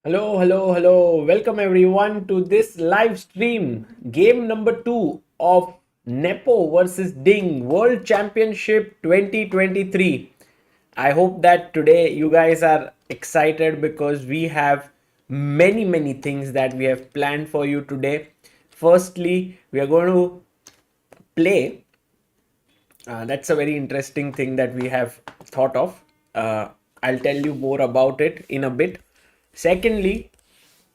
Hello, hello, hello. Welcome everyone to this live stream. Game number 2 of Nepo versus Ding World Championship 2023. I hope that today you guys are excited because we have many things that we have planned for you today. Firstly, we are going to play. That's a very interesting thing that we have thought of. I'll tell you more about it in a bit. Secondly,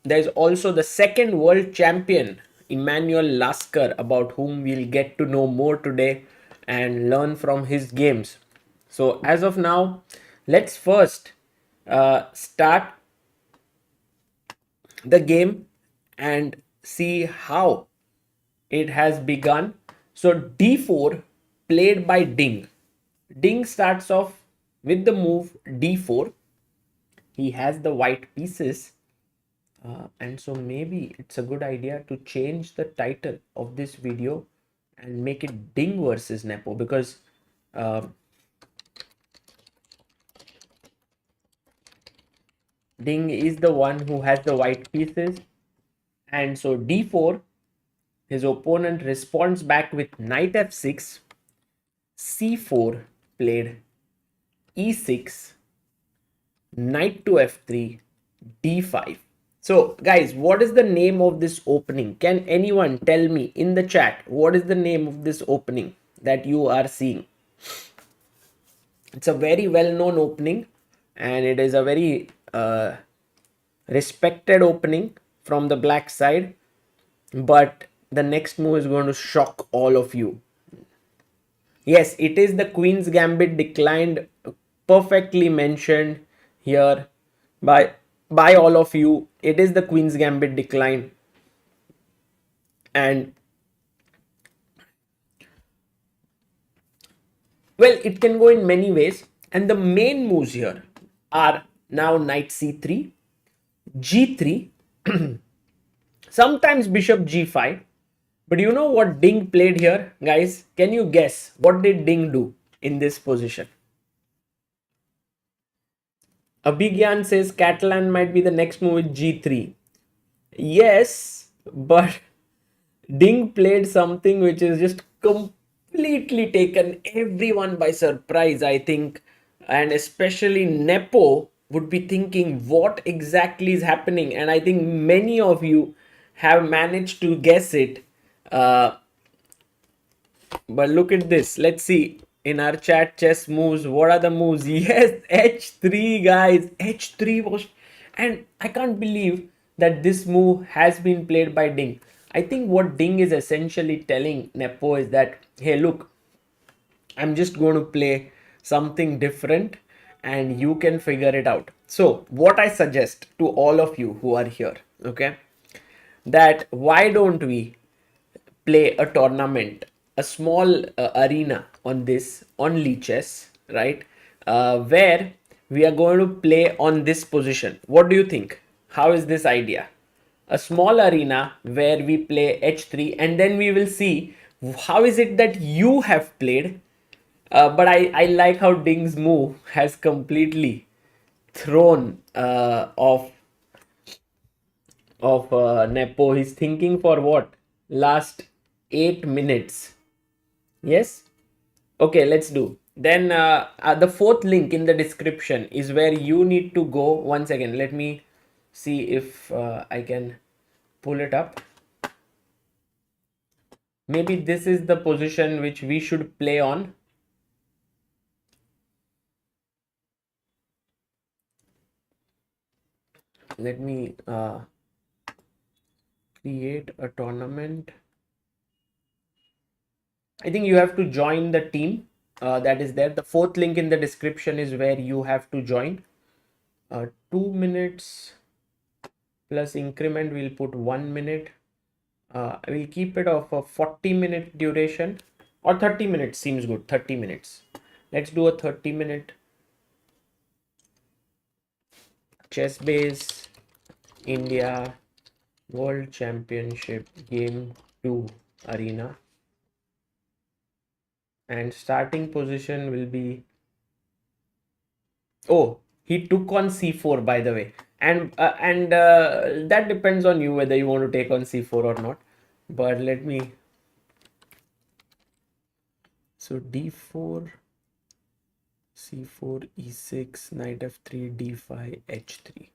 there's also the second world champion, Emmanuel Lasker, about whom we'll get to know more today and learn from his games. So, as of now, let's first start the game and see how it has begun. So, d4 played by Ding. Ding starts off with the move d4. He has the white pieces. And so maybe it's a good idea to change the title of this video and make it Ding versus Nepo, because uh, Ding is the one who has the white pieces. And so d4, his opponent responds back with knight f6, c4 played, e6, knight to f3, d5. So, guys, what is the name of this opening? Can anyone tell me in the chat what is the name of this opening that you are seeing? It's a very well-known opening, and it is a very respected opening from the black side. But the next move is going to shock all of you. Yes, it is the Queen's Gambit declined, perfectly mentioned here by all of you. It is the Queen's Gambit decline. And well, it can go in many ways. And the main moves here are now knight c3, g3, sometimes bishop g5. But you know what Ding played here, guys? Can you guess what did Ding do in this position? Abhigyan says Catalan might be the next move with g3. Yes, but Ding played something which is just completely taken everyone by surprise, I think. And especially Nepo would be thinking what exactly is happening. And I think many of you have managed to guess it. But look at this. Let's see in our chat chess moves. What are the moves? Yes, h3, guys. H3 was, and I can't believe that this move has been played by Ding. I think what Ding is essentially telling Nepo is that, hey, look, I'm just going to play something different and you can figure it out. So, what I suggest to all of you who are here, okay, that why don't we play a tournament, a small arena on this, on Lichess, right? Where we are going to play on this position. What do you think? How is this idea? A small arena where we play h3, and then we will see how is it that you have played. But I like how Ding's move has completely thrown Nepo. He's thinking for what? Last 8 minutes. Yes? Okay, let's do. Then the fourth link in the description is where you need to go. Once again, let me see if I can pull it up. Maybe this is the position which we should play on. Let me create a tournament. I think you have to join the team that is there. The fourth link in the description is where you have to join. 2 minutes plus increment, we'll put 1 minute. I will keep it of a 40-minute duration, or 30 minutes seems good. 30 minutes. Let's do a 30-minute chess base India World Championship Game 2 arena. And starting position will be, oh, he took on c4, by the way. And that depends on you whether you want to take on c4 or not. But let me, so d4, c4, e6, knight f3, d5, h3.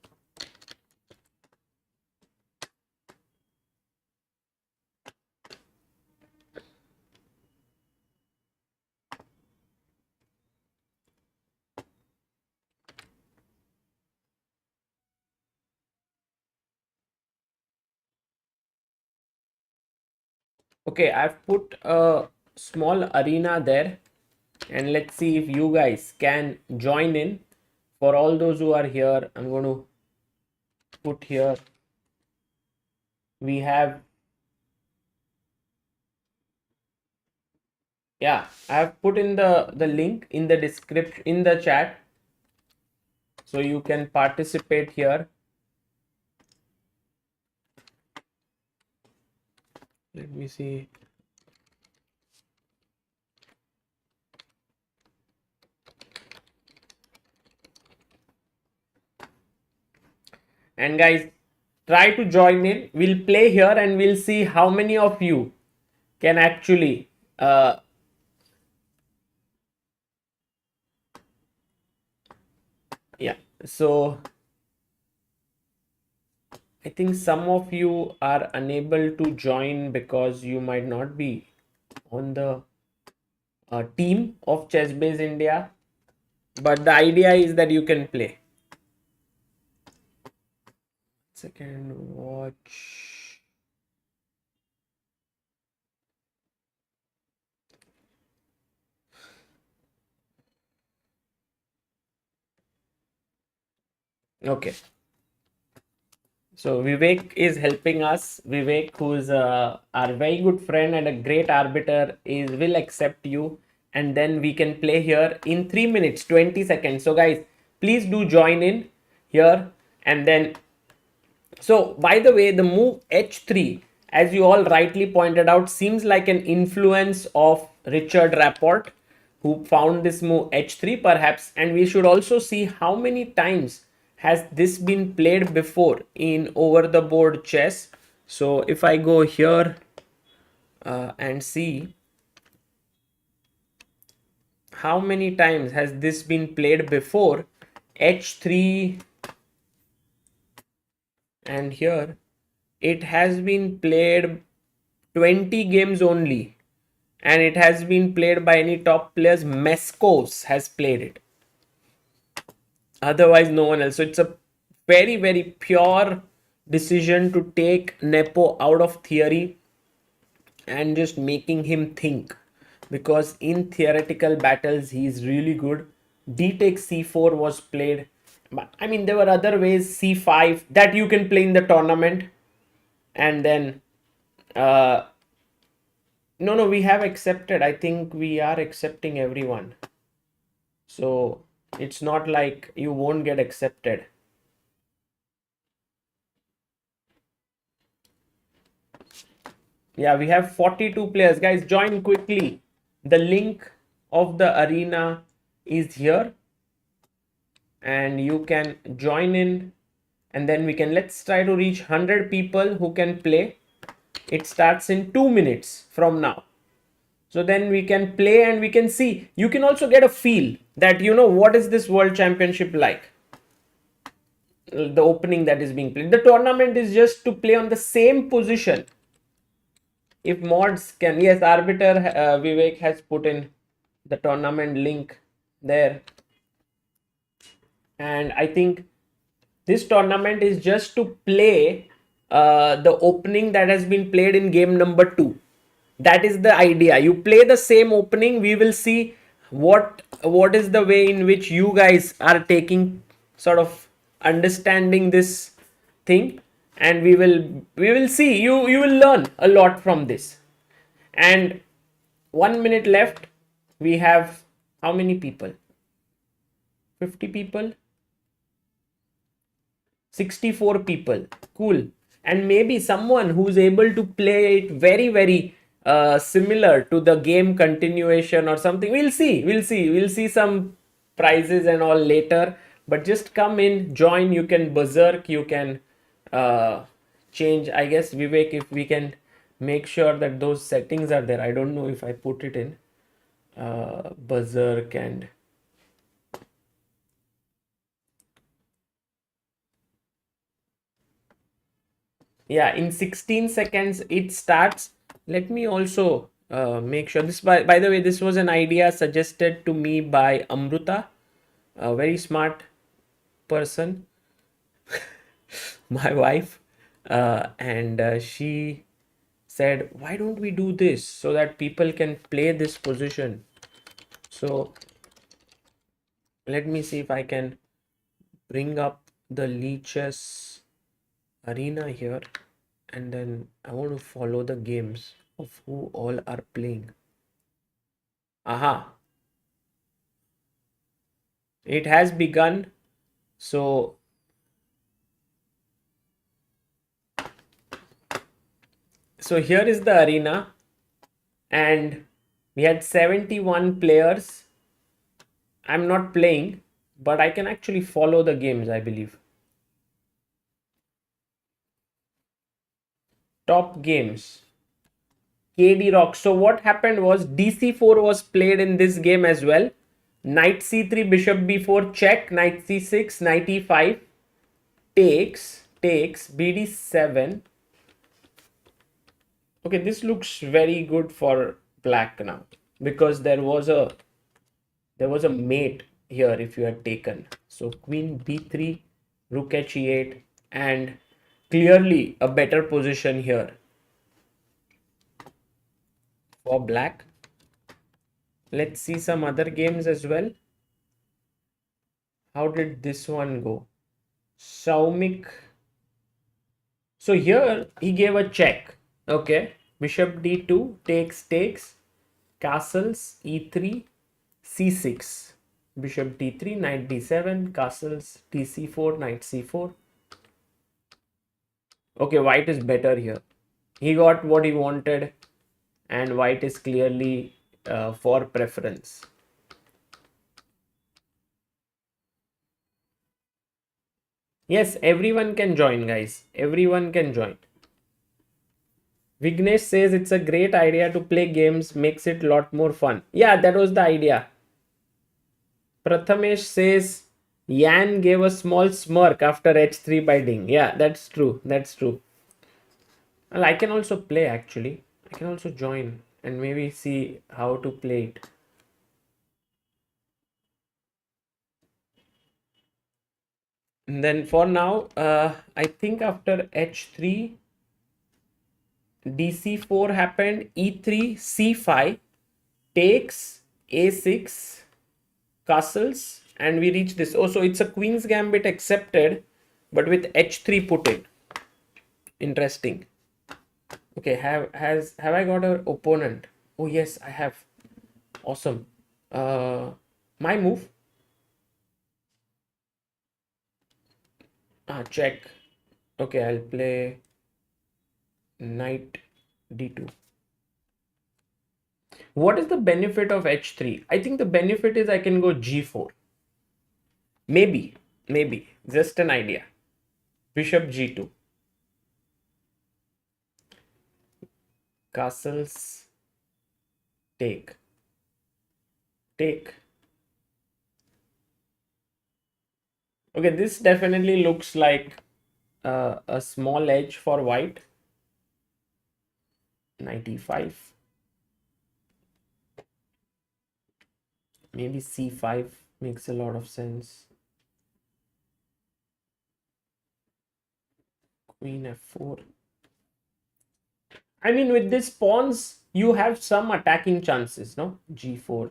Okay, I've put a small arena there, and let's see if you guys can join in. For all those who are here, I'm going to put here, we have, yeah, I have put in the link in the description, in the chat, so you can participate here. Let me see. And guys, try to join in. We'll play here and we'll see how many of you can actually yeah, so I think some of you are unable to join because you might not be on the team of Chessbase India, but the idea is that you can play. Second, watch. Okay. So Vivek is helping us. Vivek, who is our very good friend and a great arbiter, is will accept you, and then we can play here in 3 minutes 20 seconds. So guys, please do join in here. And then, so by the way, the move h3, as you all rightly pointed out, seems like an influence of Richard Rapport, who found this move h3 perhaps. And we should also see how many times has this been played before in over the board chess. So if I go here and see how many times has this been played before, h3, and here it has been played 20 games only, and it has been played by any top players. Meskos has played it, otherwise no one else. So it's a very very pure decision to take Nepo out of theory and just making him think, because in theoretical battles he is really good. D takes c4 was played, but I mean there were other ways, c5 that you can play in the tournament. And then no, we have accepted. I think we are accepting everyone, so it's not like you won't get accepted. Yeah, we have 42 players. Guys, join quickly. The link of the arena is here, and you can join in, and then we can, let's try to reach 100 people who can play. It starts in 2 minutes from now. So then we can play and we can see. You can also get a feel that, you know, what is this world championship like? The opening that is being played. The tournament is just to play on the same position. If mods can, yes, arbiter Vivek has put in the tournament link there. And I think this tournament is just to play the opening that has been played in game number 2. That is the idea. You play the same opening. We will see what is the way in which you guys are taking, sort of understanding this thing, and we will see. You will learn a lot from this. And 1 minute left. We have how many people? 50 people, 64 people. Cool. And maybe someone who's able to play it very very similar to the game continuation or something. We'll see some prizes and all later. but just come in, join. You can berserk, you can change. I guess, Vivek, if we can make sure that those settings are there. I don't know if I put it in berserk, and yeah, in 16 seconds it starts. Let me also make sure this, by the way, this was an idea suggested to me by Amruta, a very smart person, my wife, and she said, why don't we do this so that people can play this position? So let me see if I can bring up the Leeches arena here, and then I want to follow the games of who all are playing. Aha, it has begun. So here is the arena, and we had 71 players. I'm not playing, but I can actually follow the games, I believe. Top games. KD Rock. So what happened was DC4 was played in this game as well. Knight C3, Bishop B4, check, Knight C6, Knight E5, takes, BD7. Okay, this looks very good for black now, because there was a mate here if you had taken. So Queen B3, Rook H8, and clearly a better position here for black. Let's see some other games as well. How did this one go? Saumik. So here he gave a check. Okay. Bishop D2, takes, castles, E3, C6. Bishop D3, Knight D7, castles, DC4, Knight C4. Okay, white is better here. He got what he wanted, and white is clearly for preference. Yes, everyone can join, guys. Everyone can join. Vignesh says it's a great idea to play games, makes it a lot more fun. Yeah, that was the idea. Prathamesh says Yan gave a small smirk after h3 binding. Yeah, that's true. That's true. Well, I can also play actually. I can also join and maybe see how to play it. And then for now, I think after h3, dc4 happened, e3, c5, takes, a6, castles, and we reach this. Oh, so it's a queen's gambit accepted, but with h3 put in. Interesting. Okay, have I got an opponent? Oh yes, I have. Awesome. My move. Check. Okay, I'll play knight d2. What is the benefit of h3? I think the benefit is I can go g4. Maybe, just an idea. Bishop g2. Castles, take. Okay, this definitely looks like a small edge for white. Knight e5. Maybe c5 makes a lot of sense. Queen f4. I mean, with this pawns, you have some attacking chances, no? g4.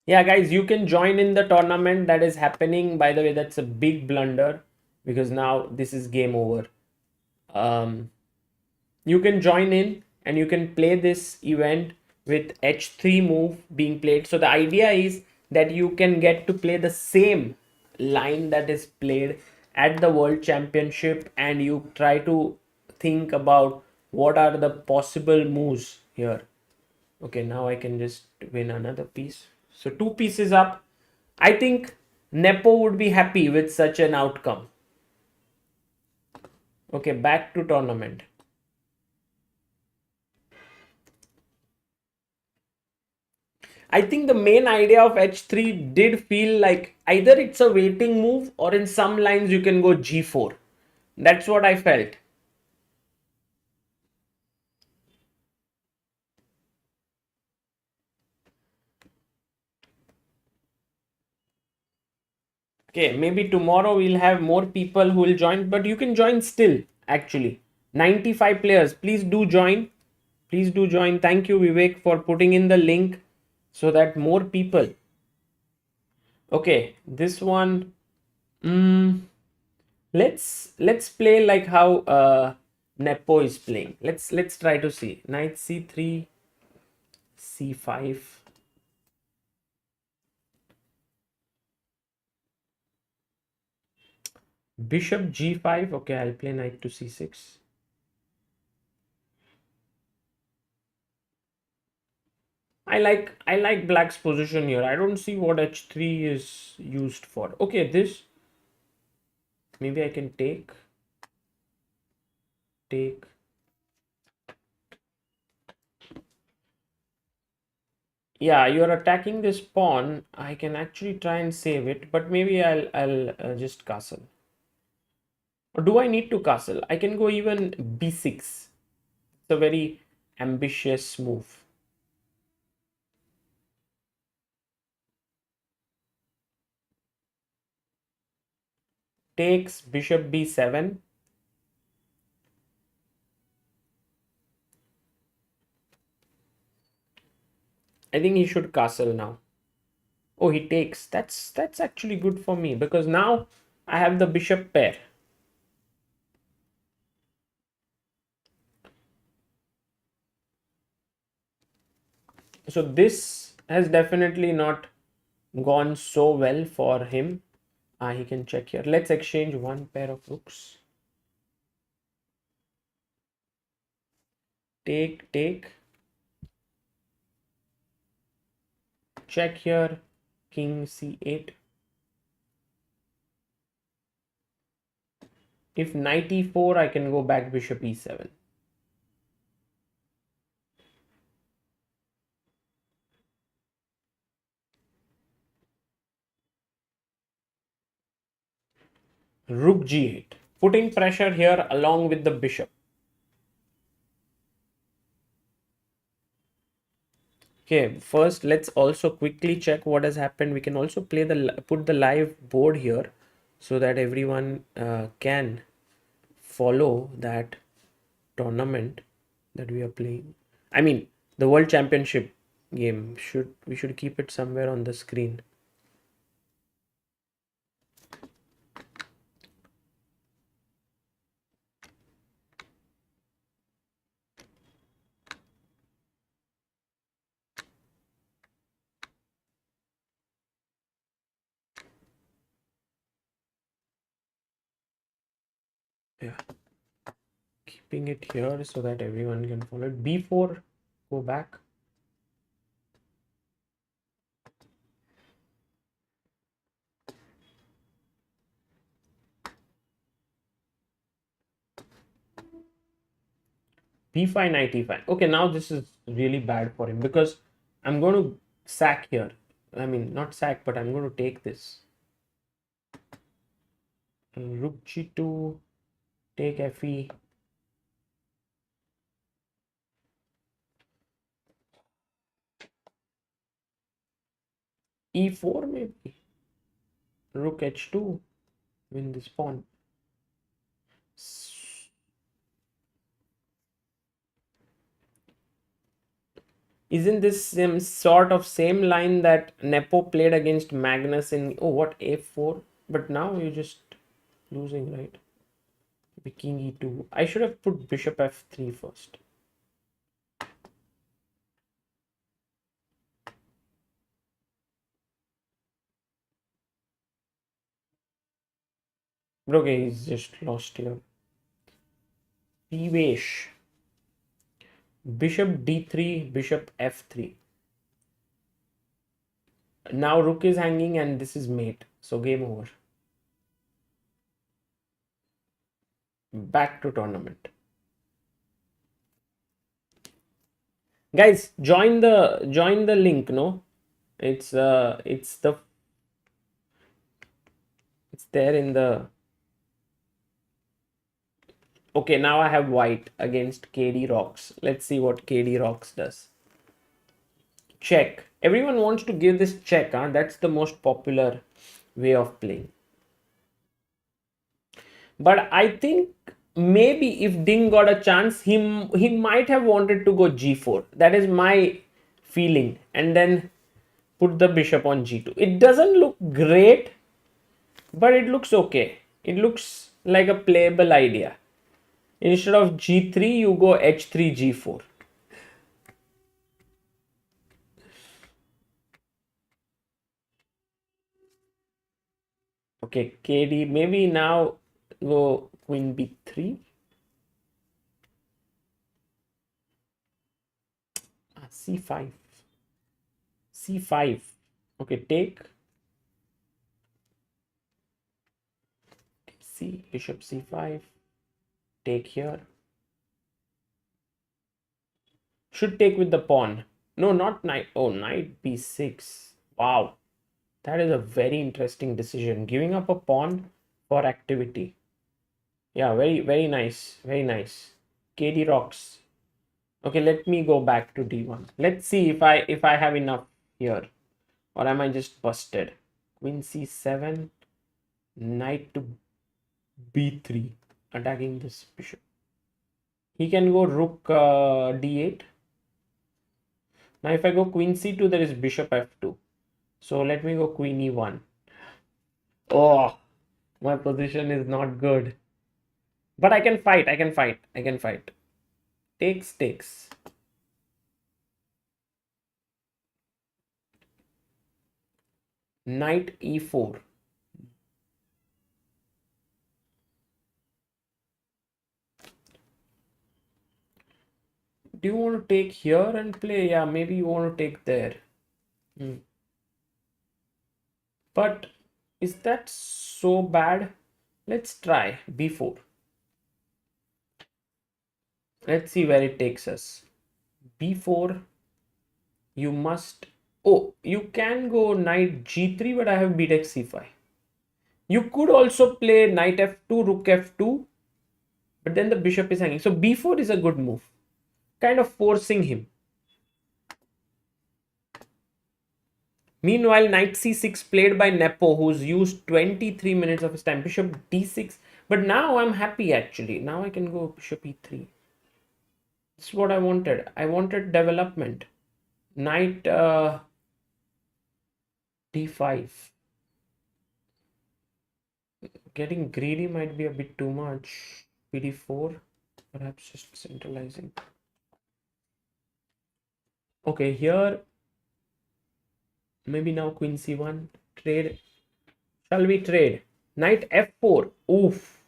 Yeah, guys, you can join in the tournament that is happening. By the way, that's a big blunder because now this is game over. You can join in and you can play this event with h3 move being played. So the idea is that you can get to play the same line that is played at the world championship and you try to think about what are the possible moves here. Okay, now I can just win another piece. So 2 pieces up. I think Nepo would be happy with such an outcome. Okay, back to tournament. I think the main idea of h3 did feel like either it's a waiting move or in some lines you can go g4. That's what I felt. Okay, maybe tomorrow we'll have more people who will join, but you can join still actually. 95 players. Please do join. Please do join. Thank you, Vivek, for putting in the link so that more people. Okay, this one. Mm, let's play like how Nepo is playing. Let's try to see. Knight c3, c5. Bishop g5. Okay, I'll play knight to c6. I like black's position here. I don't see what h3 is used for. Okay, this maybe I can take. Yeah, you're attacking this pawn. I can actually try and save it, but maybe I'll just castle. Or do I need to castle? I can go even b6. It's a very ambitious move. Takes bishop b7. I think he should castle now. Oh, he takes. That's actually good for me because now I have the bishop pair. So this has definitely not gone so well for him. He can check here. Let's exchange one pair of rooks. Take. Check here. King c8. If knight e4, I can go back bishop e7. Rook g8. Putting pressure here along with the bishop. Okay, first let's also quickly check what has happened. We can also put the live board here so that everyone can follow that tournament that we are playing. I mean, the World Championship game. We should keep it somewhere on the screen. Yeah, keeping it here so that everyone can follow it. B4, go back. B5, knight e5. Okay, now this is really bad for him because I'm going to sack here. I mean, not sack, but I'm going to take this. Rook g2, take fe. E4 maybe. Rook h2, win this pawn. Isn't this some sort of same line that Nepo played against Magnus in, oh, what, a4? But now you're just losing, right? King e2. I should have put bishop f3 first. Okay, he's just lost here. Pivesh. Bishop d3, bishop f3. Now rook is hanging and this is mate. So game over. Back to tournament. Guys, join the link, no? It's there in the. Okay, now I have white against KD Rocks. Let's see what KD Rocks does. Check. Everyone wants to give this check, huh? That's the most popular way of playing. But I think maybe if Ding got a chance, he might have wanted to go g4. That is my feeling. And then put the bishop on g2. It doesn't look great, but it looks okay. It looks like a playable idea. Instead of g3, you go h3, g4. Okay, KD, maybe now go queen b3. C5. C5. Okay, take. C, bishop c5. Take here. Should take with the pawn. No, not knight. Oh, knight b6. Wow. That is a very interesting decision. Giving up a pawn for activity. Yeah, very, very nice. Very nice. KD rocks. Okay, let me go back to d1. Let's see if I have enough here. Or am I just busted? Queen c7. Knight to b3. Attacking this bishop. He can go rook d8. Now if I go queen c2, there is bishop f2. So let me go queen e1. Oh, my position is not good. But I can fight, I can fight, I can fight. Takes, takes. Knight e4. Do you want to take here and play? Yeah, maybe you want to take there. But is that so bad? Let's try b4. Let's see where it takes us. b4. You must. Oh, you can go knight g3, but I have btakes c5. You could also play knight f2, rook f2, but then the bishop is hanging. So b4 is a good move, kind of forcing him. Meanwhile, knight c6 played by Nepo, who's used 23 minutes of his time. Bishop d6. But now I'm happy actually. Now I can go bishop e3. That's what I wanted. I wanted development. Knight d5. Getting greedy might be a bit too much. pd4. Perhaps just centralizing. Okay, here. Maybe now queen c1. Trade. Shall we trade? Knight f4. Oof.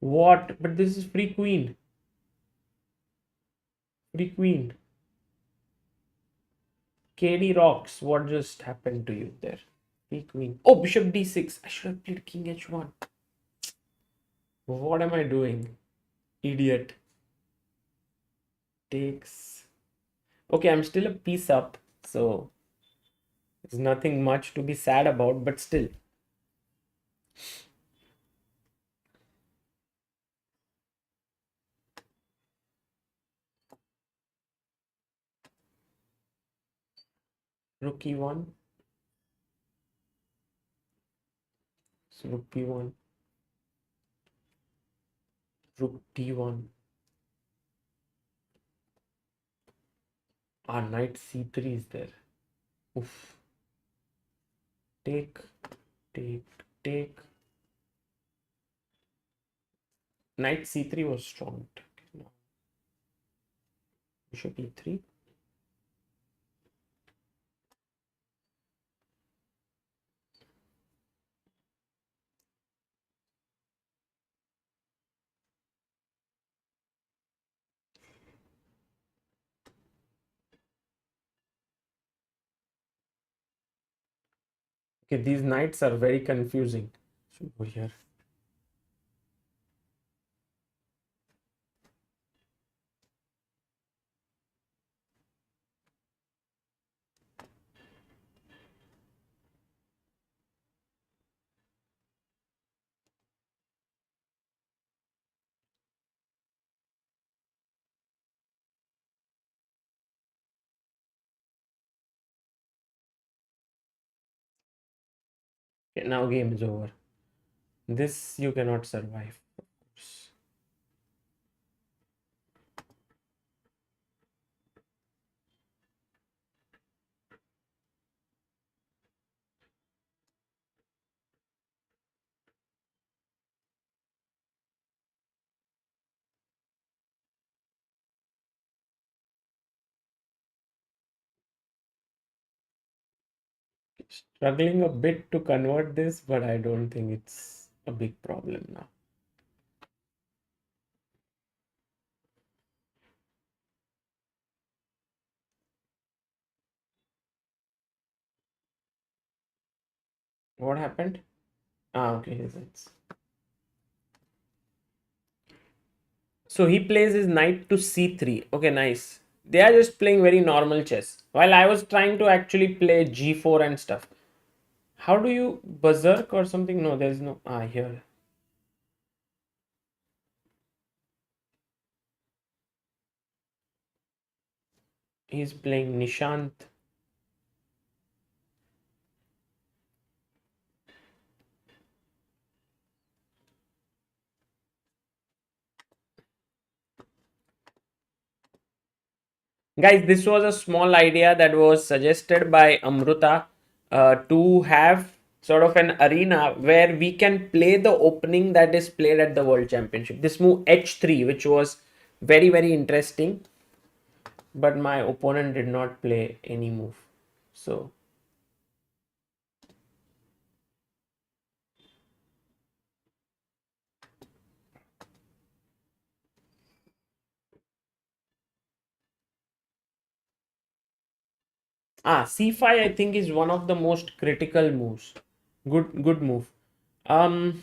What? But this is free queen. Free queen. KD rocks. What just happened to you there? Free queen. Oh, bishop d6. I should have played king h1. What am I doing? Idiot. Takes. Okay, I'm still a piece up. So there's nothing much to be sad about, but still. Rook e1. So rook b1. Rook d1. Ah, knight c3 is there. Oof. Take, take, take. Knight c3 was strong. Bishop e3. Okay, these knights are very confusing. Should go here. Okay, now game is over. This you cannot survive, of course. Struggling a bit to convert this, but I don't think it's a big problem now. What happened? Ah, okay, it's. So he plays his knight to c3. Okay, nice. They are just playing very normal chess. While I was trying to actually play g4 and stuff. How do you berserk or something? No, there's no. Ah, here. He's playing Nishant. Guys, this was a small idea that was suggested by Amruta to have sort of an arena where we can play the opening that is played at the World Championship. This move h3, which was very, very interesting, but my opponent did not play any move. So, c5 I think is one of the most critical moves. Good move. Um,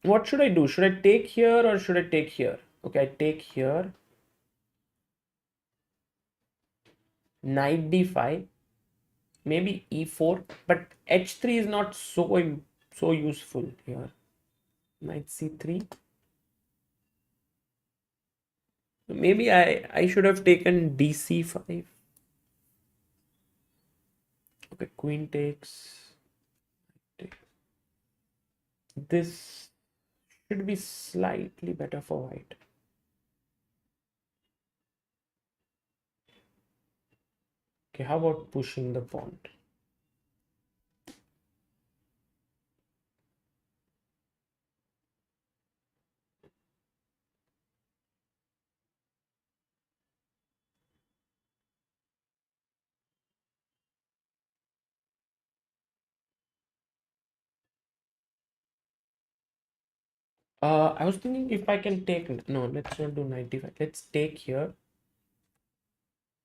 what should I do? Should I take here or should I take here? Okay, I take here. Knight d5, maybe e4, but h3 is not so useful here. Knight c3. Maybe I should have taken dc5. Okay, queen takes. This should be slightly better for white. Okay, how about pushing the pawn? I was thinking if I can take. No, let's not do knight d5. Let's take here.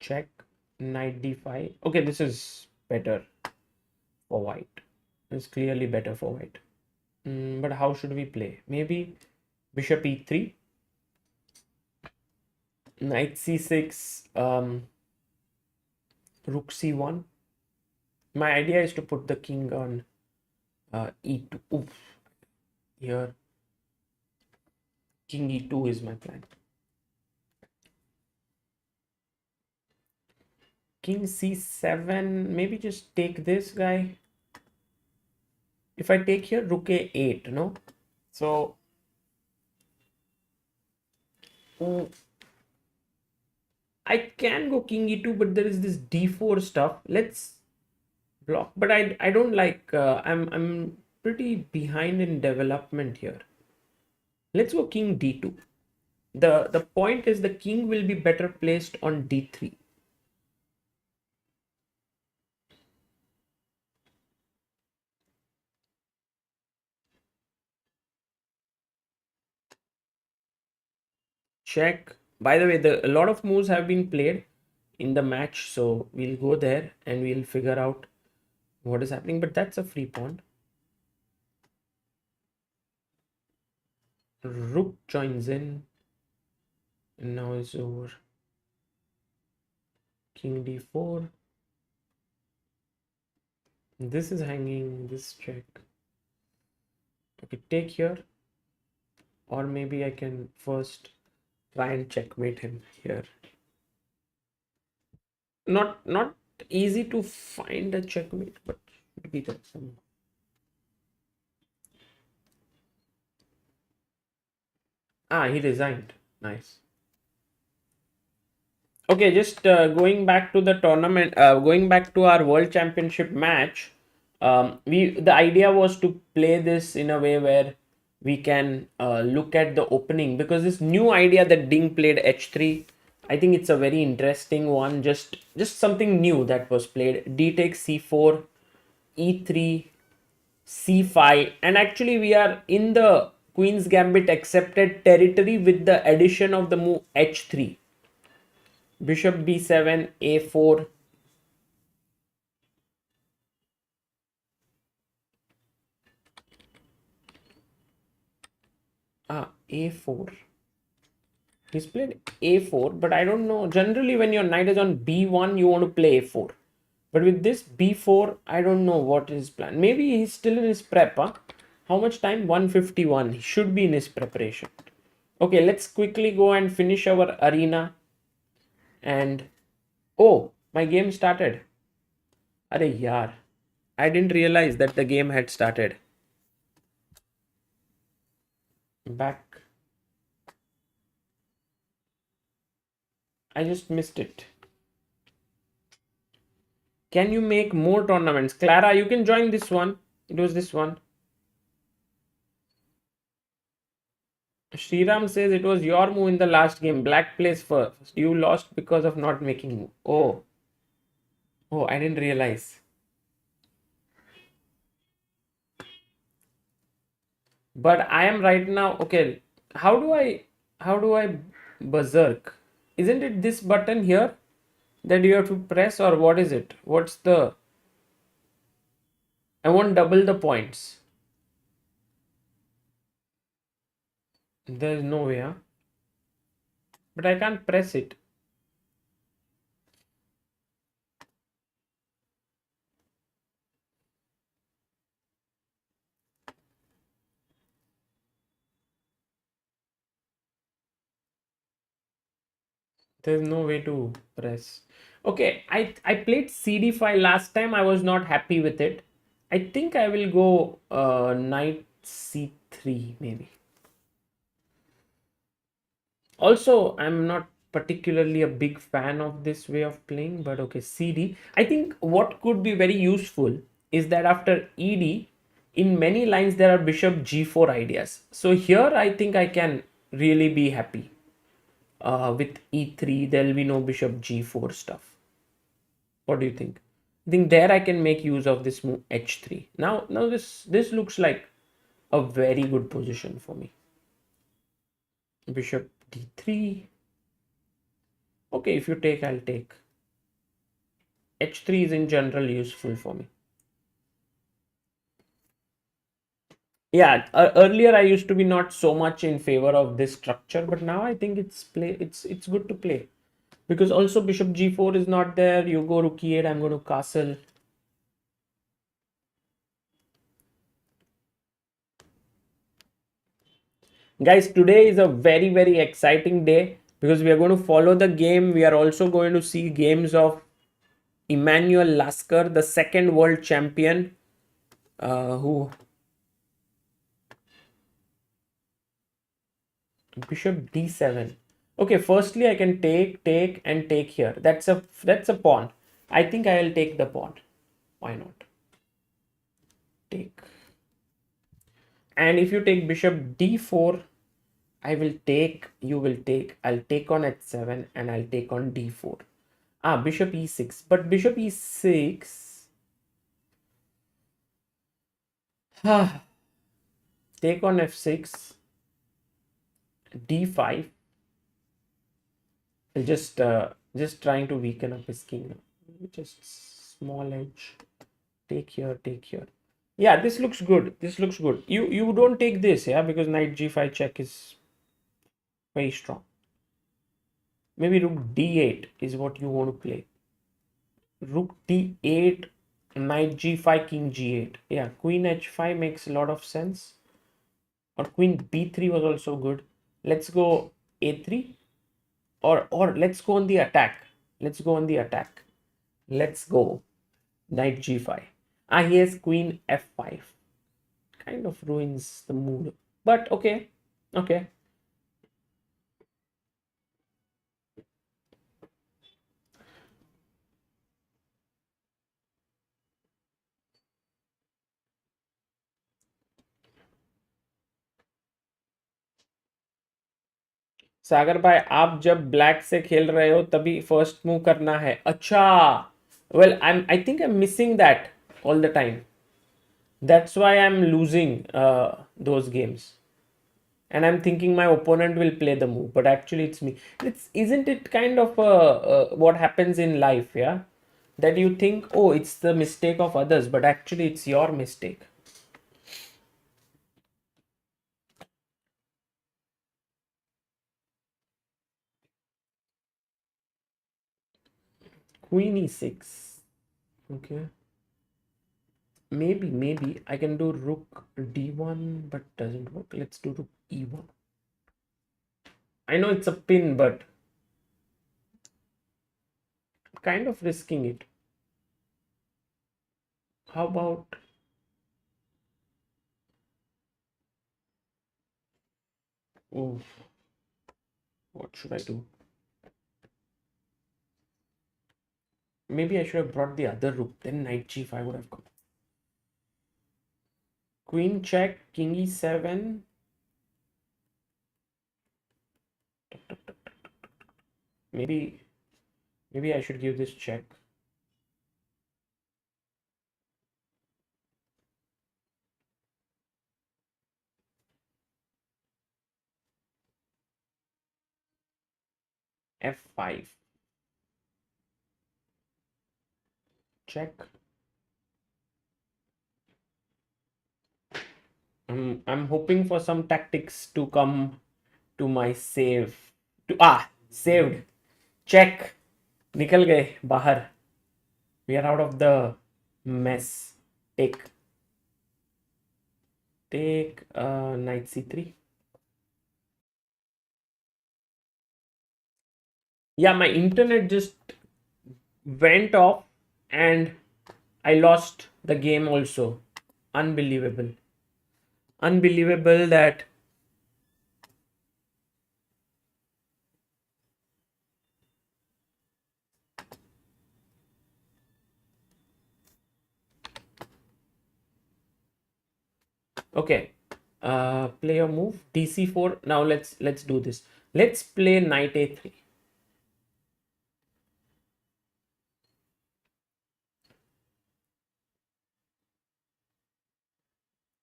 Check. Knight d5. Okay, this is better for white. It's clearly better for white. But how should we play? Maybe bishop e3, knight c6, rook c1. My idea is to put the king on e2. Oof. Here, king e2 is my plan. King c7, maybe just take this guy. If I take here, rook a8, no? So, I can go king e2, but there is this d4 stuff. Let's block, but I don't like. I'm pretty behind in development here. Let's go king d2. The point is the king will be better placed on d3. Check. By the way, a lot of moves have been played in the match, so we'll go there and we'll figure out what is happening, but that's a free pawn. Rook joins in, and now it's over. King d4. This is hanging, this check. Okay, take here. Or maybe I can first try and checkmate him here. Not easy to find a checkmate, but should be there somewhere. Ah, he resigned. Nice. Okay, just going back to the tournament, going back to our World Championship match. The idea was to play this in a way where we can look at the opening, because this new idea that Ding played h3, I think it's a very interesting one. Just something new that was played. D takes c4, e3, c5, and actually we are in the Queen's Gambit accepted territory with the addition of the move h3. Bishop b7, a4. A4. He's played a4, but I don't know. Generally, when your knight is on b1, you want to play a4. But with this b4, I don't know what is his plan. Maybe he's still in his prep. Huh? How much time? 151. He should be in his preparation. Okay, let's quickly go and finish our arena. And oh, my game started. Arey yaar. I didn't realize that the game had started. Back. I just missed it. Can you make more tournaments? Clara, you can join this one. It was this one. Shriram says it was your move in the last game. Black plays first. You lost because of not making move. Oh. Oh, I didn't realize. But I am right now. Okay. How do I berserk? Isn't it this button here that you have to press, or what is it? What's the, I want double the points. There is no way, huh? But I can't press it. There's no way to press. Okay, I played CD5 last time. I was not happy with it. I think I will go knight c3 maybe. Also, I'm not particularly a big fan of this way of playing, but okay, CD. I think what could be very useful is that after ED, in many lines there are bishop g4 ideas. So here I think I can really be happy. With e3, there will be no bishop g4 stuff. What do you think? I think there I can make use of this move h3. Now this looks like a very good position for me. Bishop d3. Okay, if you take, I'll take. h3 is in general useful for me. Yeah, earlier I used to be not so much in favor of this structure, but now I think it's good to play. Because also bishop g4 is not there. You go rook e8, I'm going to castle. Guys, today is a very, very exciting day because we are going to follow the game. We are also going to see games of Emmanuel Lasker, the second world champion, who bishop d7. Okay, firstly I can take and take here. That's a pawn. I think I will take the pawn. Why not? Take. And if you take bishop d4, I will take, you will take, I'll take on h7 and I'll take on d4. Bishop e6. But bishop e6. Take on f6. d5. I'll just trying to weaken up his king now. Just small edge. Take here, take here. Yeah, this looks good. This looks good. You don't take this, yeah, because knight g5 check is very strong. Maybe rook d8 is what you want to play. Rook d8, knight g5, king g8. Yeah, queen h5 makes a lot of sense. Or queen b3 was also good. Let's go a3, or let's go on the attack. Let's go on the attack. Let's go knight g5. Ah, he has queen f5. Kind of ruins the mood. But okay. Okay. सागर भाई, आप जब black से खेल रहे हो तभी first move करना है. अच्छा. Well, I think I'm missing that all the time. That's why I'm losing those games. And I'm thinking my opponent will play the move, but actually it's me. Isn't it kind of what happens in life, yeah? That you think, oh, it's the mistake of others, but actually it's your mistake. Queen e6. Okay. Maybe I can do rook d1, but doesn't work. Let's do rook e1. I know it's a pin, but kind of risking it. How about oof, what should I do? Maybe I should have brought the other rook, then knight g5 would have come. Queen check, king e7. Maybe I should give this check. f5. Check. I'm hoping for some tactics to come to my save. Saved. Check. निकल गए बाहर. We are out of the mess. Take knight c3. Yeah, my internet just went off and I lost the game also. Unbelievable. Unbelievable that. Okay. Play your move. dc4. Now let's do this. Let's play knight a3.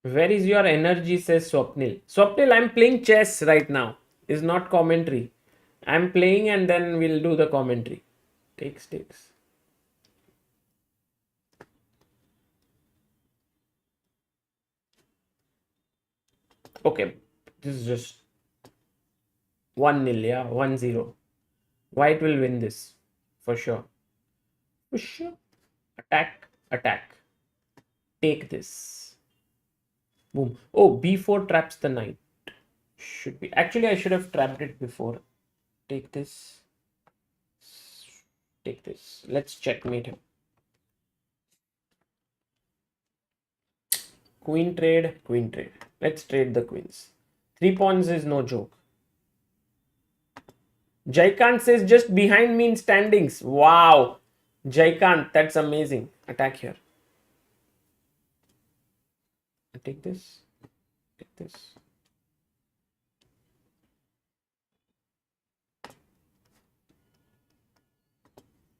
Where is your energy, says Swapnil. Swapnil, I'm playing chess right now. It's not commentary. I'm playing and then we'll do the commentary. Takes. Okay. This is just 1-0, yeah? 1-0. White will win this. For sure. For sure. Attack. Take this. Boom. Oh, b4 traps the knight. Should be. Actually, I should have trapped it before. Take this. Take this. Let's checkmate him. Queen trade. Let's trade the queens. 3 pawns is no joke. Jaikant says just behind me in standings. Wow. Jaikant, that's amazing. Attack here. Take this. Take this.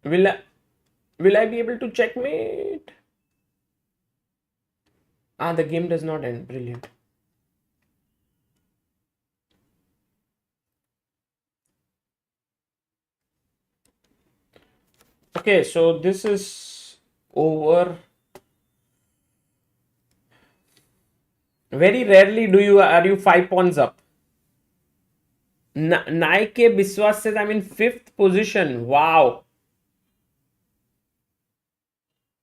Will I be able to checkmate? The game does not end. Brilliant. Okay, so this is over. Very rarely are you 5 pawns up. Nike Biswas says I'm in 5th position. Wow.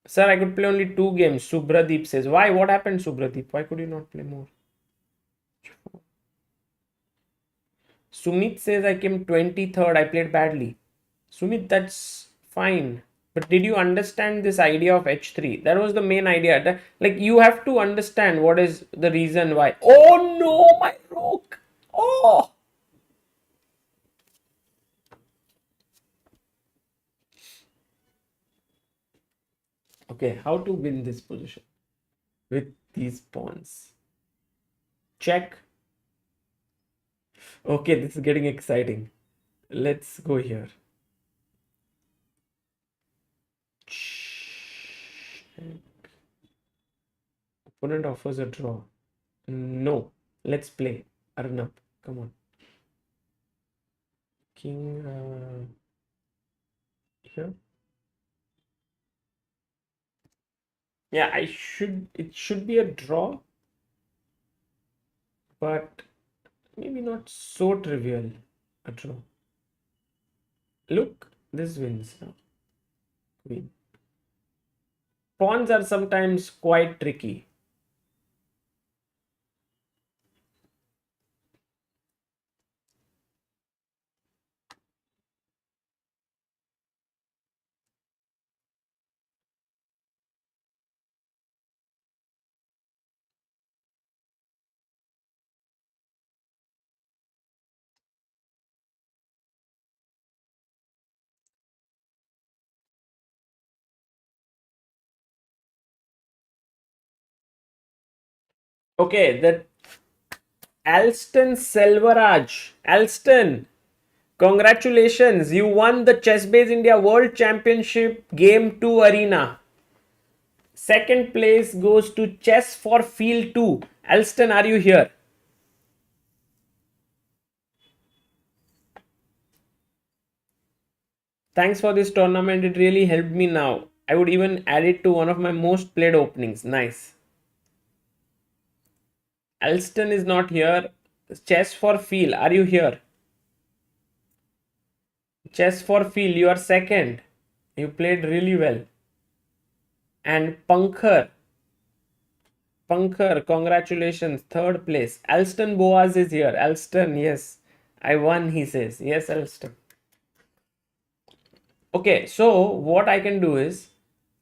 Sir, I could play only 2 games. Subradeep says. Why? What happened, Subradeep? Why could you not play more? Sumit says I came 23rd. I played badly. Sumit, that's fine. But did you understand this idea of H3? That was the main idea. Like, you have to understand what is the reason why. Oh no, my rook. Oh. Okay, how to win this position with these pawns? Check. Okay, this is getting exciting. Let's go here. Opponent offers a draw. No. Let's play. Arnab, come on. King here. Yeah, it should be a draw, but maybe not so trivial a draw. Look, this wins now. Queen. Pawns are sometimes quite tricky. Okay, the Alston Selvaraj. Alston, congratulations. You won the Chessbase India World Championship Game 2 Arena. Second place goes to Chess for Field 2. Alston, are you here? Thanks for this tournament. It really helped me now. I would even add it to one of my most played openings. Nice. Alston is not here. Chess for Field, are you here? Chess for Field, you are second. You played really well. And Pankar, congratulations, third place. Alston Boaz is here. Alston, yes, I won, he says. Yes, Alston. Okay, so what I can do is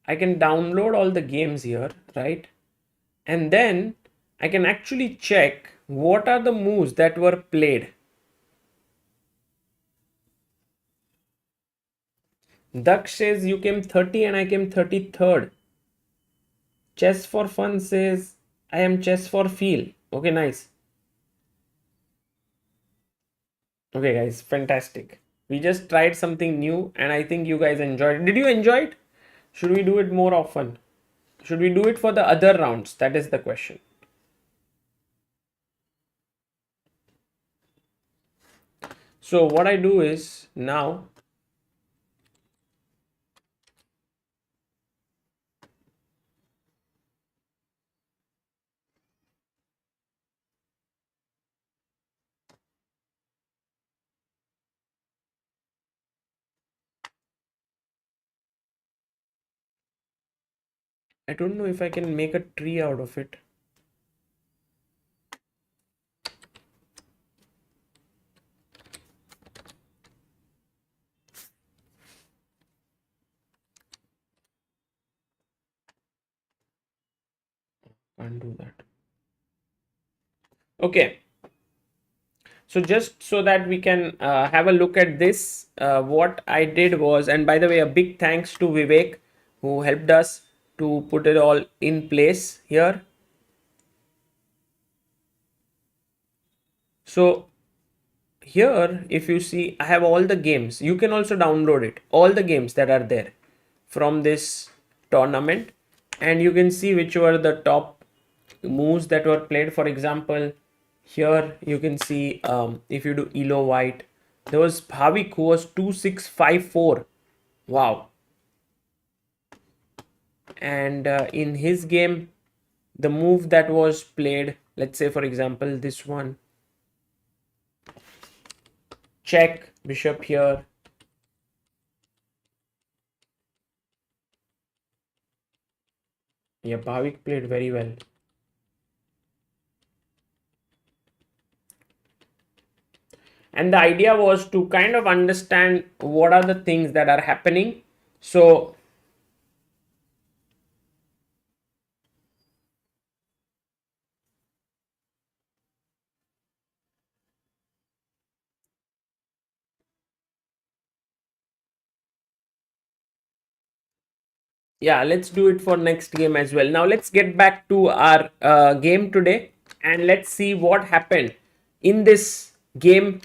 I can download all the games here, right? And then I can actually check what are the moves that were played. Daksh says you came 30 and I came 33rd. Chess for Fun says I am Chess for Feel. Okay, nice. Okay, guys, fantastic. We just tried something new and I think you guys enjoyed it. Did you enjoy it? Should we do it more often? Should we do it for the other rounds? That is the question. So what I do is now I don't know if I can make a tree out of it. Can't do that. Okay. So just so that we can have a look at this, what I did was, and by the way, a big thanks to Vivek who helped us to put it all in place here. So here, if you see, I have all the games. You can also download it, all the games that are there from this tournament, and you can see which were the top moves that were played. For example, here you can see if you do Elo White, there was Bhavik who was 2654. Wow. And in his game, the move that was played Let's say, for example, this one. Check, bishop here. Yeah, Bhavik played very well. And the idea was to kind of understand what are the things that are happening. So yeah, let's do it for next game as well. Now let's get back to our game today and let's see what happened in this game,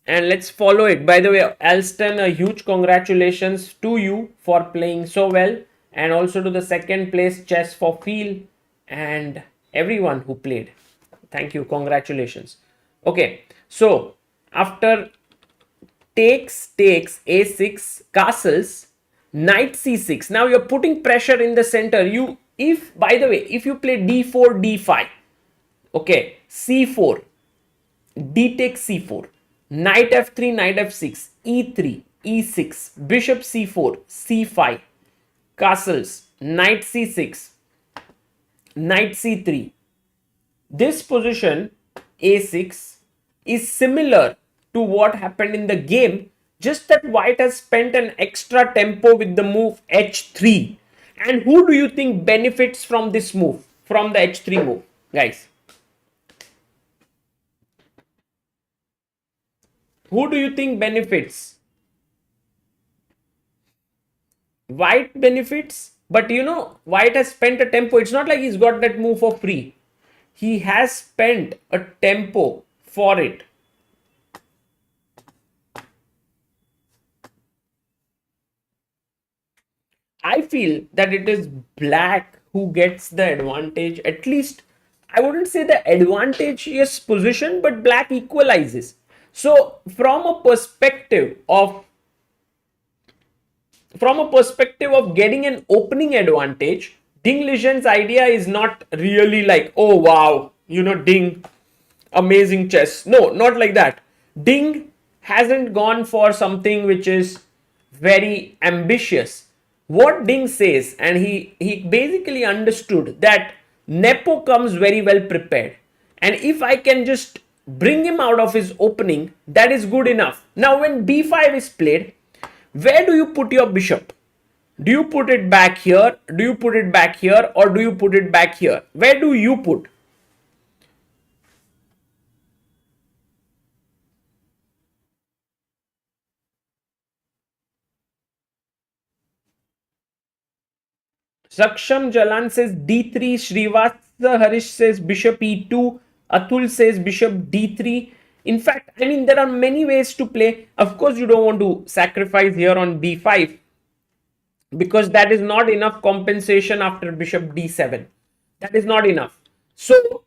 and let's follow it. By the way, Alston, a huge congratulations to you for playing so well, and also to the second place Chess for Feel and everyone who played. Thank you, congratulations. Okay, so after takes a6, castles, knight c6. Now you're putting pressure in the center. You, if by the way, if you play d4 d5, okay, c4, d takes c4, knight f3, knight f6, e3, e6, bishop c4, c5, castles, knight c6, knight c3. This position a6 is similar to what happened in the game, just that white has spent an extra tempo with the move h3. And who do you think benefits from this move, from the h3 move, guys? Who do you think benefits? White benefits, but you know, white has spent a tempo. It's not like he's got that move for free. He has spent a tempo for it. I feel that it is black who gets the advantage. At least I wouldn't say the advantageous position, but black equalizes. So from a perspective of getting an opening advantage, Ding Lijian's idea is not really like, oh wow, Ding, amazing chess. No, not like that. Ding hasn't gone for something which is very ambitious. What Ding says, and he basically understood that Nepo comes very well prepared. And if I can just bring him out of his opening, that is good enough. Now, when b5 is played, where do you put your bishop? Do you put it back here? Do you put it back here? Or do you put it back here? Where do you put? Saksham Jalan says d3. Srivastava Harish says bishop e2. Atul says bishop d3. In fact, I mean, there are many ways to play. Of course, you don't want to sacrifice here on b5 because that is not enough compensation after bishop d7. That is not enough. So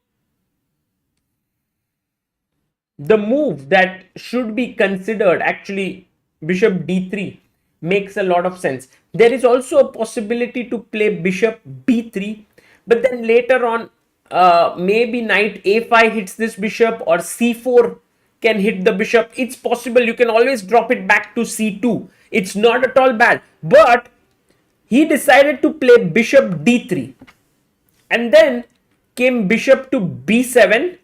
the move that should be considered, actually bishop d3 makes a lot of sense. There is also a possibility to play bishop b3, but then later on maybe knight a5 hits this bishop, or c4 can hit the bishop. It's possible. You can always drop it back to c2. It's not at all bad, but he decided to play bishop d3, and then came bishop to b7.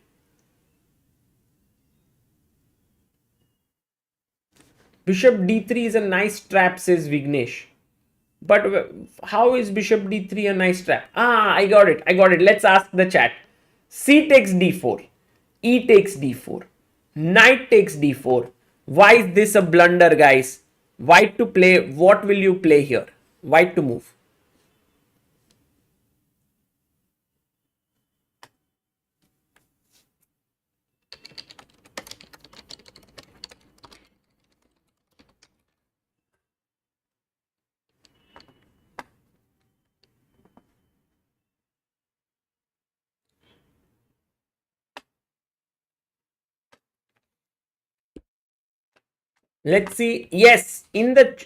Bishop d3 is a nice trap, says Vignesh. But how is bishop d3 a nice trap? Ah, I got it. I got it. Let's ask the chat. C takes d4. E takes d4. Knight takes d4. Why is this a blunder, guys? White to play. What will you play here? White to move. Let's see. Yes, in the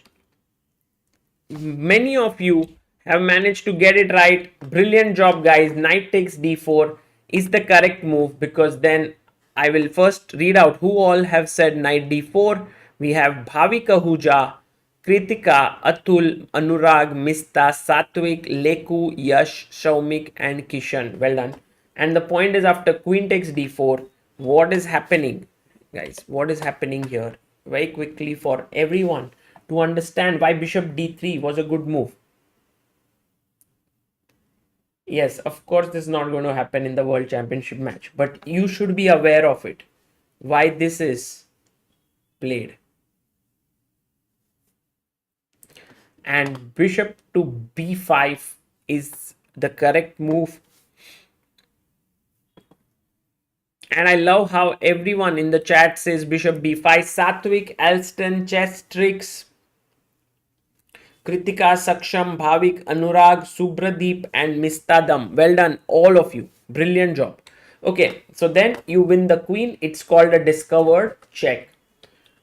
many of you have managed to get it right. Brilliant job, guys. Knight takes d4. is the correct move, because then I will first read out who all have said knight d4. We have Bhavika Huja, Kritika, Atul, Anurag, Mista, Satvik, Leku, Yash, Shaumik, and Kishan. Well done. And the point is, after queen takes d4, what is happening, guys? What is happening here? Very quickly for everyone to understand why bishop d3 was a good move. Yes, of course, this is not going to happen in the World Championship match, but you should be aware of it. Why this is played. And bishop to b5 is the correct move. And I love how everyone in the chat says bishop b5. Satvik, Alston, Chess Tricks, Kritika, Saksham, Bhavik, Anurag, Subradeep, and Mistadam. Well done, all of you. Brilliant job. Okay, so then you win the queen. It's called a discovered check.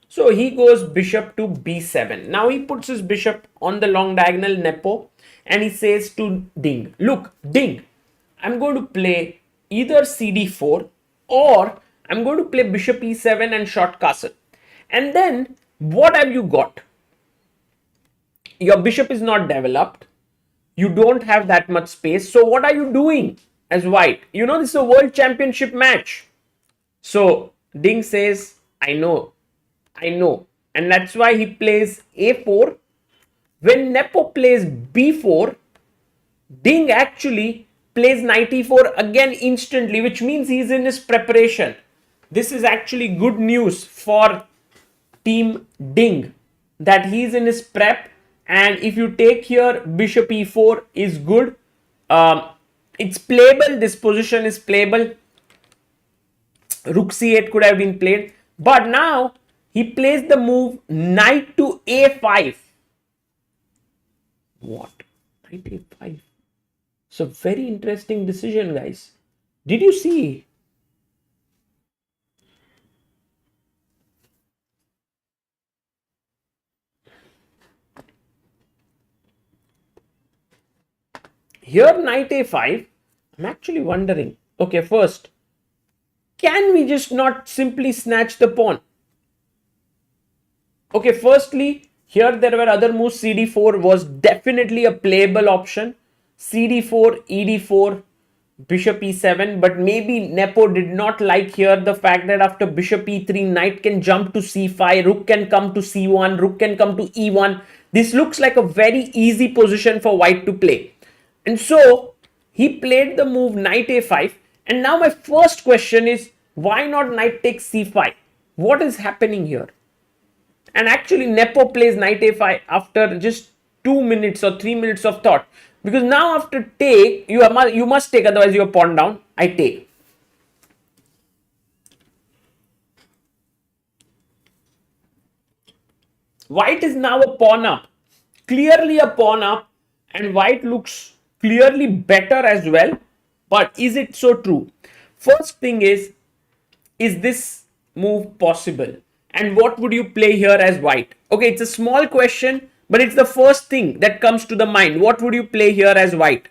So he goes bishop to b7. Now he puts his bishop on the long diagonal Nepo, and he says to Ding, look, Ding, I'm going to play either cd4 or I'm going to play bishop e7 and short castle. And then what have you got? Your bishop is not developed. You don't have that much space. So what are you doing as white? You know, this is a world championship match. So Ding says, I know. And that's why he plays a4. When Nepo plays b4, Ding actually plays knight e4 again instantly, which means he's in his preparation. This is actually good news for team Ding, that he's in his prep. And if you take here, bishop e4 is good. It's playable. This position is playable. Rook c8 could have been played. But now he plays the move knight to a5. What? Knight a5. So very interesting decision, guys. Did you see? Here knight a5, I'm actually wondering, okay, first, can we just not simply snatch the pawn? Okay, firstly, here there were other moves. cd4 was definitely a playable option. cd4, ed4, bishop e7, but maybe Nepo did not like here the fact that after bishop e3, knight can jump to c5, rook can come to c1, rook can come to e1. This looks like a very easy position for white to play. And so he played the move knight a5. And now my first question is, why not knight takes c5? What is happening here? And actually Nepo plays knight a5 after just 2 minutes or 3 minutes of thought. Because now after take, you must take, otherwise you are pawn down. I take. White is now a pawn up. Clearly a pawn up. And white looks clearly better as well. But is it so true? First thing is this move possible? And what would you play here as white? Okay, it's a small question, but it's the first thing that comes to the mind. What would you play here as white?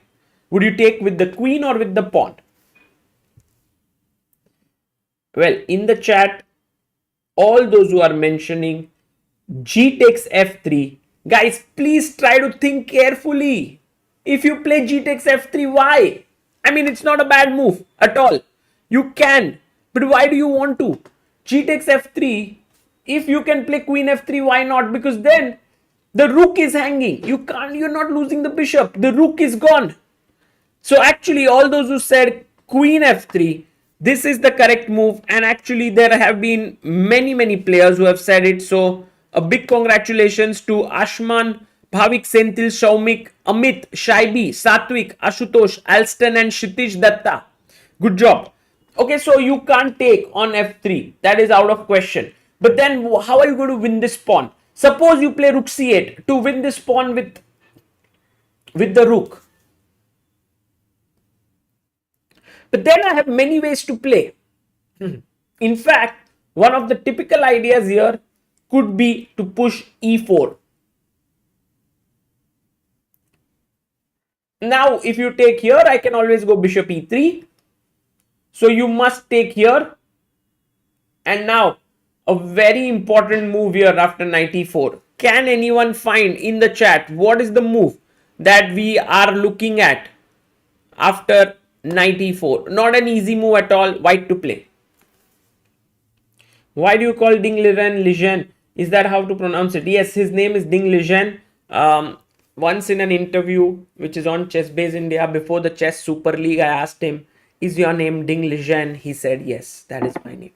Would you take with the queen or with the pawn? Well, in the chat, all those who are mentioning g takes f3, guys, please try to think carefully. If you play g takes f3, why? I mean, it's not a bad move at all. You can, but why do you want to? G takes f3. If you can play queen f3, why not? Because then the rook is hanging. You're not losing the bishop. The rook is gone. So actually, all those who said queen f3, this is the correct move. And actually, there have been many players who have said it. So a big congratulations to Ashman, Bhavik, Senthil, Shaumik, Amit, Shaibi, Satvik, Ashutosh, Alston, and Kshitij Datta. Good job. Okay, so you can't take on f3. That is out of question. But then how are you going to win this pawn? Suppose you play rook c8 to win this pawn with the rook. But then I have many ways to play. In fact, one of the typical ideas here could be to push e4. Now, if you take here, I can always go bishop e3. So you must take here. And now a very important move here after knight e4. Can anyone find in the chat what is the move that we are looking at after knight e4? Not an easy move at all. White to play. Why do you call Ding Liren Liren? Is that how to pronounce it? Yes, his name is Ding Liren. Once in an interview, which is on Chess Base India, before the Chess Super League, I asked him, "Is your name Ding Liren?" He said, "Yes, that is my name."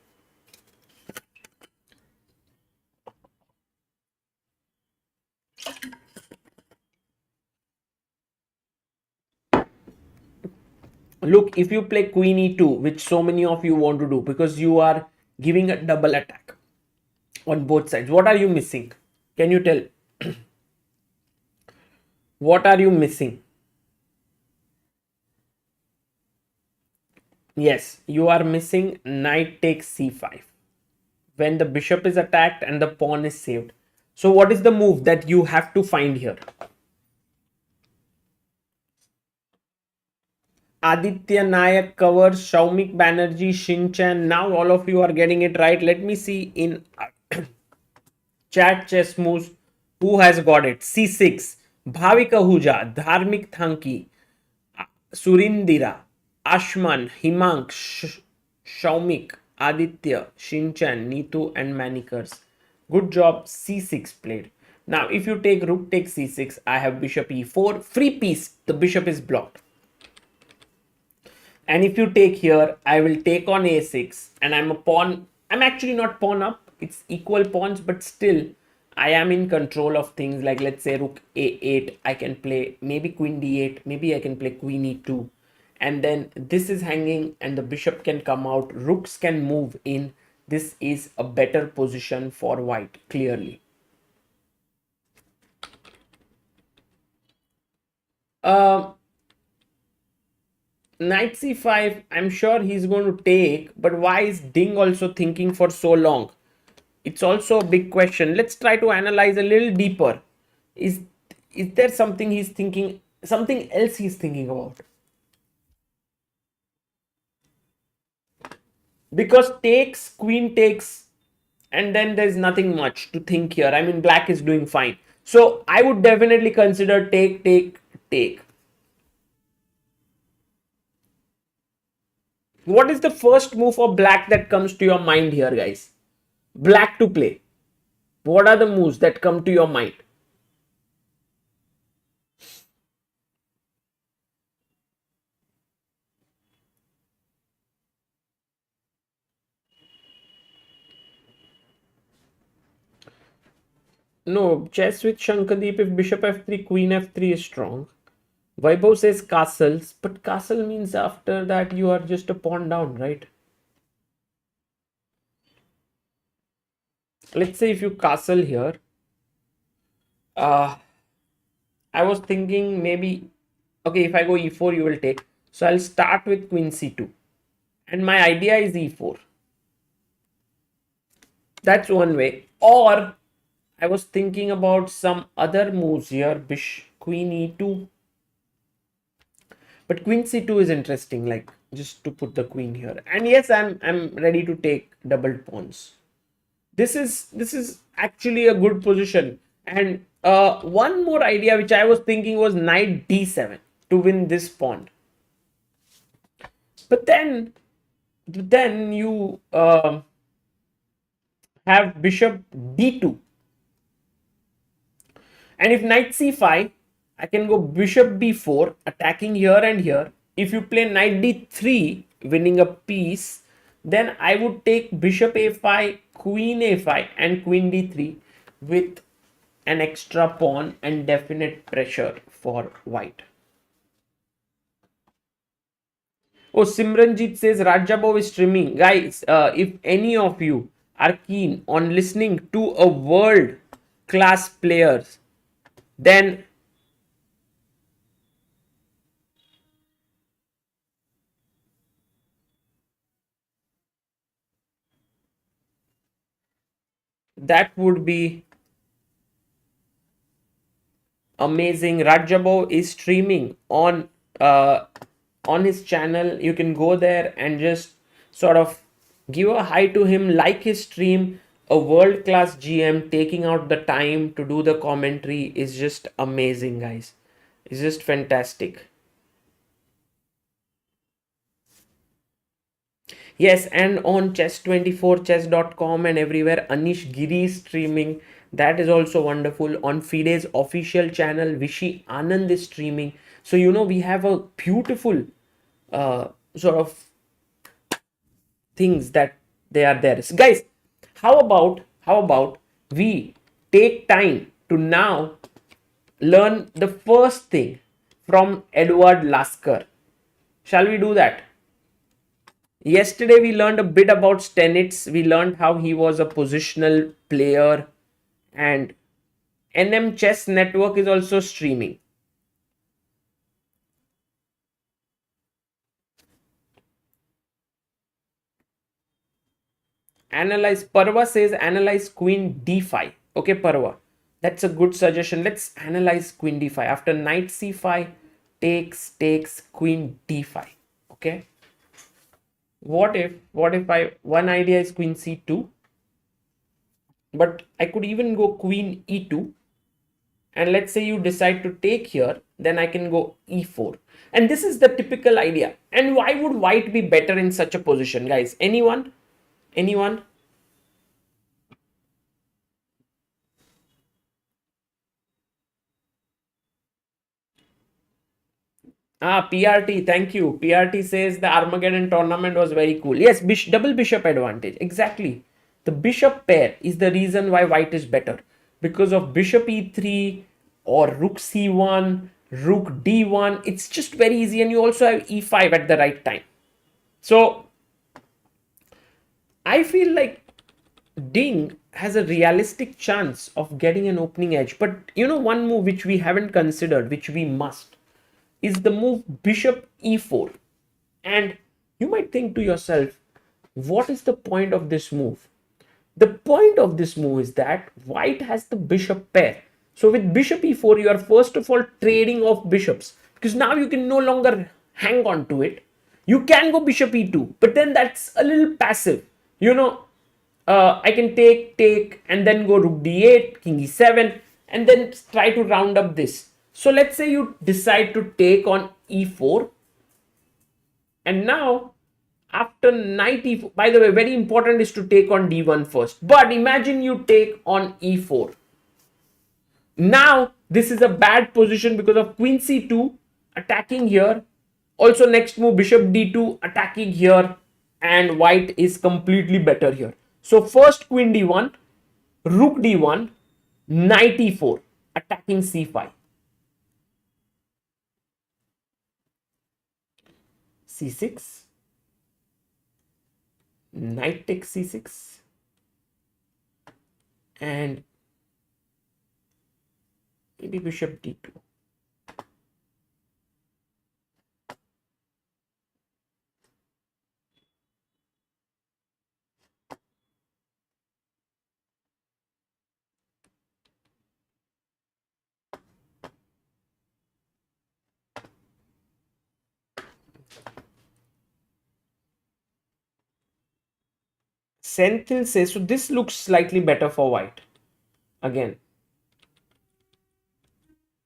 Look, if you play Queen e2, which so many of you want to do because you are giving a double attack on both sides, what are you missing? Can you tell? What are you missing? Yes, you are missing knight takes c5 when the bishop is attacked and the pawn is saved. So what is the move that you have to find here? Aditya Nayak covers, Shaumik Banerjee, Shinchan. Now all of you are getting it right. Let me see in chat chess moves who has got it. C6, Bhavika Huja, Dharmik Thanki, Surindira, Ashman, Himang, Shaumik, Aditya, Shinchan, Neetu, and Manikers. Good job, c6 played. Now, if you take rook takes c6, I have bishop e4, free piece, the bishop is blocked. And if you take here, I will take on a6, and I'm a pawn. I'm actually not pawn up, it's equal pawns, but still, I am in control of things like, let's say, rook a8. I can play maybe queen d8, maybe I can play queen e2. And then this is hanging, and the bishop can come out, rooks can move in. This is a better position for white, clearly. Knight c5, I'm sure he's going to take, but why is Ding also thinking for so long? It's also a big question. Let's try to analyze a little deeper. Is there something he's thinking, something else he's thinking about? Because takes, queen takes, and then there's nothing much to think here. I mean, black is doing fine. So I would definitely consider take, take, take. What is the first move for black that comes to your mind here, guys? Black to play. What are the moves that come to your mind? No, chess with Shankadeep, if bishop f3, queen f3 is strong. Vaibhav says castles, but castle means after that you are just a pawn down, right? Let's say if you castle here, I was thinking maybe, okay, if I go e4, you will take. So I'll start with queen c2. And my idea is e4. That's one way. Or I was thinking about some other moves here, queen e2. But queen c2 is interesting, like just to put the queen here. And yes, I'm ready to take double pawns. This is actually a good position. And one more idea which I was thinking was knight d7 to win this pawn. But then you have bishop d2. And if knight c5, I can go bishop b4, attacking here and here. If you play knight d3, winning a piece, then I would take bishop a5, queen a5, and queen d3 with an extra pawn and definite pressure for white. Oh, Simranjit says Rajabov is streaming. Guys, if any of you are keen on listening to a world class players, then that would be amazing. Rajabov is streaming on on his channel. You can go there and just sort of give a hi to him, like his stream. A world class GM taking out the time to do the commentary is just amazing, guys. It's just fantastic. Yes, and on chess24, chess.com, and everywhere, Anish Giri is streaming. That is also wonderful. On FIDE's official channel, Vishy Anand is streaming. So, we have a beautiful sort of things that they are there. So guys, how about we take time to now learn the first thing from Edward Lasker? Shall we do that? Yesterday we learned a bit about Stenitz. We learned how he was a positional player, and NM Chess Network is also streaming. Analyze, Parva says analyze queen d5. Okay, Parva, that's a good suggestion. Let's analyze queen d5. After knight c5, takes queen d5. Okay, what if I, one idea is queen c2, but I could even go queen e2, and let's say you decide to take here, then I can go e4. And this is the typical idea. And why would white be better in such a position, guys? Anyone? PRT, thank you. PRT says the Armageddon tournament was very cool. Yes, double bishop advantage. Exactly. The bishop pair is the reason why white is better. Because of bishop e3 or rook c1, rook d1. It's just very easy, and you also have e5 at the right time. So I feel like Ding has a realistic chance of getting an opening edge. But one move which we haven't considered, which we must, is the move bishop e4. And you might think to yourself, what is the point of this move? The point of this move is that white has the bishop pair. So with bishop e4, you are first of all trading off bishops, because now you can no longer hang on to it. You can go bishop e2, but then that's a little passive. I can take, and then go rook d8, king e7, and then try to round up this. So let's say you decide to take on e4, and now after knight e4, by the way, very important is to take on d1 first. But imagine you take on e4. Now this is a bad position because of queen c2 attacking here. Also next move bishop d2 attacking here, and white is completely better here. So first queen d1, rook d1, knight e4, attacking c5, c6, knight takes c6, and maybe bishop d2. Senthil says, so this looks slightly better for white. Again,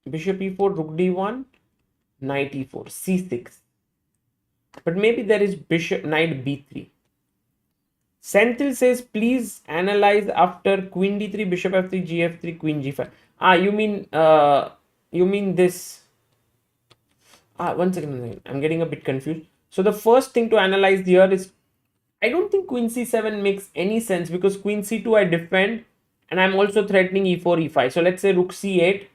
bishop e4, rook d1, knight e4, c6. But maybe there is bishop, knight b3. Senthil says, please analyze after queen d3, bishop f3, gf3, queen g5. You mean this? One second. I'm getting a bit confused. So the first thing to analyze here is, I don't think queen c7 makes any sense, because queen c2 I defend, and I'm also threatening e4, e5. So let's say rook c8.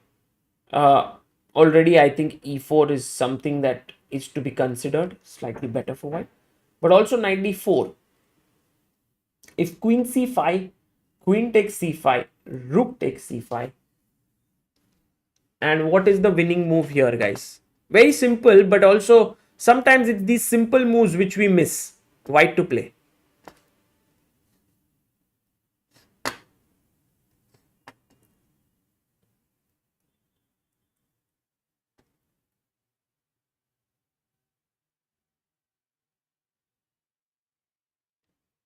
Already I think e4 is something that is to be considered, slightly better for white. But also knight d4. If queen c5, queen takes c5, rook takes c5. And what is the winning move here, guys? Very simple, but also sometimes it's these simple moves which we miss white to play.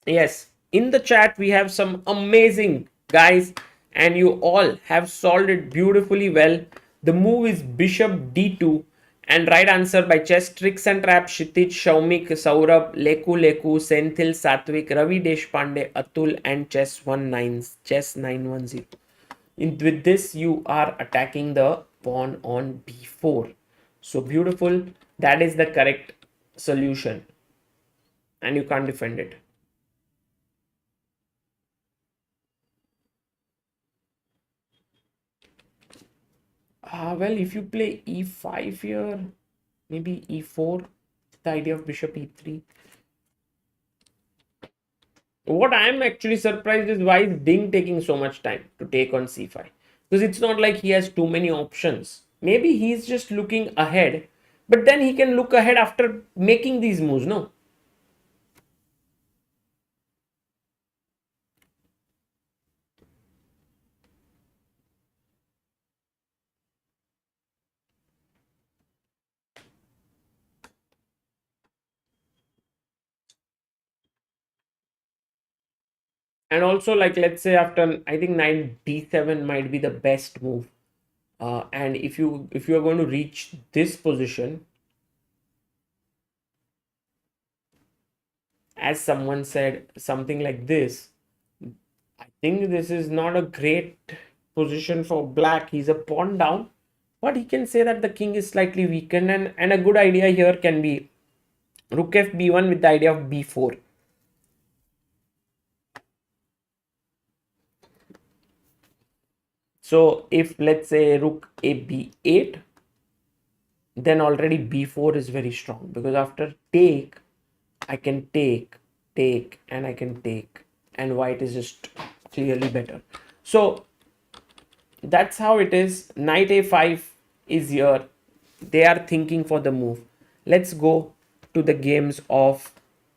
Yes, in the chat we have some amazing guys, and you all have solved it beautifully well. The move is bishop d2, and right answer by chess tricks and traps Kshitij, Shaumik, Saurabh, Leku, Senthil, Satvik, Ravi Deshpande, Atul, and chess 910. With this, you are attacking the pawn on b4. So beautiful. That is the correct solution, and you can't defend it. Well, if you play e5 here, maybe e4, the idea of bishop e3. What I am actually surprised is why is Ding taking so much time to take on c5? Because it's not like he has too many options. Maybe he's just looking ahead, but then he can look ahead after making these moves, no? And also, like, let's say after, I think knight d7 might be the best move. And if you are going to reach this position, as someone said, something like this, I think this is not a great position for black. He's a pawn down, but he can say that the king is slightly weakened, and a good idea here can be rook f b1 with the idea of b4. So if let's say rook a b8, then already b4 is very strong, because after take, I can take, and I can take, and white is just clearly better. So that's how it is. Knight a5 is here. They are thinking for the move. Let's go to the games of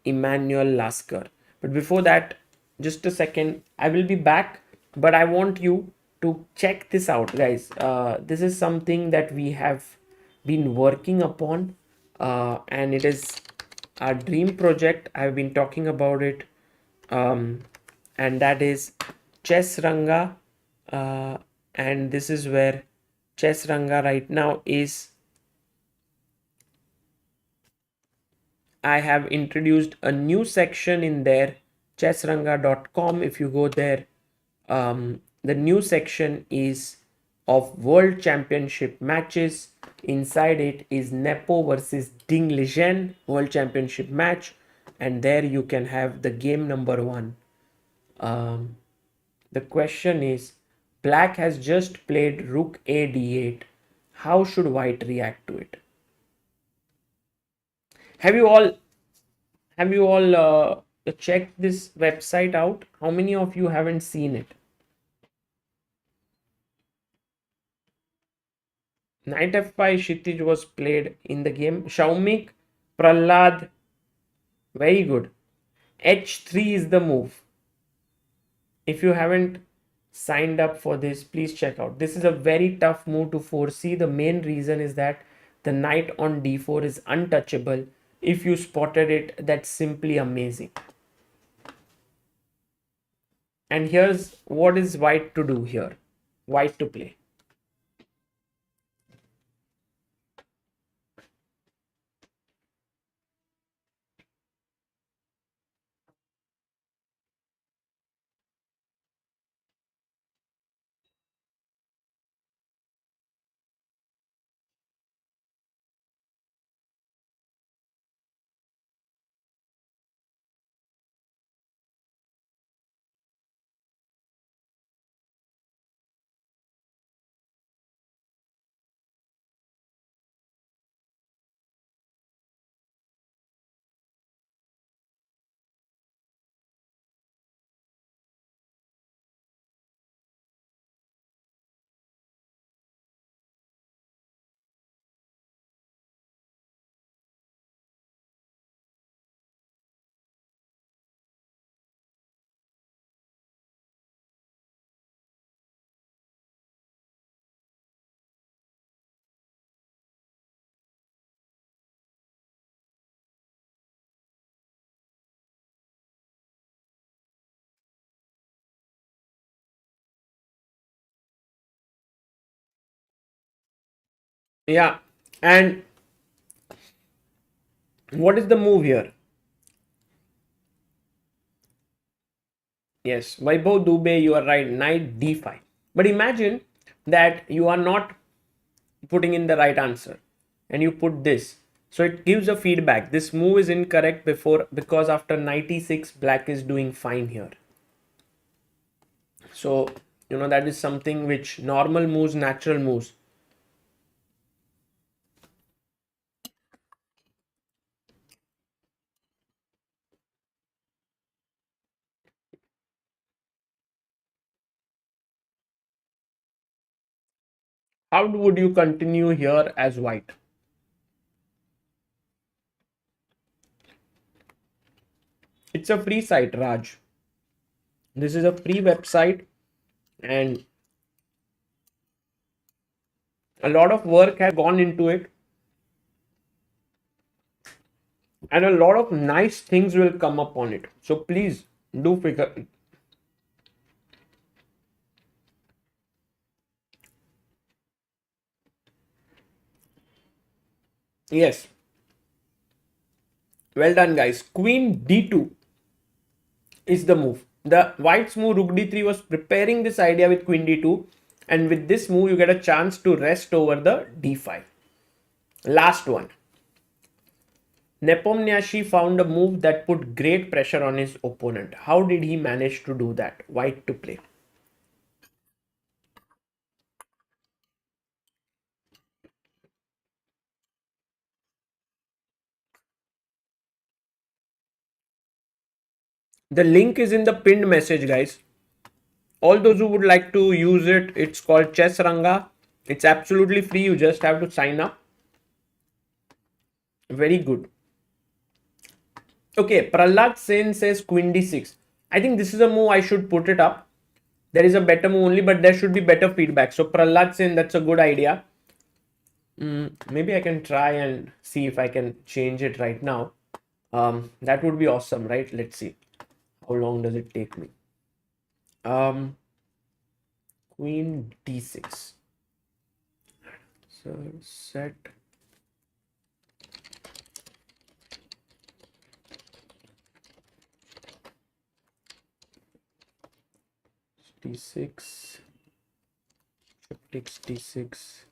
Emmanuel Lasker. But before that, just a second, I will be back, but I want you to check this out, guys. This is something that we have been working upon, and it is our dream project. I've been talking about it, um, and that is Chess Ranga. And this is where Chess Ranga right now is. I have introduced a new section in there, chessranga.com. If you go there, the new section is of World Championship matches. Inside it is Nepo versus Ding Liren World Championship match, and there you can have the game number one. Um, the question is, Black has just played Rook a d8. How should White react to it? Have you all checked this website out? How many of you haven't seen it? Knight f5 Kshitij was played in the game. Shaumik, Prahlad, very good. h3 is the move. If you haven't signed up for this, please check out. This is a very tough move to foresee. The main reason is that the knight on d4 is untouchable. If you spotted it, that's simply amazing. And here's what is white to do here. White to play. Yeah. And what is the move here? Yes, Vaibhav Dubey, you are right. Knight d5. But imagine that you are not putting in the right answer and you put this. So it gives a feedback. This move is incorrect before because after knight e6, black is doing fine here. So, that is something which normal moves, natural moves. How would you continue here as white? It's a free site, Raj. This is a free website and a lot of work has gone into it and a lot of nice things will come up on it. So please do figure. Yes, well done, guys. Queen d2 is the move. The white's move rook d3 was preparing this idea with queen d2, and with this move you get a chance to rest over the d5. Last one. Nepomniachtchi found a move that put great pressure on his opponent. How did he manage to do that? White to play. The link is in the pinned message, guys. All those who would like to use it, it's called Chess Ranga. It's absolutely free. You just have to sign up. Very good. Okay, Prahlad Sen says Queen d6. I think this is a move I should put it up. There is a better move only, but there should be better feedback. So Prahlad Sen, that's a good idea. Maybe I can try and see if I can change it right now. That would be awesome, right? Let's see. How long does it take me? Queen d6. So set d6. Bishop takes d6.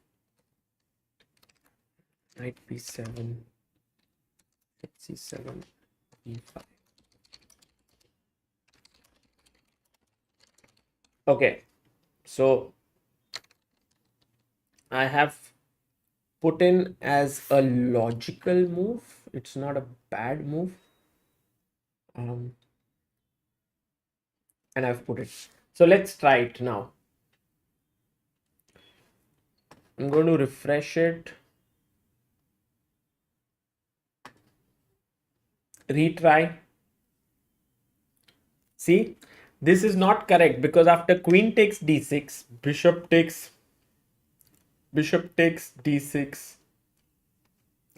Knight b7. c7. e5. Okay, so I have put in as a logical move. It's not a bad move. And I've put it. So let's try it now. I'm going to refresh it. Retry. See, this is not correct because after queen takes d6, bishop takes d6,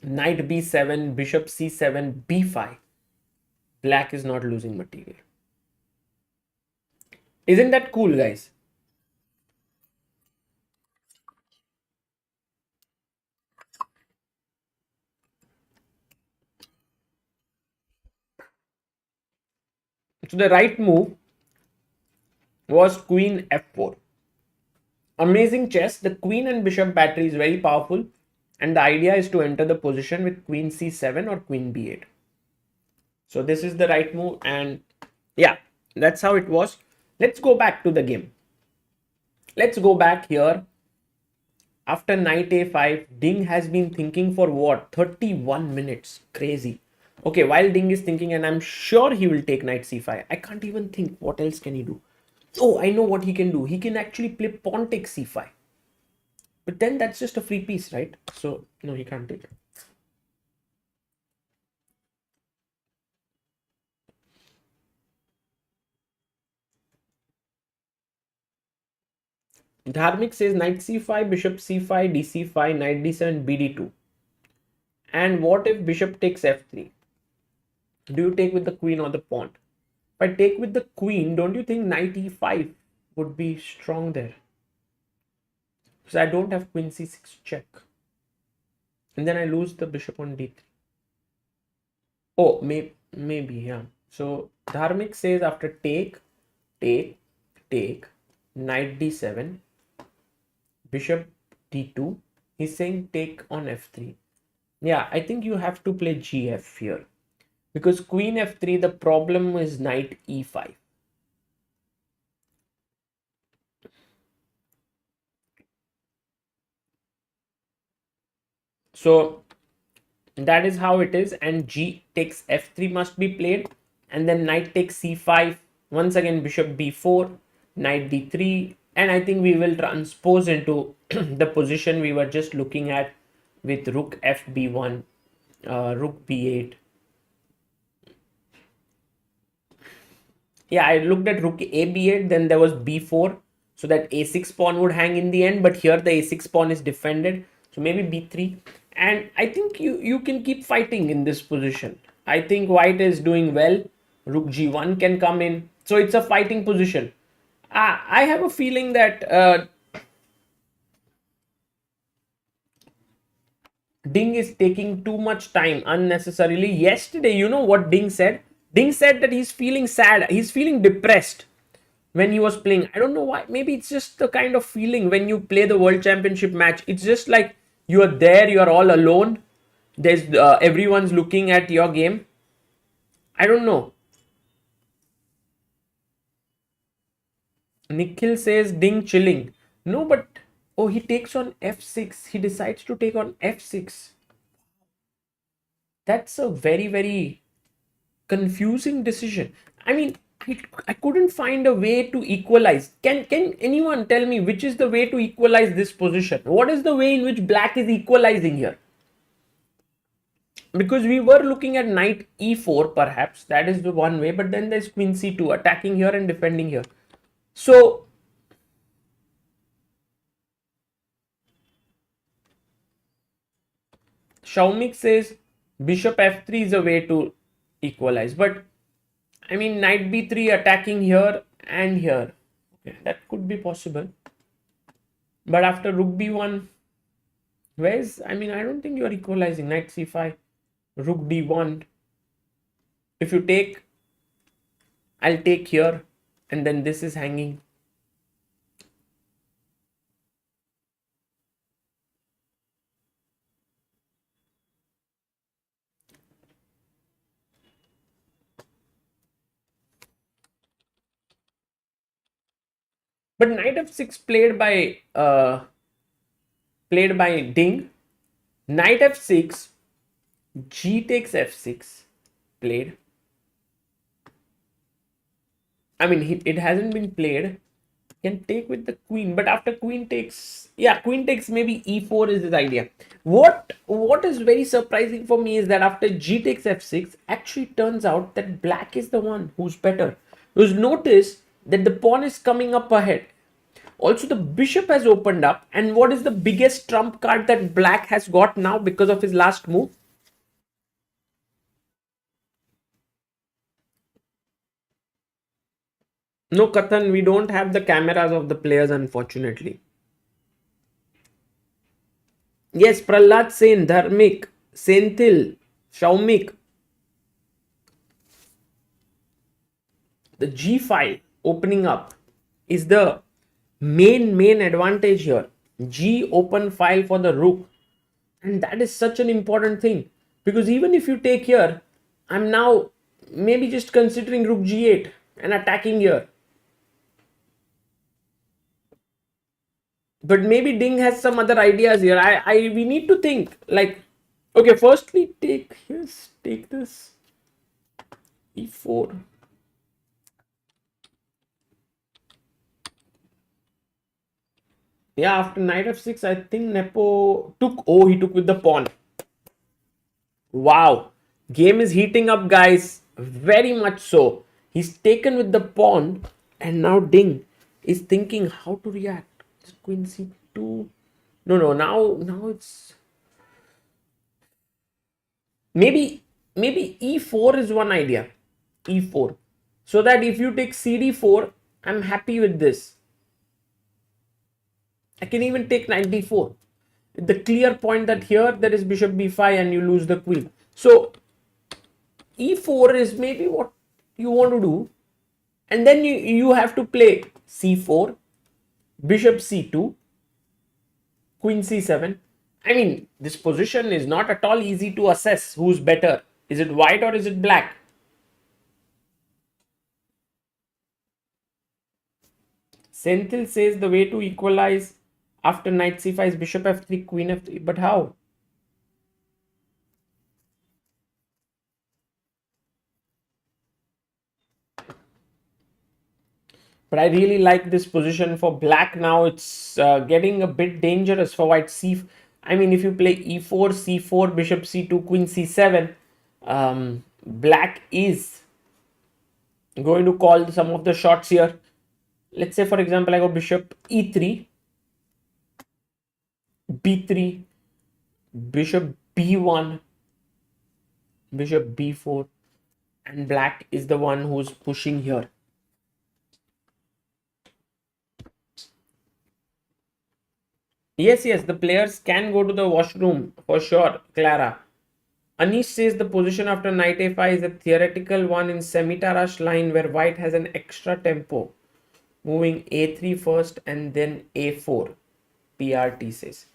knight b7, bishop c7, b5. Black is not losing material. Isn't that cool, guys? So the right move was queen f4. Amazing chess. The queen and bishop battery is very powerful, and the idea is to enter the position with queen c7 or queen b8. So this is the right move, and yeah, that's how it was. Let's go back to the game. Let's go back here. After knight a5, Ding has been thinking for what? 31 minutes. Crazy. Okay, while Ding is thinking, and I'm sure he will take knight c5. I can't even think. What else can he do? Oh, I know what he can do. He can actually play pawn takes c5. But then that's just a free piece, right? So, no, he can't take it. Dharmik says knight c5, bishop c5, dc5, knight d7, bd2. And what if bishop takes f3? Do you take with the queen or the pawn? If I take with the queen, don't you think knight e5 would be strong there? Because I don't have queen c6 check. and then I lose the bishop on d3. Oh, maybe, yeah. So Dharmik says after take, knight d7, bishop d2, he's saying take on f3. Yeah, I think you have to play gf here because queen f3, the problem is knight e5. So that is how it is, and g takes f3 must be played, and then knight takes c5, once again bishop b4, knight d3, and I think we will transpose into the position we were just looking at with rook fb1, rook b8. Yeah, I looked at rook a b8, then there was b4, so that a6 pawn would hang in the end, but here the a6 pawn is defended, so maybe b3. And I think you can keep fighting in this position. I think white is doing well. Rook g1 can come in, so it's a fighting position. I have a feeling that Ding is taking too much time unnecessarily. Yesterday, you know what Ding said? Ding said that he's feeling sad, he's feeling depressed when he was playing. I don't know why. Maybe it's just the kind of feeling when you play the World Championship match. It's just like you are there, you are all alone. There's everyone's looking at your game. I don't know. Nikhil says Ding chilling. No, but oh, he takes on f6. He decides to take on f6. That's a very confusing decision. I mean, I couldn't find a way to equalize. Can anyone tell me which is the way to equalize this position? What is the way in which black is equalizing here? Because we were looking at knight e4, perhaps that is the one way, but then there's queen c2 attacking here and defending here. So Shaumik says bishop f3 is a way to equalize, but I mean knight b3 attacking here and here. Okay, that could be possible. But after rook b1, where's, I mean, I don't think you are equalizing. Knight c5, rook d1. If you take, I'll take here, and then this is hanging. But knight f6 played by Ding. Knight f6, g takes f6 played. I mean, it hasn't been played. Can take with the queen, but after queen takes, yeah, queen takes, maybe e4 is his idea. What is very surprising for me is that after g takes f6, actually turns out that black is the one who's better. Because notice that the pawn is coming up ahead. Also, the bishop has opened up, and what is the biggest trump card that black has got now because of his last move? No, Kathan, we don't have the cameras of the players, unfortunately. Yes, Prahlad Sen, Dharmik, Senthil, Shaumik. The G file opening up is the main advantage here. G open file for the rook. And that is such an important thing. Because even if you take here, I'm now maybe just considering rook g8 and attacking here. But maybe Ding has some other ideas here. We need to think like, okay, firstly take this e4. Yeah, after knight f6, I think Nepo took. Oh, he took with the pawn. Wow, game is heating up, guys. Very much so. He's taken with the pawn, and now Ding is thinking how to react. Queen c2. No. Now it's maybe e4 is one idea. E4, so that if you take cd4, I'm happy with this. I can even take 94. the clear point that here there is bishop b5 and you lose the queen. So e4 is maybe what you want to do, and then you have to play c4, bishop c2, queen c7. I mean, this position is not at all easy to assess who's better. Is it white or is it black? Senthil says the way to equalize after knight c5 is bishop f3, queen f3. But how? But I really like this position for black now. It's getting a bit dangerous for white. I mean, if you play e4, c4, bishop c2, queen c7, black is going to call some of the shots here. Let's say, for example, I go bishop e3, b3, bishop b1, bishop b4, and black is the one who's pushing here. Yes, the players can go to the washroom for sure, Clara. Anish says the position after knight a5 is a theoretical one in semi-Tarrasch line where white has an extra tempo, moving a3 first and then a4. PRT says.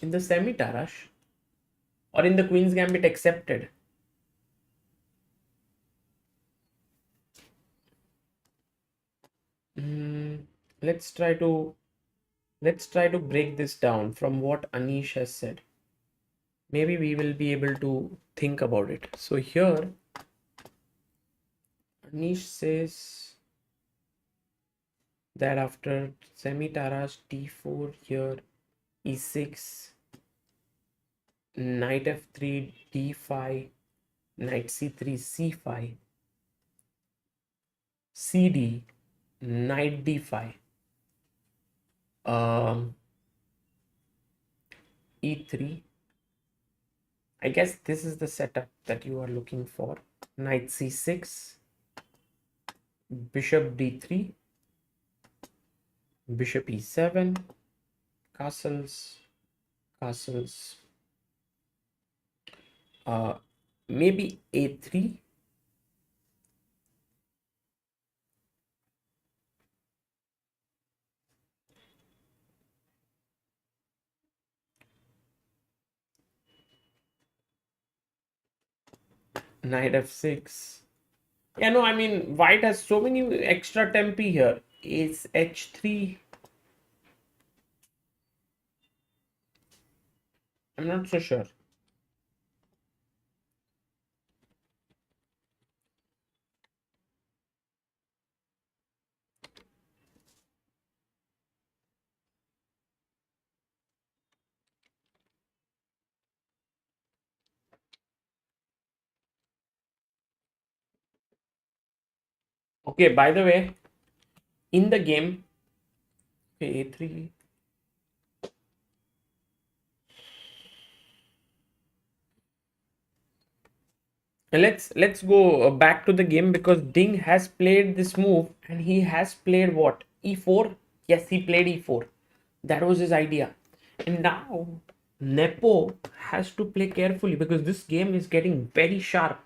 In the semi-Tarrasch or in the Queen's Gambit accepted? Let's try to break this down from what Anish has said. Maybe we will be able to think about it. So here Anish says that after semi-Tarrasch d4 here, e6, knight f3, d5, knight c3, c5, cd, knight d5, e3. I guess this is the setup that you are looking for. Knight c6, bishop d3, bishop e7, castles, maybe a3, knight f6. Yeah, no, I mean, white has so many extra tempi here. Is h3. I'm not so sure. Okay, by the way, in the game, okay, a3. Let's go back to the game because Ding has played this move and he has played what? E4? Yes, he played e4. That was his idea. And now Nepo has to play carefully because this game is getting very sharp.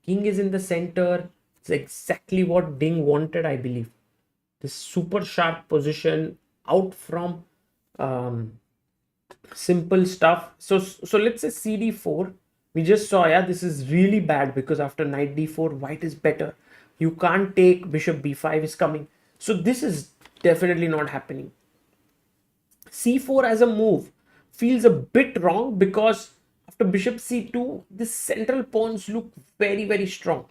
King is in the center. It's exactly what Ding wanted, I believe. This super sharp position out from simple stuff. So let's say cd4. We just saw, yeah, this is really bad because after knight d4, white is better. You can't take bishop b5 is coming. So this is definitely not happening. c4 as a move feels a bit wrong because after bishop c2, the central pawns look very, very strong.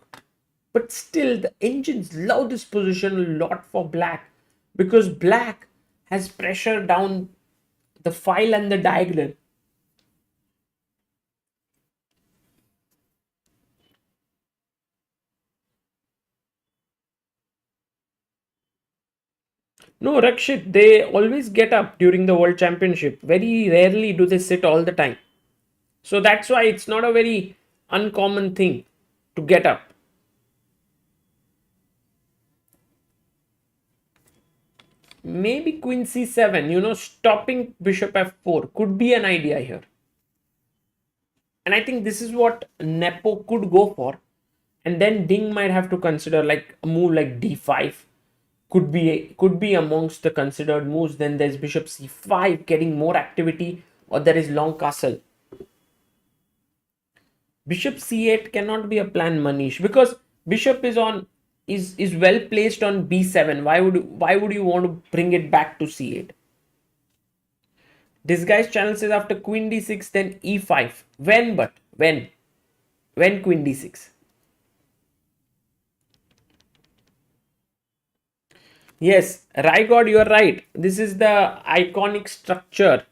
But still, the engines love this position a lot for black because black has pressure down the file and the diagonal. No, Rakshit, they always get up during the World Championship. Very rarely do they sit all the time. So that's why it's not a very uncommon thing to get up. maybe queen c7, stopping bishop f4 could be an idea here. And I think this is what Nepo could go for. And then Ding might have to consider like a move like d5 could be amongst the considered moves. Then there's bishop c5 getting more activity, or there is long castle. Bishop c8 cannot be a plan, Manish, because bishop is well placed on b7. Why would you want to bring it back to c8? This guy's channel says after queen d6 then e5. When queen d6? Yes, Raigod, you are right. This is the iconic structure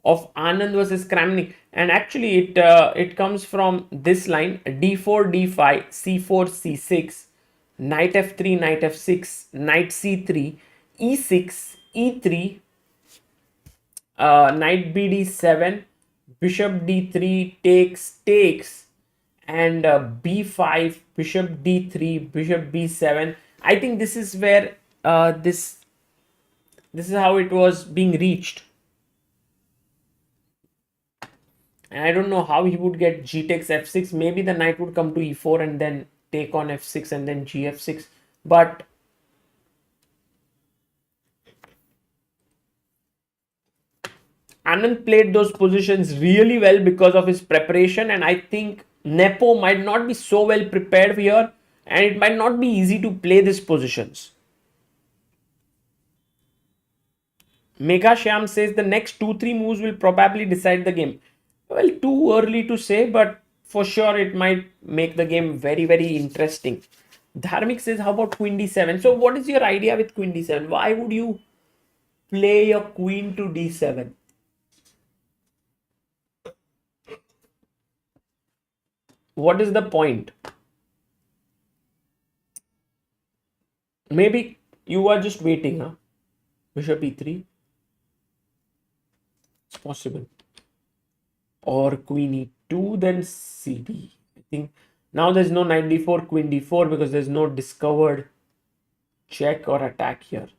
of Anand versus Kramnik, and actually it comes from this line: d4, d5, c4, c6, knight f3, knight f6, knight c3, e6, e3, knight bd7, bishop d3 takes, and b5, bishop d3, bishop b7. I think this is where this is how it was being reached. And I don't know how he would get g takes f6. Maybe the knight would come to e4 and then take on f6 and then gf6. But Anand played those positions really well because of his preparation, and I think Nepo might not be so well prepared here, and it might not be easy to play these positions. Megha Shyam says the next 2-3 moves will probably decide the game. Well, too early to say, but for sure it might make the game very, very interesting. Dharmik says, how about queen d7? So, what is your idea with queen d7? Why would you play a queen to d7? What is the point? Maybe you are just waiting, huh? Bishop e3. It's possible. Or queen e2, then cd. I think now there's no knight d4, queen d4 because there's no discovered check or attack here.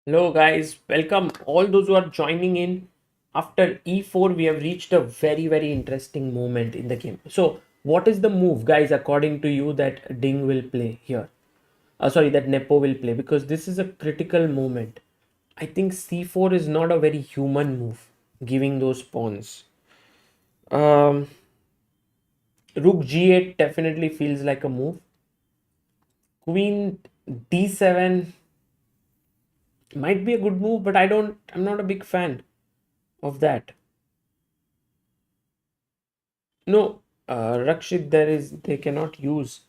Hello guys, welcome all those who are joining in. After e4 we have reached a very, very interesting moment in the game. So what is the move, guys, according to you that Ding will play here? Sorry, that Nepo will play, because this is a critical moment. I think c4 is not a very human move, giving those pawns. um, Rook g8 definitely feels like a move. Queen d7 might be a good move, but I'm not a big fan of that. No, Rakshit, they cannot use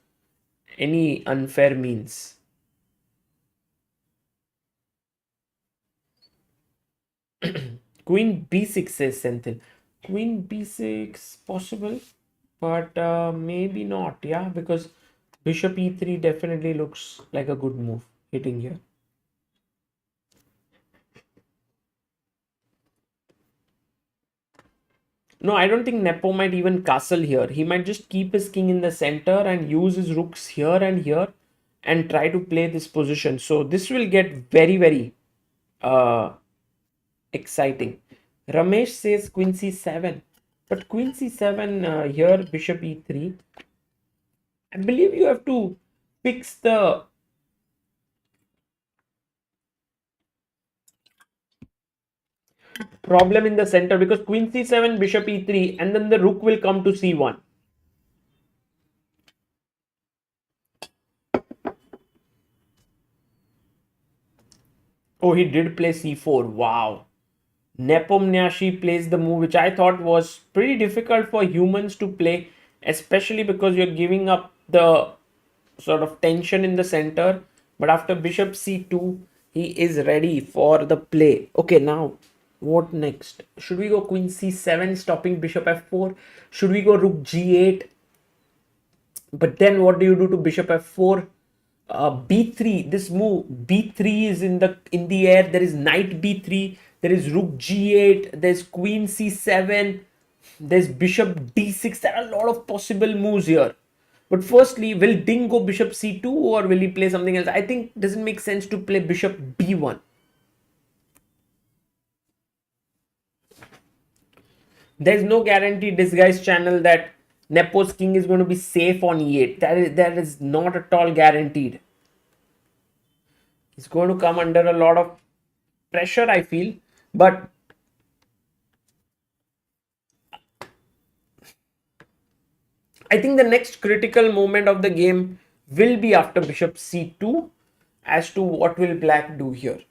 any unfair means. Queen b6 says Senthil. Queen b6 possible, but maybe not. Yeah, because bishop e3 definitely looks like a good move hitting here. No, I don't think Nepo might even castle here. He might just keep his king in the center and use his rooks here and here and try to play this position. So this will get very, very uh, exciting. Ramesh says queen c7. But queen c7 here, bishop e3. I believe you have to fix the problem in the center, because queen c7, bishop e3, and then the rook will come to c1. Oh, he did play c4. Wow. Nepomniachtchi plays the move, which I thought was pretty difficult for humans to play, especially because you're giving up the sort of tension in the center. But after bishop c2, he is ready for the play. Okay, now what next? Should we go queen c7, stopping bishop f4? Should we go rook g8? But then what do you do to bishop f4? B3, this move b3 is in the air. There is knight b3, there is rook g8, there's queen c7, there's bishop d6. There are a lot of possible moves here. But firstly, will Ding go bishop c2 or will he play something else? I think it doesn't make sense to play bishop b1. There's no guarantee this guy's channel that Nepo's king is going to be safe on e8. That is not at all guaranteed. He's going to come under a lot of pressure, I feel. But I think the next critical moment of the game will be after bishop c2 as to what will black do here.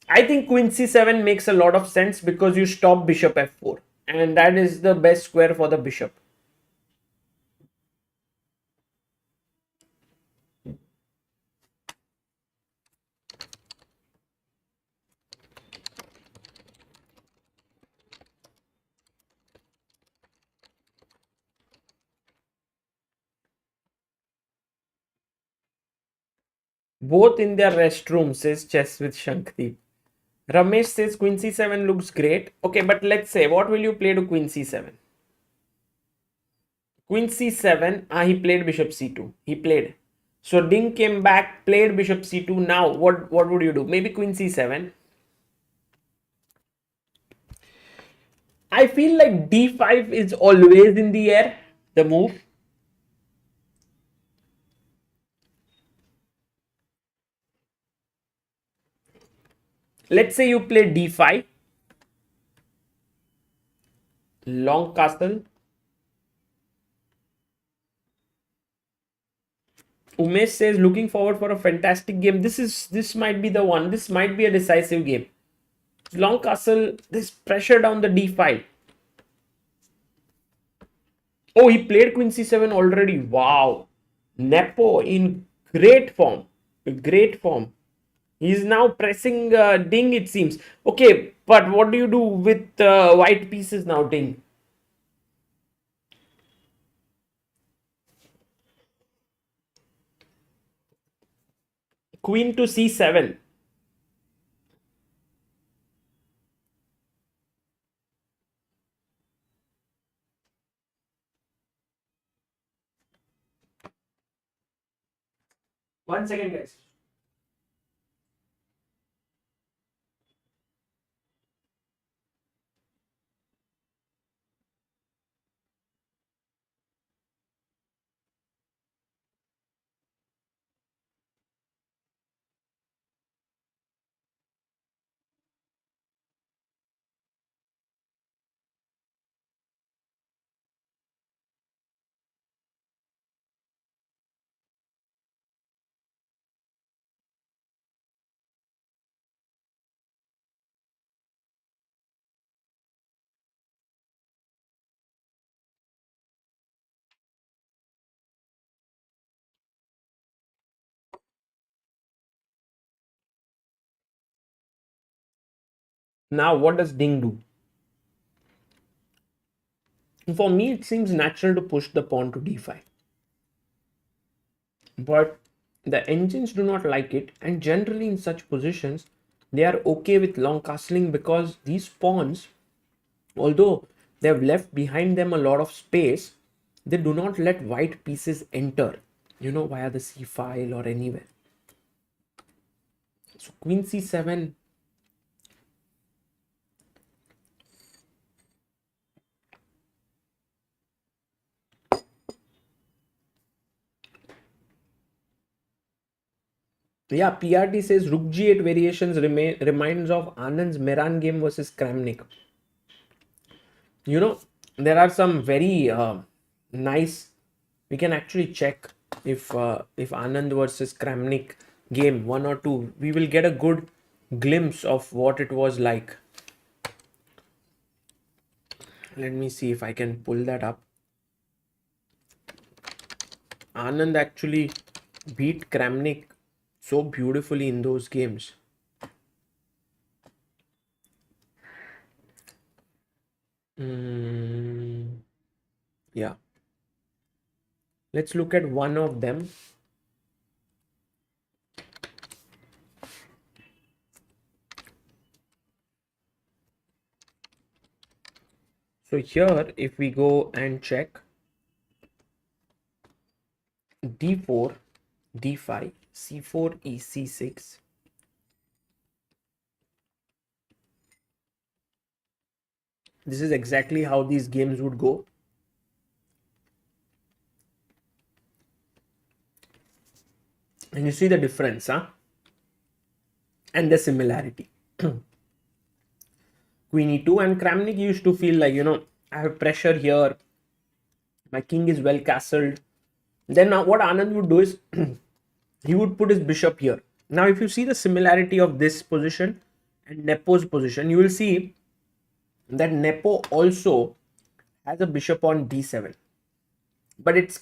I think queen c7 makes a lot of sense because you stop bishop f4 and that is the best square for the bishop. Both in their restroom, says Chess with Shankdeep. Ramesh says queen c7 looks great. Okay, but let's say, what will you play to queen c7? Queen c7, he played bishop c2. He played. So Ding came back, played bishop c2. Now, what would you do? Maybe queen c7. I feel like d5 is always in the air, the move. Let's say you play d5, long castle. Umesh says looking forward for a fantastic game. This might be the one. This might be a decisive game. Long castle, this pressure down the d5. Oh, he played queen c7 already. Wow. Nepo in great form. Great form. He's now pressing Ding, it seems. Okay, but what do you do with white pieces now, Ding? Queen to c7. One second, guys. Now, what does Ding do? For me, it seems natural to push the pawn to d5. But the engines do not like it, and generally in such positions, they are okay with long castling because these pawns, although they have left behind them a lot of space, they do not let white pieces enter, via the c file or anywhere. So queen c7. Yeah, PRT says rook g8 variations reminds of Anand's Meran game versus Kramnik. There are some very nice, we can actually check if Anand versus Kramnik game 1 or 2, we will get a good glimpse of what it was like. Let me see if I can pull that up. Anand actually beat Kramnik so beautifully in those games. Yeah. Let's look at one of them. So here, if we go and check d4, d5, c4, e, c6. This is exactly how these games would go. And you see the difference, huh? And the similarity. Queen e2, and Kramnik used to feel like, I have pressure here. My king is well castled. Then what Anand would do is he would put his bishop here. Now, if you see the similarity of this position and Nepo's position, you will see that Nepo also has a bishop on d7, but it's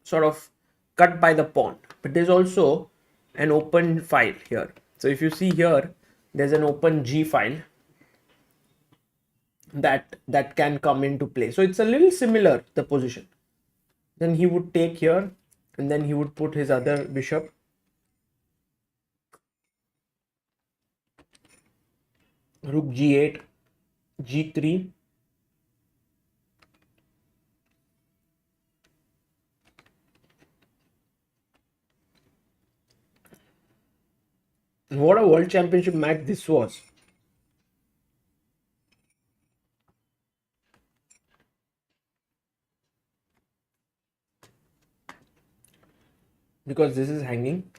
sort of cut by the pawn. But there's also an open file here. So if you see here, there's an open g file that can come into play. So it's a little similar, the position. Then he would take here, and then he would put his other bishop. Rook g8, g3. What a world championship match this was. Because this is hanging.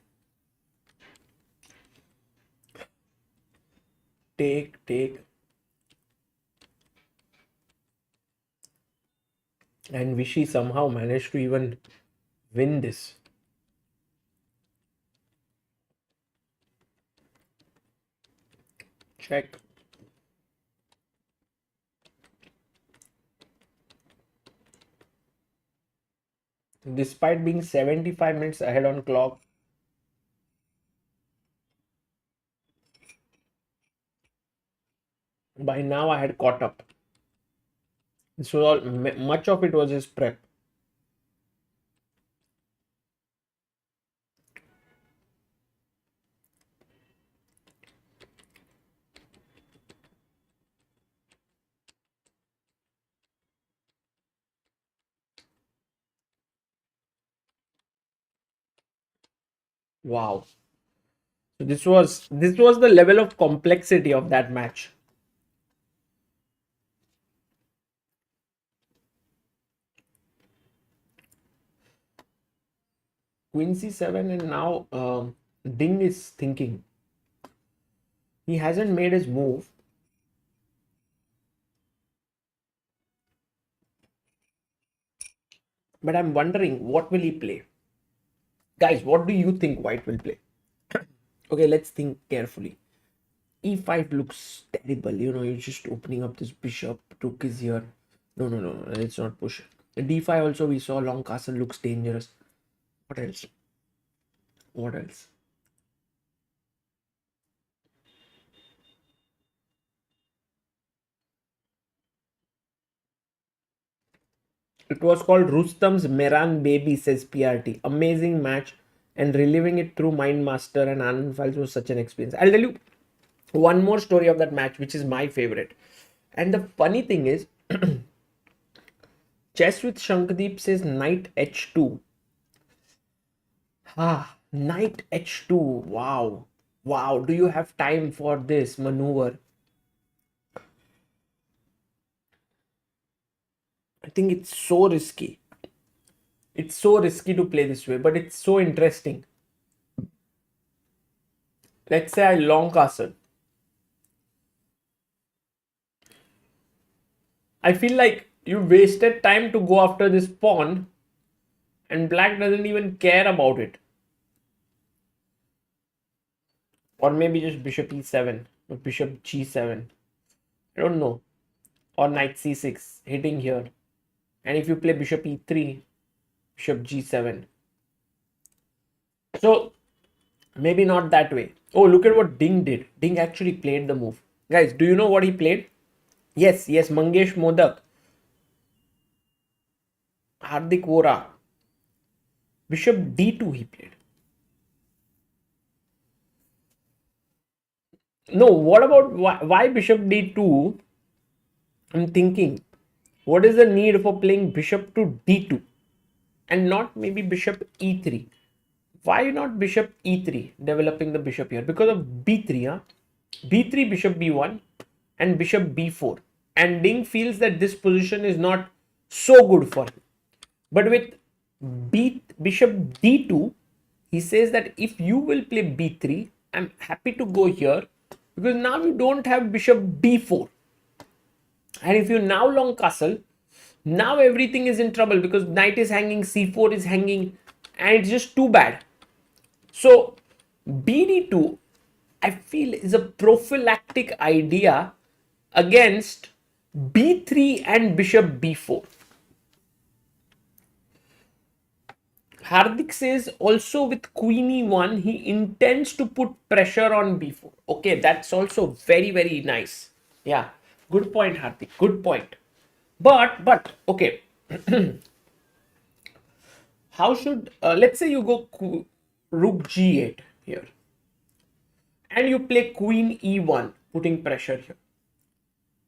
Take. And Vishy somehow managed to even win this. Check. Despite being 75 minutes ahead on clock, by now I had caught up. This was all, much of it was his prep. Wow. So this was the level of complexity of that match. Queen c7, and now Ding is thinking. He hasn't made his move. But I'm wondering, what will he play? Guys, what do you think White will play? Okay, let's think carefully. E5 looks terrible. You're just opening up this bishop. Rook is here. No. Let's not push. D5 also, we saw long castle looks dangerous. What else? It was called Rustam's Meran Baby, says PRT. Amazing match, and reliving it through Mind Master and Anand Files was such an experience. I'll tell you one more story of that match, which is my favorite. And the funny thing is, Chess with Shankdeep says knight h2. Knight h2. Wow. Do you have time for this maneuver? I think it's so risky. It's so risky to play this way, but it's so interesting. Let's say I long castle. I feel like you wasted time to go after this pawn, and black doesn't even care about it. Or maybe just bishop e7 or bishop g7. I don't know. Or knight c6 hitting here. And if you play bishop e3, bishop g7. So maybe not that way. Oh, look at what Ding did. Ding actually played the move. Guys, do you know what he played? Yes, Mangesh Modak. Hardik Vora. Bishop d2 he played. No, what about why bishop d2? I'm thinking, what is the need for playing bishop to d2 and not maybe bishop e3? Why not bishop e3, developing the bishop here? Because of b3, huh? b3, bishop b1 and bishop b4. And Ding feels that this position is not so good for him. But with bishop d2, he says that if you will play b3, I'm happy to go here because now you don't have bishop b4. And if you now long castle, now everything is in trouble because knight is hanging, c4 is hanging, and it's just too bad. So bd2, I feel, is a prophylactic idea against b3 and bishop b4. Hardik says also with queen e1, he intends to put pressure on b4. Okay, that's also very, very nice. Yeah, good point, Hardik. Good point. But okay. How should, let's say you go rook g8 here. And you play queen e1, putting pressure here.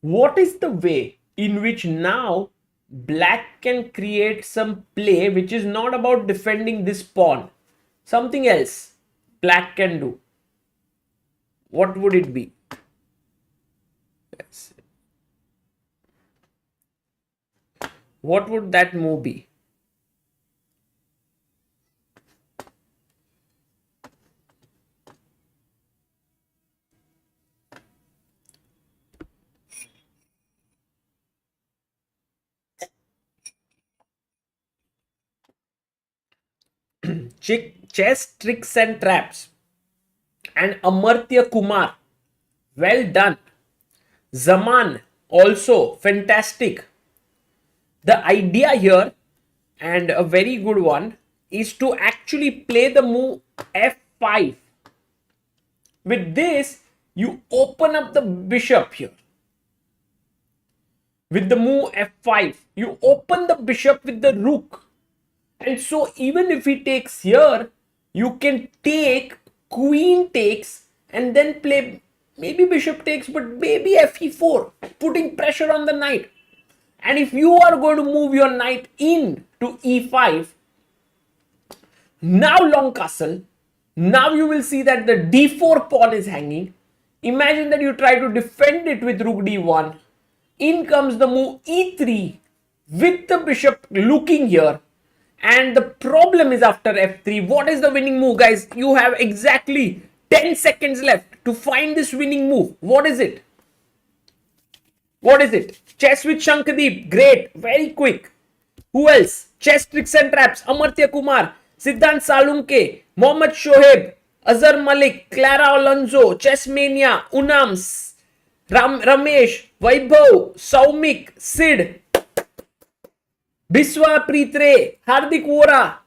What is the way in which now black can create some play which is not about defending this pawn? Something else black can do. What would it be? Let's see. What would that move be? Chess tricks and traps and Amartya Kumar, well done. Zaman, also fantastic. The idea here, and a very good one, is to actually play the move f5. With this, you open up the bishop here. With the move f5, you open the bishop with the rook. And so even if he takes here, you can take, queen takes, and then play maybe bishop takes, but maybe fe4, putting pressure on the knight. And if you are going to move your knight in to e5, now long castle, now you will see that the d4 pawn is hanging. Imagine that you try to defend it with rook d1. In comes the move e3 with the bishop looking here. And the problem is after f3, what is the winning move, guys? You have exactly 10 seconds left to find this winning move. What is it? What is it? Chess with Shankadeep. Great. Very quick. Who else? Chess tricks and traps. Amartya Kumar. Siddhant Salunke. Mohammad Shoaib. Azhar Malik. Clara Alonso. Chess Mania. Unams. Ramesh. Vaibhav. Saumik. Sid. Biswa Pritre, Hardik Vora,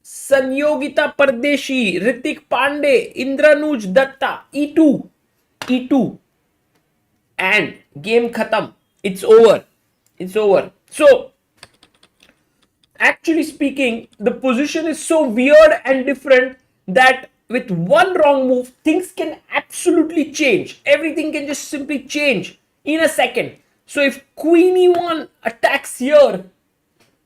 Sanyogita Pardeshi, Ritik Pandey, Indranuj Datta, E2, and game khatam. It's over. It's over. So, actually speaking, the position is so weird and different that with one wrong move, things can absolutely change. Everything can just simply change in a second. So, if Queen E1 attacks here,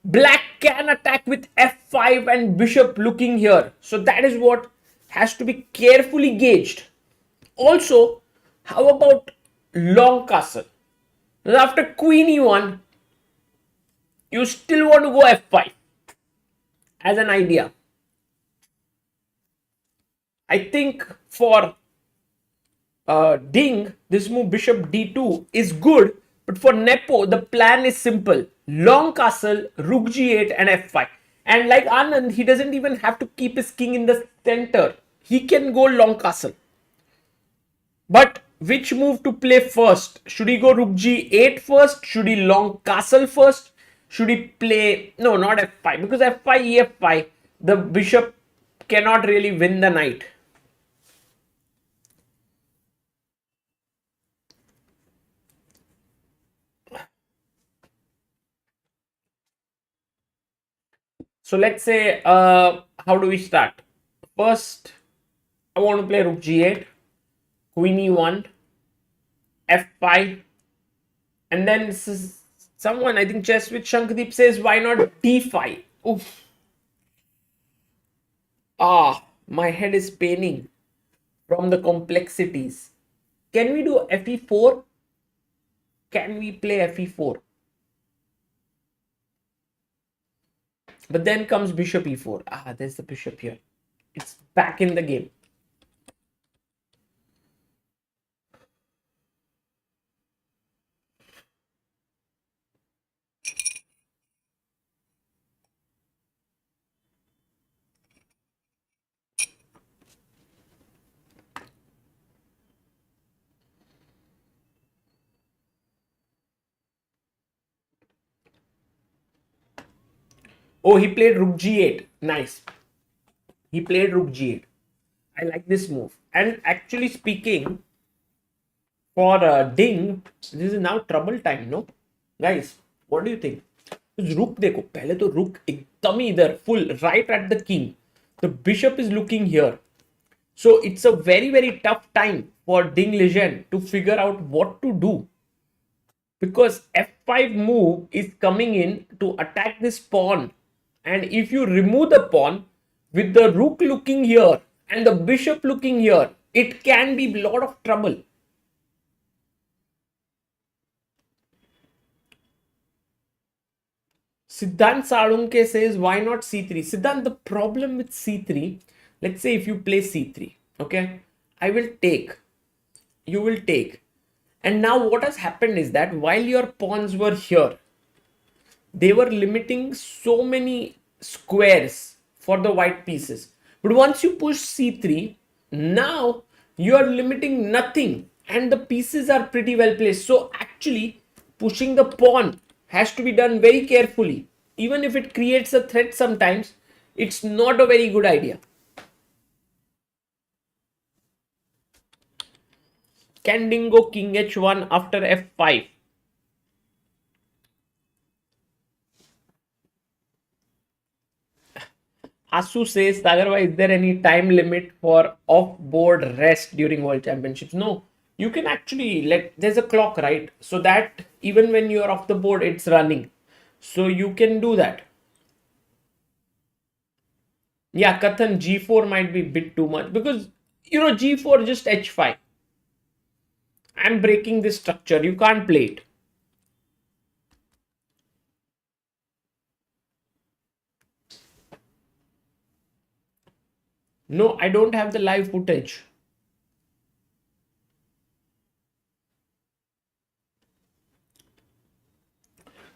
black can attack with f5 and bishop looking here. So that is what has to be carefully gauged. Also, how about long castle? After queen e1, you still want to go f5 as an idea. I think for Ding, this move bishop d2 is good. But for Nepo, the plan is simple. Long castle, rook g8 and f5. And like Anand, he doesn't even have to keep his king in the center. He can go long castle. But which move to play first? Should he go rook g8 first? Should he long castle first? Should he play... No, not f5. Because f5, ef5, the bishop cannot really win the knight. So let's say, how do we start? First, I want to play rook g8, queen e1, f5, and then someone, I think Chess with Shankdeep says, why not d5? Oof. Ah, my head is paining from the complexities. Can we do fe4? Can we play fe4? But then comes bishop e4. Ah, there's the bishop here. It's back in the game. Oh, he played rook g8. Nice. He played rook g8. I like this move. And actually speaking, for Ding, this is now trouble time, no? Guys, what do you think? रुक देखो, पहले तो रुक एकदम ही इधर full right at the king. The bishop is looking here. So it's a very, very tough time for Ding Liren to figure out what to do. Because f5 move is coming in to attack this pawn. And if you remove the pawn with the rook looking here and the bishop looking here, it can be a lot of trouble. Siddhant Salunke says, why not c3? Siddhant, the problem with c3, let's say if you play c3, okay, I will take, you will take. And now what has happened is that while your pawns were here, they were limiting so many squares for the white pieces. But once you push c3, now you are limiting nothing and the pieces are pretty well placed. So actually pushing the pawn has to be done very carefully. Even if it creates a threat sometimes, it's not a very good idea. Can Ding go king h1 after f5? Asu says, otherwise, is there any time limit for off-board rest during World Championships? No, you can actually there's a clock, right? So that even when you're off the board, it's running. So you can do that. Yeah, Kathan, g4 might be a bit too much because, g4 just h5. I'm breaking this structure. You can't play it. No, I don't have the live footage.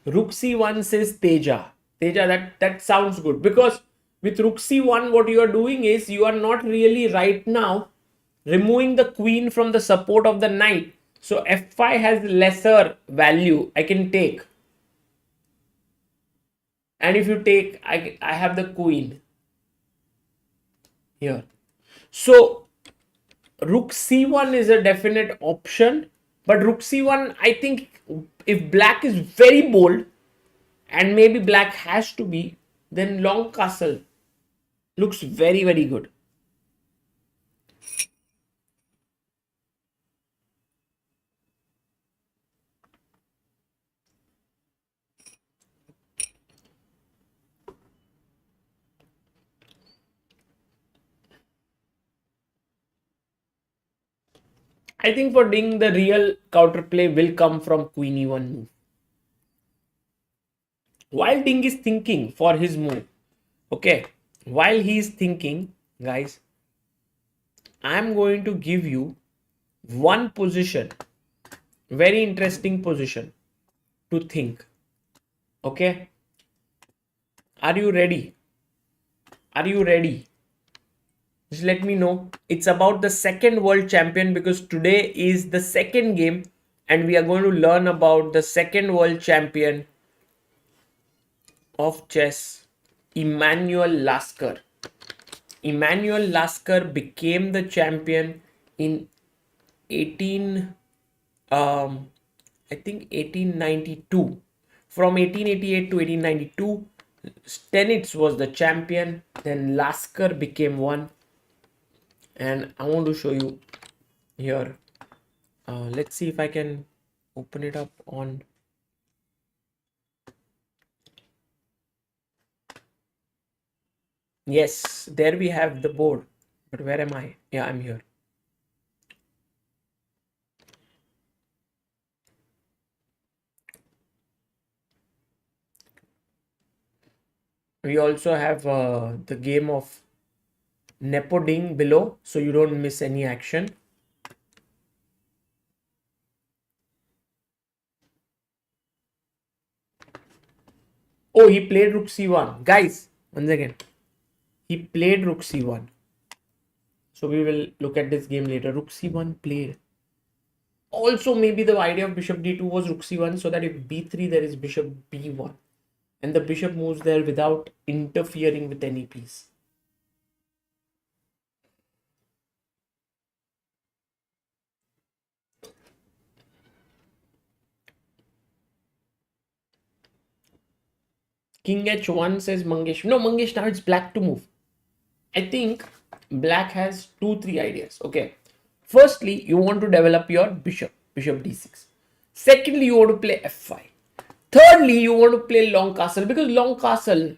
Rook c1 says Teja. Teja, that sounds good because with Rook c1, what you are doing is you are not really right now removing the queen from the support of the knight. So f5 has lesser value. I can take. And if you take, I have the queen here. So Rook c1 is a definite option. But Rook c1, I think if black is very bold, and maybe black has to be, then long castle looks very, very good. I think for Ding, the real counterplay will come from Queen e1 move. While Ding is thinking for his move, okay, while he is thinking, guys, I'm going to give you one position, very interesting position to think. Okay, are you ready? Are you ready? Just let me know. It's about the second world champion because today is the second game and we are going to learn about the second world champion of chess, Emanuel Lasker. Emanuel Lasker became the champion in 18 I think 1892. From 1888 to 1892, Stenitz was the champion. Then Lasker became one, and I want to show you here. Let's see if I can open it up on. Yes, there we have the board. But where am I? Yeah, I'm here. We also have the game of Nepoding below, so you don't miss any action. Oh, he played Rook C1. Guys, once again, he played Rook C1. So we will look at this game later. Rook C1 played. Also, maybe the idea of Bishop D2 was Rook C1 so that if B3 there is Bishop B1. And the bishop moves there without interfering with any piece. King H1 says Mangesh. No, Mangesh, now it's black to move. I think black has 2-3 ideas. Okay. Firstly, you want to develop your bishop D6. Secondly, you want to play F5. Thirdly, you want to play long castle because long castle.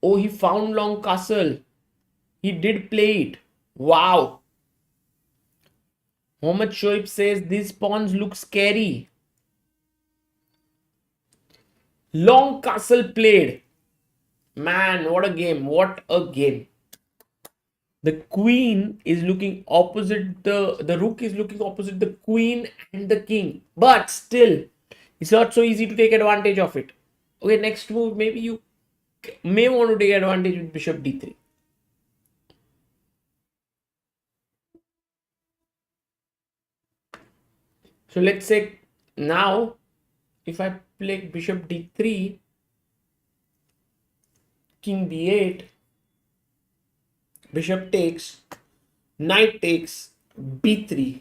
Oh, he found long castle. He did play it. Wow. Mohammed Shoaib says these pawns look scary. Long castle played. Man, what a game. What a game. The queen is looking opposite the rook is looking opposite the queen and the king. But still, it's not so easy to take advantage of it. Okay, next move, maybe you may want to take advantage with bishop d3. So let's say now, if I play bishop d3, king b8, bishop takes, knight takes, b3,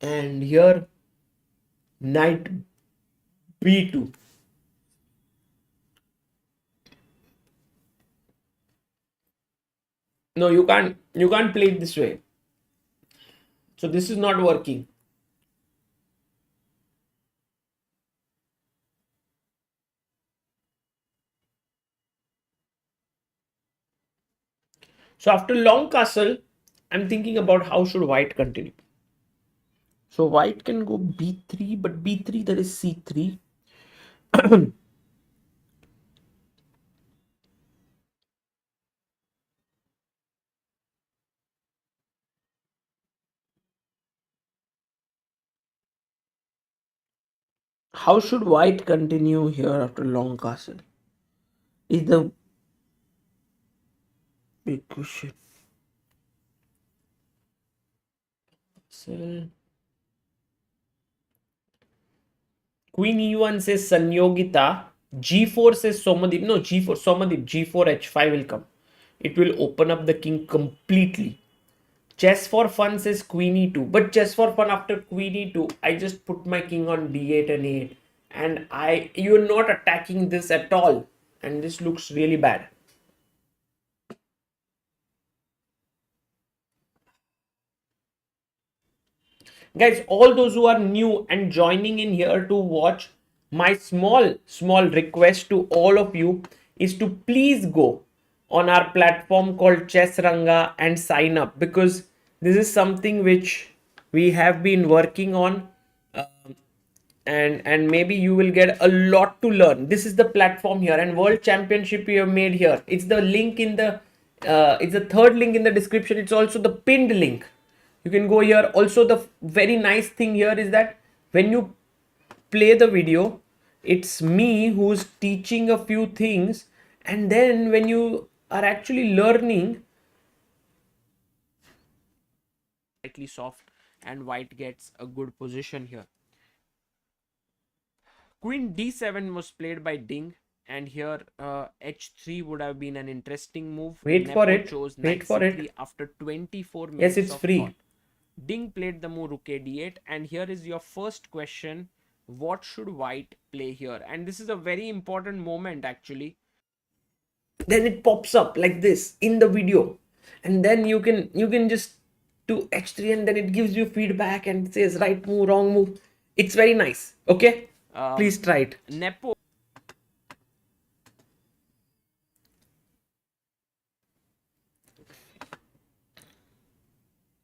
and here knight b2. No, you can't play it this way. So this is not working. So after long castle, I'm thinking about how should white continue. So white can go b3, but b3 there is c3. How should white continue here after long castle? Is the big question. So, Queen e1 says Sanyogita. G4 says Somadeep. No, G4, Somadeep. G4, H5 will come. It will open up the king completely. Chess for fun says Queen e2. But chess for fun after Queen e2, I just put my king on d8 and a8. And you're not attacking this at all. And this looks really bad. Guys, all those who are new and joining in here to watch, my small request to all of you is to please go on our platform called Chess Ranga and sign up, because this is something which we have been working on, and maybe you will get a lot to learn. This is the platform here, and World Championship we have made here. It's the link in the it's the third link in the description. It's also the pinned link. You can go here. Also, the very nice thing here is that when you play the video, it's me who's teaching a few things, and then when you are actually learning, slightly soft, and white gets a good position here. Queen d7 was played by Ding, and here h3 would have been an interesting move. Wait for Nepo it. chose Wait knight for c3 it. after 24 Yes, minutes it's of free. thought. Ding played the move rook a d8, and here is your first question: what should white play here? And this is a very important moment actually. Then it pops up like this in the video, and then you can just do h3, and then it gives you feedback and says right move, wrong move. It's very nice. Okay, please try it. Nepo.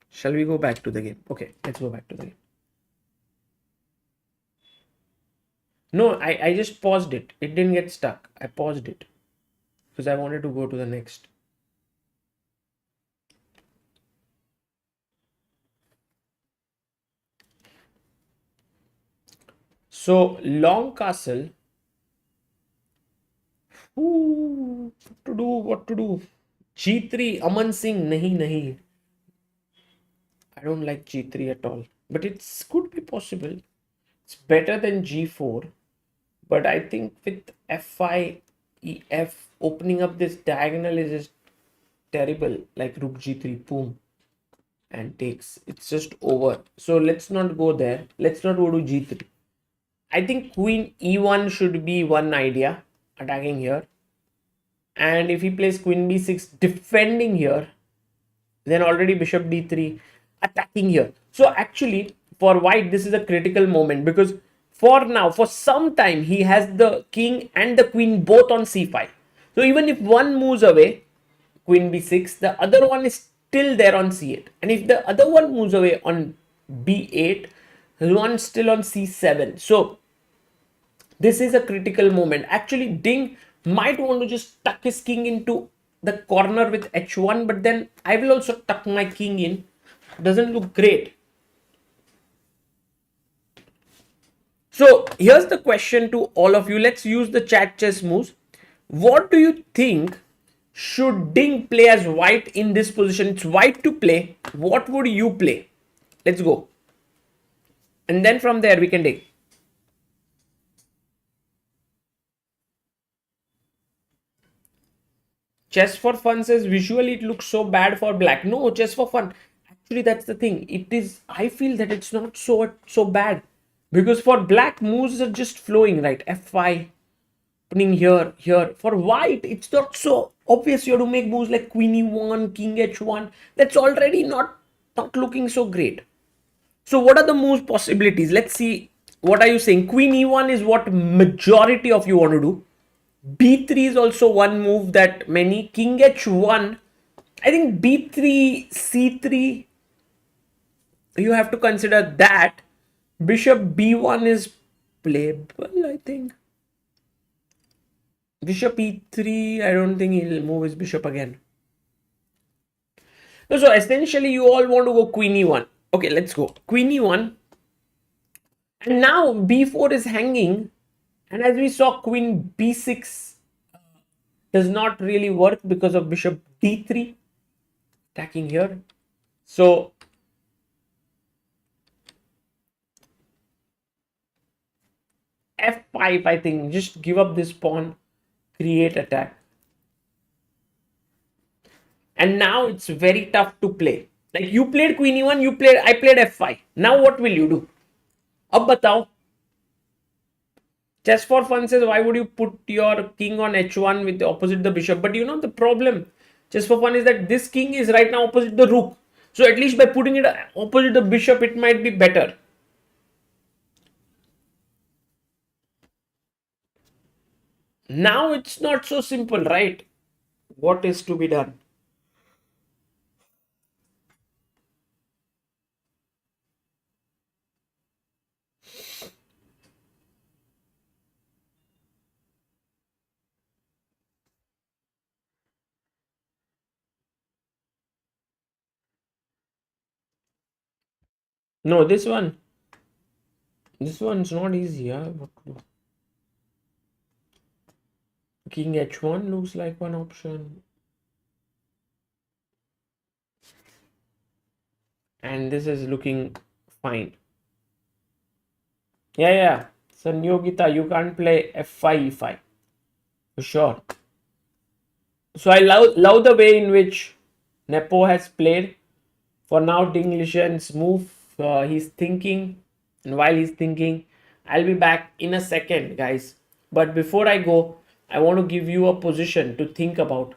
Shall we go back to the game? Okay, let's go back to the game. No, I just paused it. It didn't get stuck. I paused it because I wanted to go to the next. So long castle. Ooh, what to do? What to do? G3. Aman Singh. Nahi, nahi. I don't like G3 at all. But it could be possible. It's better than G4. But I think with F5, EF, opening up this diagonal is just terrible. Like Rook G3, boom, and takes. It's just over. So let's not go there. Let's not go to G3. I think Queen E1 should be one idea, attacking here. And if he plays Queen B6, defending here, then already Bishop D3, attacking here. So actually, for white, this is a critical moment because for now, for some time, he has the king and the queen both on C5. So even if one moves away, Queen B6, the other one is still there on C8. And if the other one moves away on B8, the one still on C7. So this is a critical moment. Actually, Ding might want to just tuck his king into the corner with h1, but then I will also tuck my king in. Doesn't look great. So here's the question to all of you. Let's use the chat chess moves. What do you think should Ding play as white in this position? It's white to play. What would you play? Let's go. And then from there we can take. Chess for fun says visually it looks so bad for black. No, chess for fun. Actually, that's the thing. It is. I feel that it's not so bad because for black moves are just flowing, right? F5, opening here, here. For white, it's not so obvious. You have to make moves like Queen E1, King H1. That's already not looking so great. So what are the moves possibilities? Let's see. What are you saying? Queen E1 is what majority of you want to do. B3 is also one move that many. King H1. I think B3, C3. You have to consider that. Bishop B1 is playable, I think. Bishop E3. I don't think he'll move his bishop again. So essentially, you all want to go Queen E1. Okay, let's go. Queen E1. And now B4 is hanging. And as we saw, Queen B6 does not really work because of Bishop D3 attacking here. So F5, I think, just give up this pawn, create attack. And now it's very tough to play. Like you played Queen E1, I played F5. Now what will you do? Ab batao. Chess for fun says, why would you put your king on H1 with the opposite the bishop? But you know the problem, chess for fun, is that this king is right now opposite the rook. So at least by putting it opposite the bishop, it might be better. Now it's not so simple, right? What is to be done? No, this one's not easy. Yeah? King h1 looks like one option. And this is looking fine. Yeah. So Yogita, you can't play f5, e5. For sure. So I love the way in which Nepo has played. For now, Ding Lishan's move. He's thinking, and while he's thinking, I'll be back in a second, guys. But before I go, I want to give you a position to think about.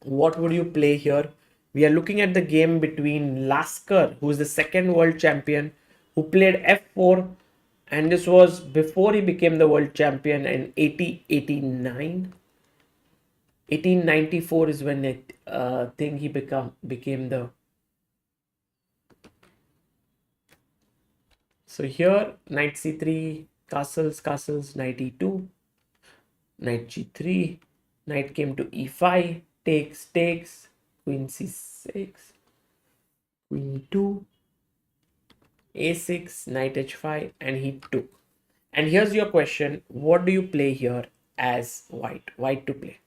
What would you play here? We are looking at the game between Lasker, who is the second world champion, who played f4, and this was before he became the world champion in 1889. 1894 is when it think he became the. So here knight c3, castles, knight e2, knight g3, knight came to e5, takes, queen c6, queen e2, a6, knight h5, and he took. And here's your question: what do you play here as white? White to play.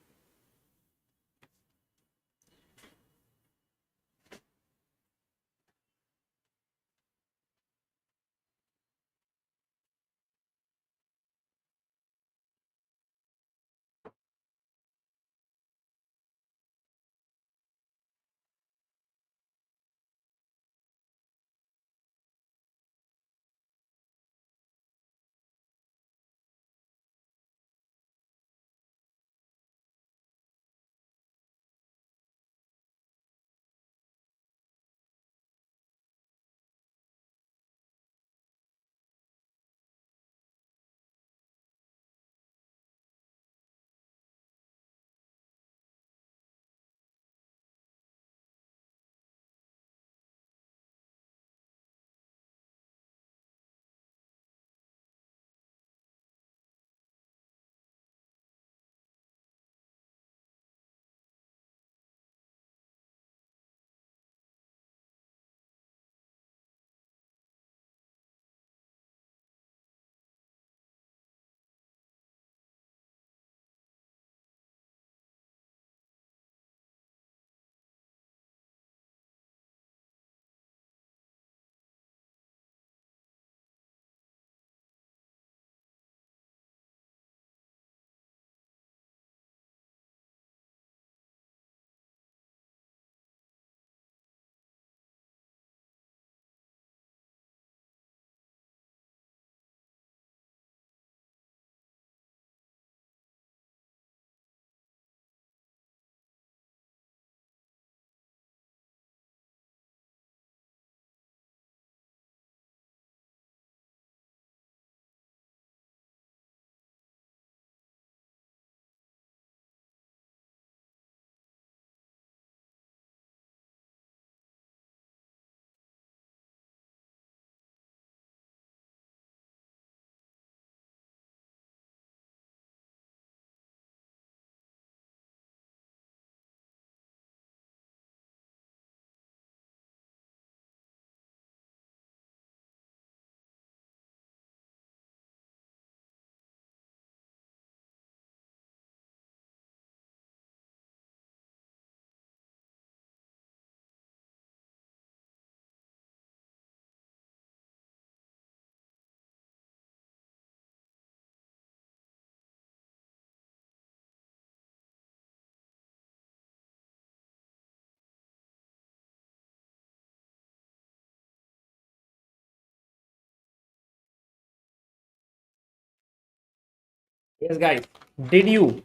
Yes, guys. Did you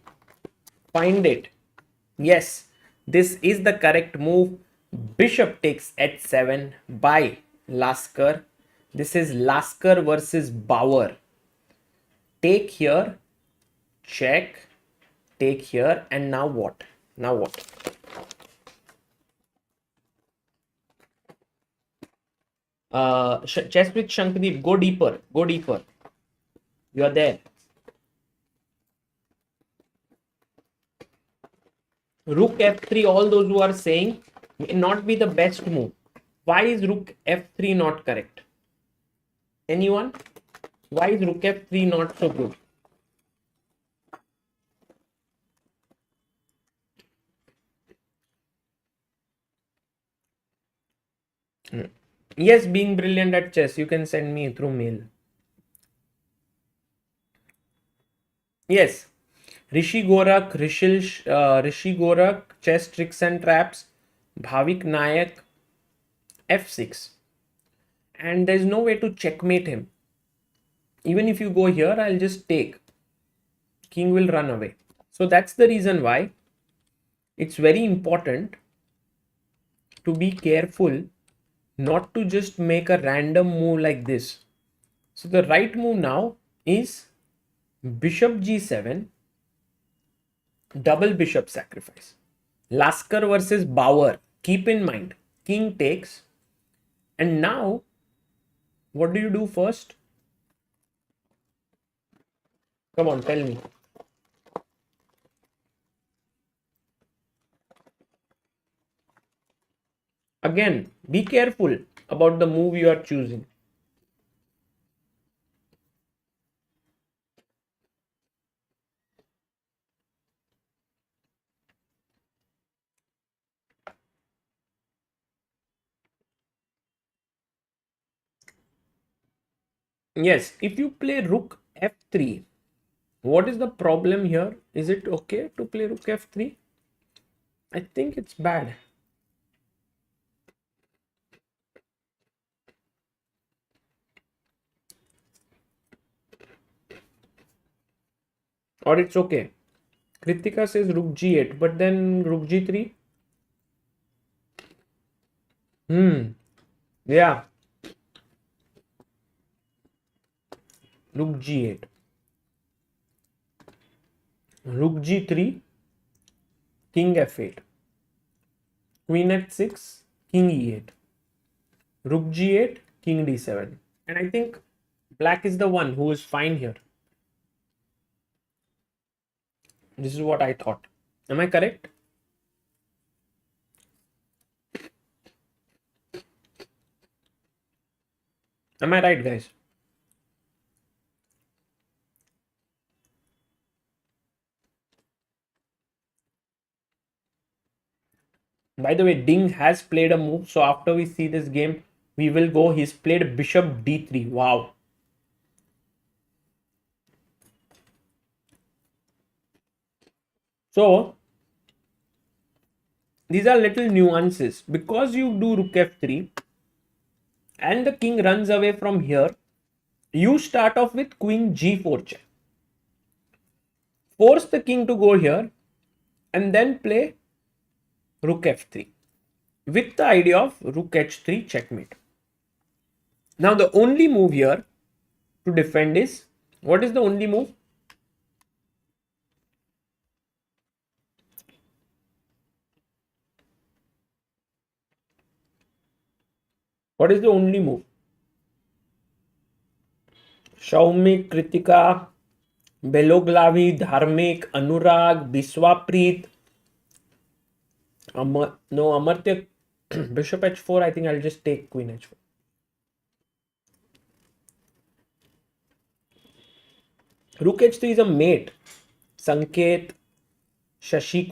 find it? Yes, this is the correct move. Bishop takes h7 by Lasker. This is Lasker versus Bauer. Take here, check, take here, and now what? Now what? Chess with Shankdeep, go deeper, go deeper. You are there. Rook f3, all those who are saying may not be the best move. Why is rook f3 not correct? Anyone? Why is rook f3 not so good? Yes, being brilliant at chess, you can send me through mail. Yes, Rishi Gorak, chess tricks and traps, Bhavik Nayak, f6, and there's no way to checkmate him. Even if you go here, I'll just take. King will run away. So that's the reason why it's very important to be careful not to just make a random move like this. So the right move now is bishop g7, double bishop sacrifice. Laskar versus Bauer. Keep in mind, king takes. And now, what do you do first? Come on, tell me. Again, be careful about the move you are choosing. Yes, if you play rook f3, what is the problem here? Is it okay to play rook f3? I think it's bad. Or it's okay. Kritika says rook g8, but then rook g3. Yeah. Rook g8. Rook g3, king f8. Queen h6, king e8. Rook g8, king d7. And I think black is the one who is fine here. This is what I thought. Am I correct? Am I right, guys? By the way, Ding has played a move. So after we see this game, we will go. He's played bishop d3. Wow. So these are little nuances. Because you do rook f3 and the king runs away from here, you start off with queen g4 check. Force the king to go here and then play rook f3 with the idea of rook h3 checkmate. Now the only move here to defend is, what is the only move? What is the only move? Shaumik, Kritika, Beloglavi, Dharmik, Anurag, Biswapreet. No, Amartya. Bishop h4. I think I'll just take queen h4. Rook h3 is a mate. Sanket, Shashi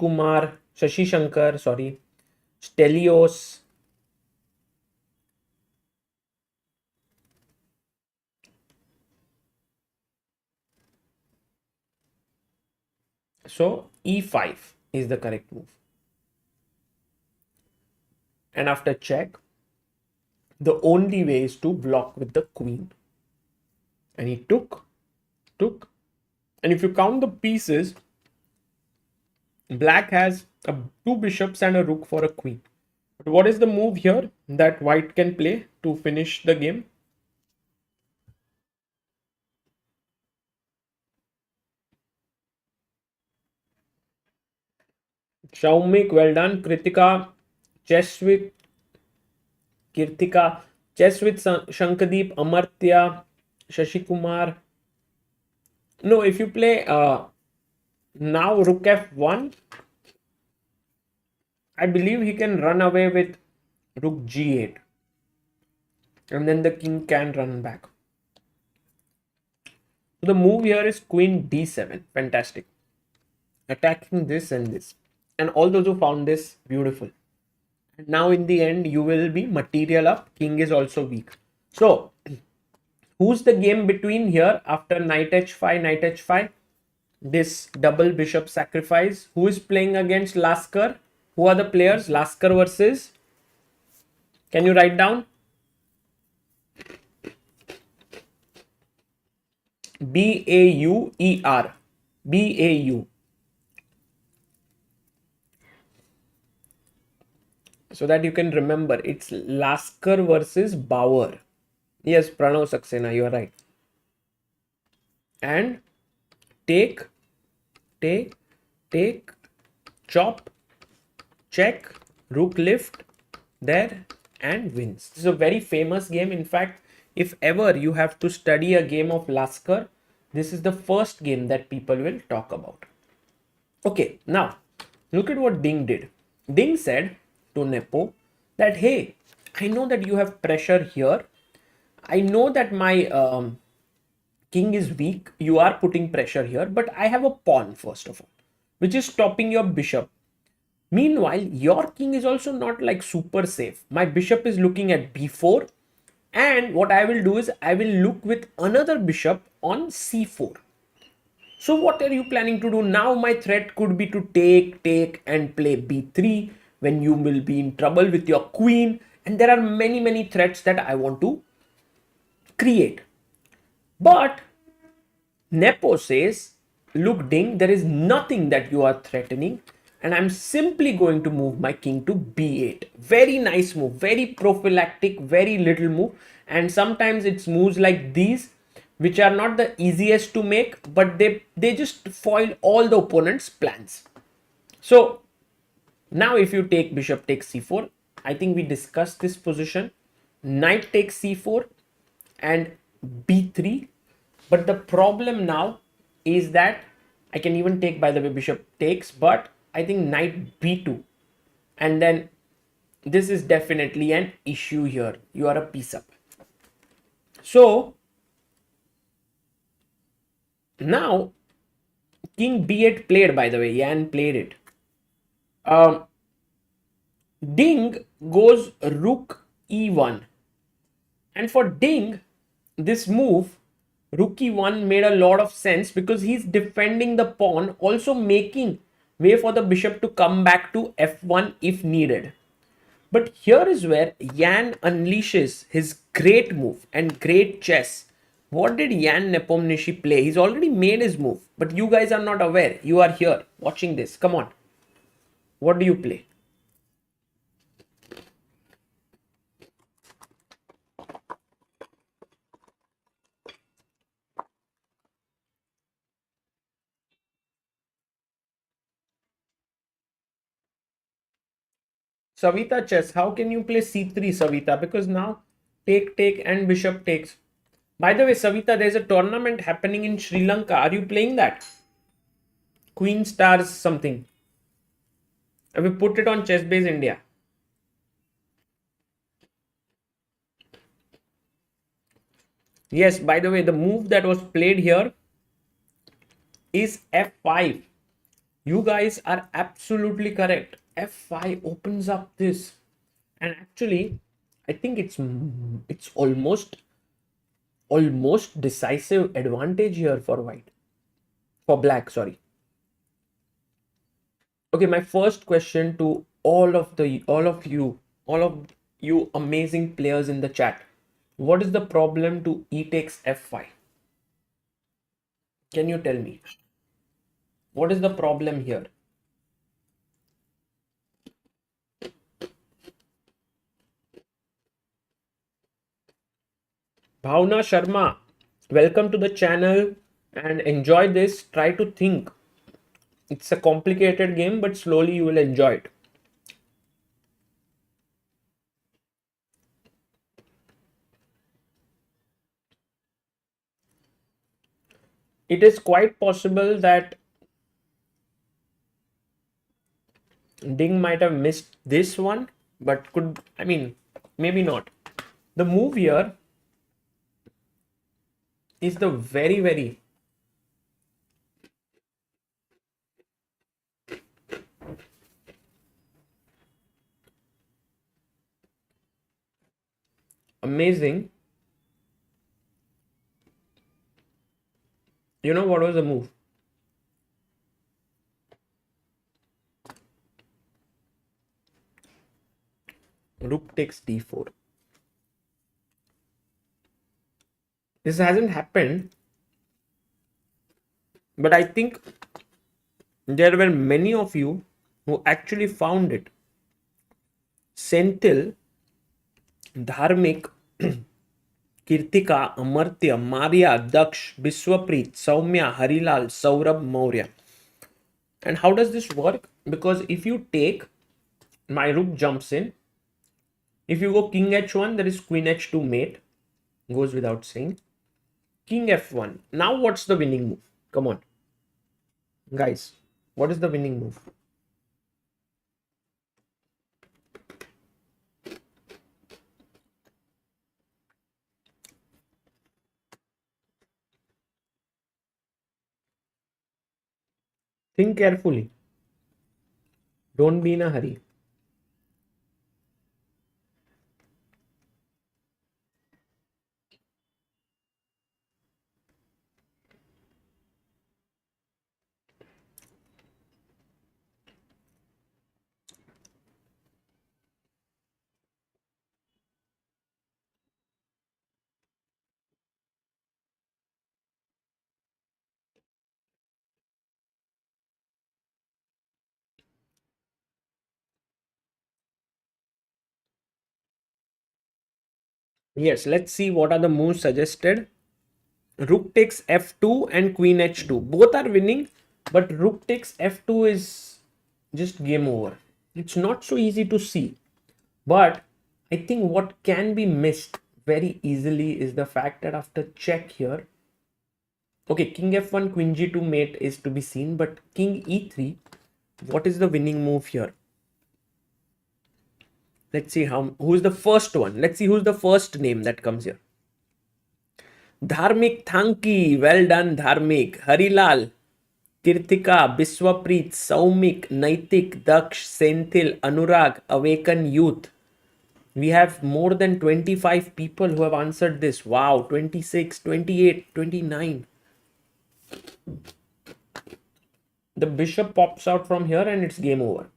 Shankar, sorry, Stelios. So e5 is the correct move. And after check, the only way is to block with the queen. And he took. And if you count the pieces, black has two bishops and a rook for a queen. But what is the move here that white can play to finish the game? Shaumik, well done. Kritika, chess with Kirtika, chess with Shankadeep, Amartya, Shashikumar. No, if you play now rook f1, I believe he can run away with rook g8. and then the king can run back. So the move here is queen d7. Fantastic. Attacking this and this. And all those who found this, beautiful. And now in the end, you will be material up. King is also weak. So who's the game between here after knight h5, knight h5? This double bishop sacrifice. Who is playing against Lasker? Who are the players? Lasker versus, can you write down? Bauer. Bau. So that you can remember, it's Lasker versus Bauer. Yes, Pranav Saxena, you are right. And take, chop, check, rook lift there, and wins. This is a very famous game. In fact, if ever you have to study a game of Lasker, this is the first game that people will talk about. Okay, now look at what Ding did. Ding said to Nepo that, hey, I know that you have pressure here. I know that my king is weak. You are putting pressure here, but I have a pawn, first of all, which is stopping your bishop. Meanwhile, your king is also not like super safe. My bishop is looking at b4, and what I will do is I will look with another bishop on c4. So what are you planning to do now? My threat could be to take and play b3 when you will be in trouble with your queen. And there are many threats that I want to create. But Nepo says, look Ding, there is nothing that you are threatening, and I'm simply going to move my king to b8. Very nice move, very prophylactic, very little move. And sometimes it's moves like these which are not the easiest to make, but they just foil all the opponent's plans. So now if you take bishop takes c4, I think we discussed this position. Knight takes c4 and b3. But the problem now is that I can even take, by the way, bishop takes, but I think knight b2. And then this is definitely an issue here. You are a piece up. So now king b8 played, by the way, Yan played it. Ding goes rook e1. And for Ding, this move, rook e1, made a lot of sense because he's defending the pawn, also making way for the bishop to come back to f1 if needed. But here is where Yan unleashes his great move and great chess. What did Yan Nepomniachtchi play? He's already made his move, but you guys are not aware. You are here watching this. Come on. What do you play? Savita chess, how can you play c3, Savita? Because now take and bishop takes. By the way, Savita, there's a tournament happening in Sri Lanka. Are you playing that? Queen Stars something. I will put it on ChessBase India. Yes, by the way, the move that was played here is f5. You guys are absolutely correct. f5 opens up this. And actually, I think it's almost decisive advantage here for white. For black, sorry. Okay, my first question to all of you amazing players in the chat. What is the problem to e takes f5? Can you tell me? What is the problem here? Bhavna Sharma, welcome to the channel and enjoy this. Try to think. It's a complicated game, but slowly you will enjoy it. It is quite possible that Ding might have missed this one, but maybe not. The move here is the very, very amazing. You know what was the move? Rook takes d4. This hasn't happened, but I think there were many of you who actually found it. Senthil, Dharmik, Kirtika, Amartya, Maria, Daksh, Biswapreet, Soumya, Harilal, Saurabh, Maurya. And how does this work? Because if you take, my rook jumps in. If you go king h1, there is queen h2 mate. Goes without saying. King f1. Now what's the winning move? Come on. Guys, what is the winning move? Think carefully. Don't be in a hurry. Yes, let's see what are the moves suggested. Rook takes f2 and queen h2. Both are winning, but rook takes f2 is just game over. It's not so easy to see. But I think what can be missed very easily is the fact that after check here, okay, king f1, queen g2 mate is to be seen, but king e3, what is the winning move here? Let's see who's the first one. Let's see who's the first name that comes here. Dharmik Thanki, well done Dharmik. Harilal, Kirtika, Biswapreet, Saumik, Naitik, Daksh, Senthil, Anurag, Awaken Youth. We have more than 25 people who have answered this. Wow, 26, 28, 29. The bishop pops out from here and it's game over.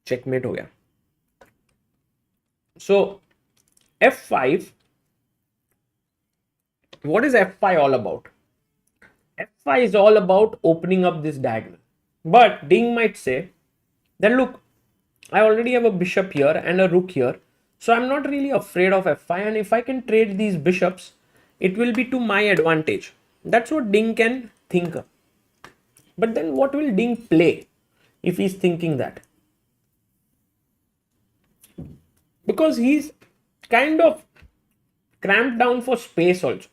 Checkmate ho gaya. So, f5. What is f5 all about? f5 is all about opening up this diagonal. But Ding might say that look, I already have a bishop here and a rook here. So I'm not really afraid of f5, and if I can trade these bishops, it will be to my advantage. That's what Ding can think. But then what will Ding play if he's thinking that? Because he's kind of cramped down for space also.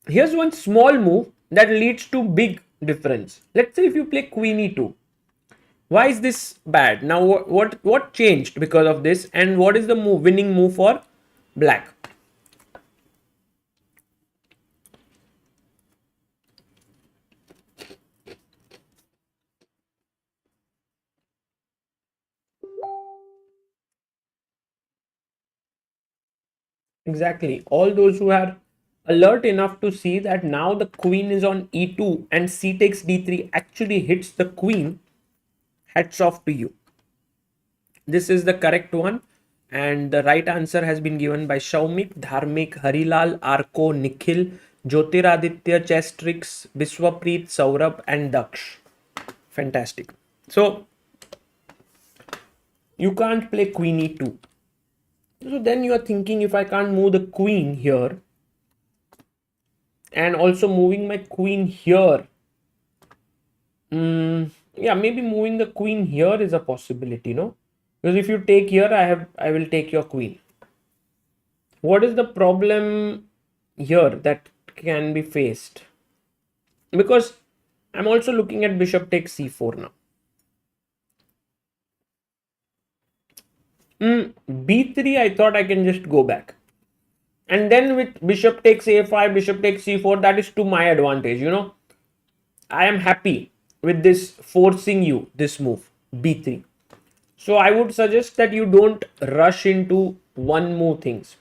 Here's one small move that leads to big difference. Let's say if you play queen e2. Why is this bad? Now what changed because of this, and what is the winning move for black? Exactly. All those who are alert enough to see that now the queen is on e2 and c takes d3 actually hits the queen, hats off to you. This is the correct one, and the right answer has been given by Shaumik, Dharmik, Harilal, Arko, Nikhil, Jyotiraditya, Chestrix, Biswapreet, Saurabh, and Daksh. Fantastic. So you can't play queen e2. So then you are thinking, if I can't move the queen here and also moving my queen here, yeah, maybe moving the queen here is a possibility, no? Because if you take here, I will take your queen. What is the problem here that can be faced? Because I'm also looking at bishop takes c4 now. b3, I thought I can just go back. And then with bishop takes a5, bishop takes c4, that is to my advantage, you know. I am happy with this forcing you this move, b3. So I would suggest that you don't rush into one move things.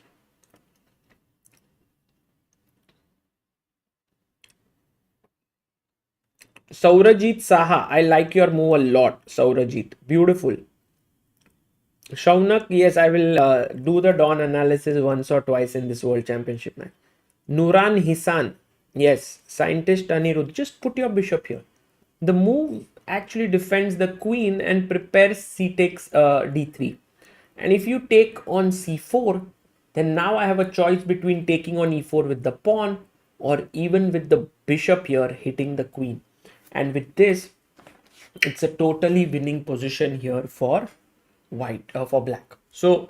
Saurajit Saha, I like your move a lot, Saurajit. Beautiful. Shaunak, yes, I will do the Dawn analysis once or twice in this World Championship match. Nuran Hisan, yes, scientist Anirudh, just put your bishop here. The move actually defends the queen and prepares c takes d3. And if you take on c4, then now I have a choice between taking on e4 with the pawn or even with the bishop here hitting the queen. And with this, it's a totally winning position here for white, for black. So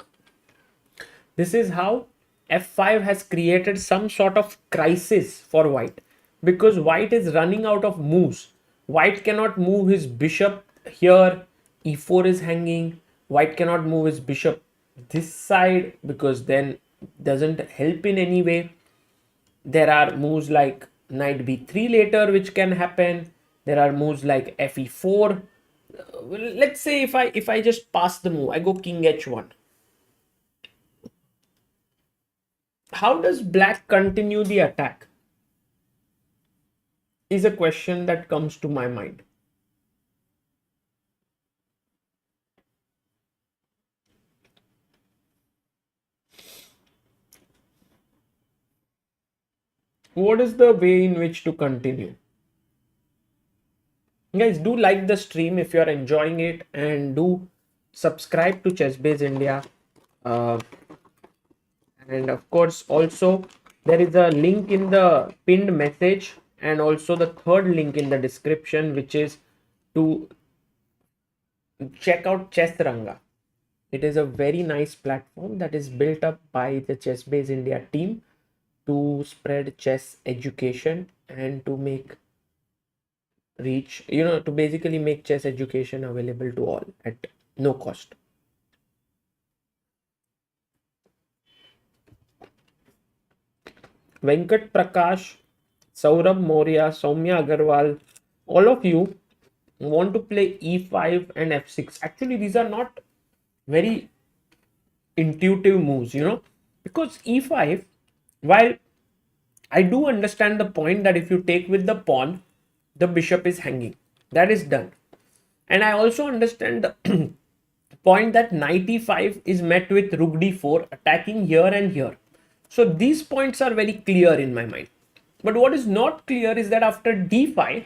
this is how f5 has created some sort of crisis for white, because white is running out of moves. White cannot move his bishop here, e4 is hanging. White cannot move his bishop this side because then doesn't help in any way. There are moves like knight b3 later which can happen. There are moves like fe4. Let's say if I just pass the move, I go king h1. How does black continue the attack is a question that comes to my mind. What is the way in which to continue? Guys, do like the stream if you are enjoying it, and do subscribe to Chessbase India. And of course, also there is a link in the pinned message and also the third link in the description, which is to check out Chessranga. It is a very nice platform that is built up by the Chessbase India team to spread chess education and to make reach, you know, to basically make chess education available to all at no cost. Venkat Prakash, Saurabh Maurya, Soumya Agarwal, all of you want to play e5 and f6. Actually, these are not very intuitive moves, you know, because e5, while I do understand the point that if you take with the pawn, the bishop is hanging. That is done. And I also understand the point that knight e5 is met with rook d4 attacking here and here. So these points are very clear in my mind. But what is not clear is that after d5,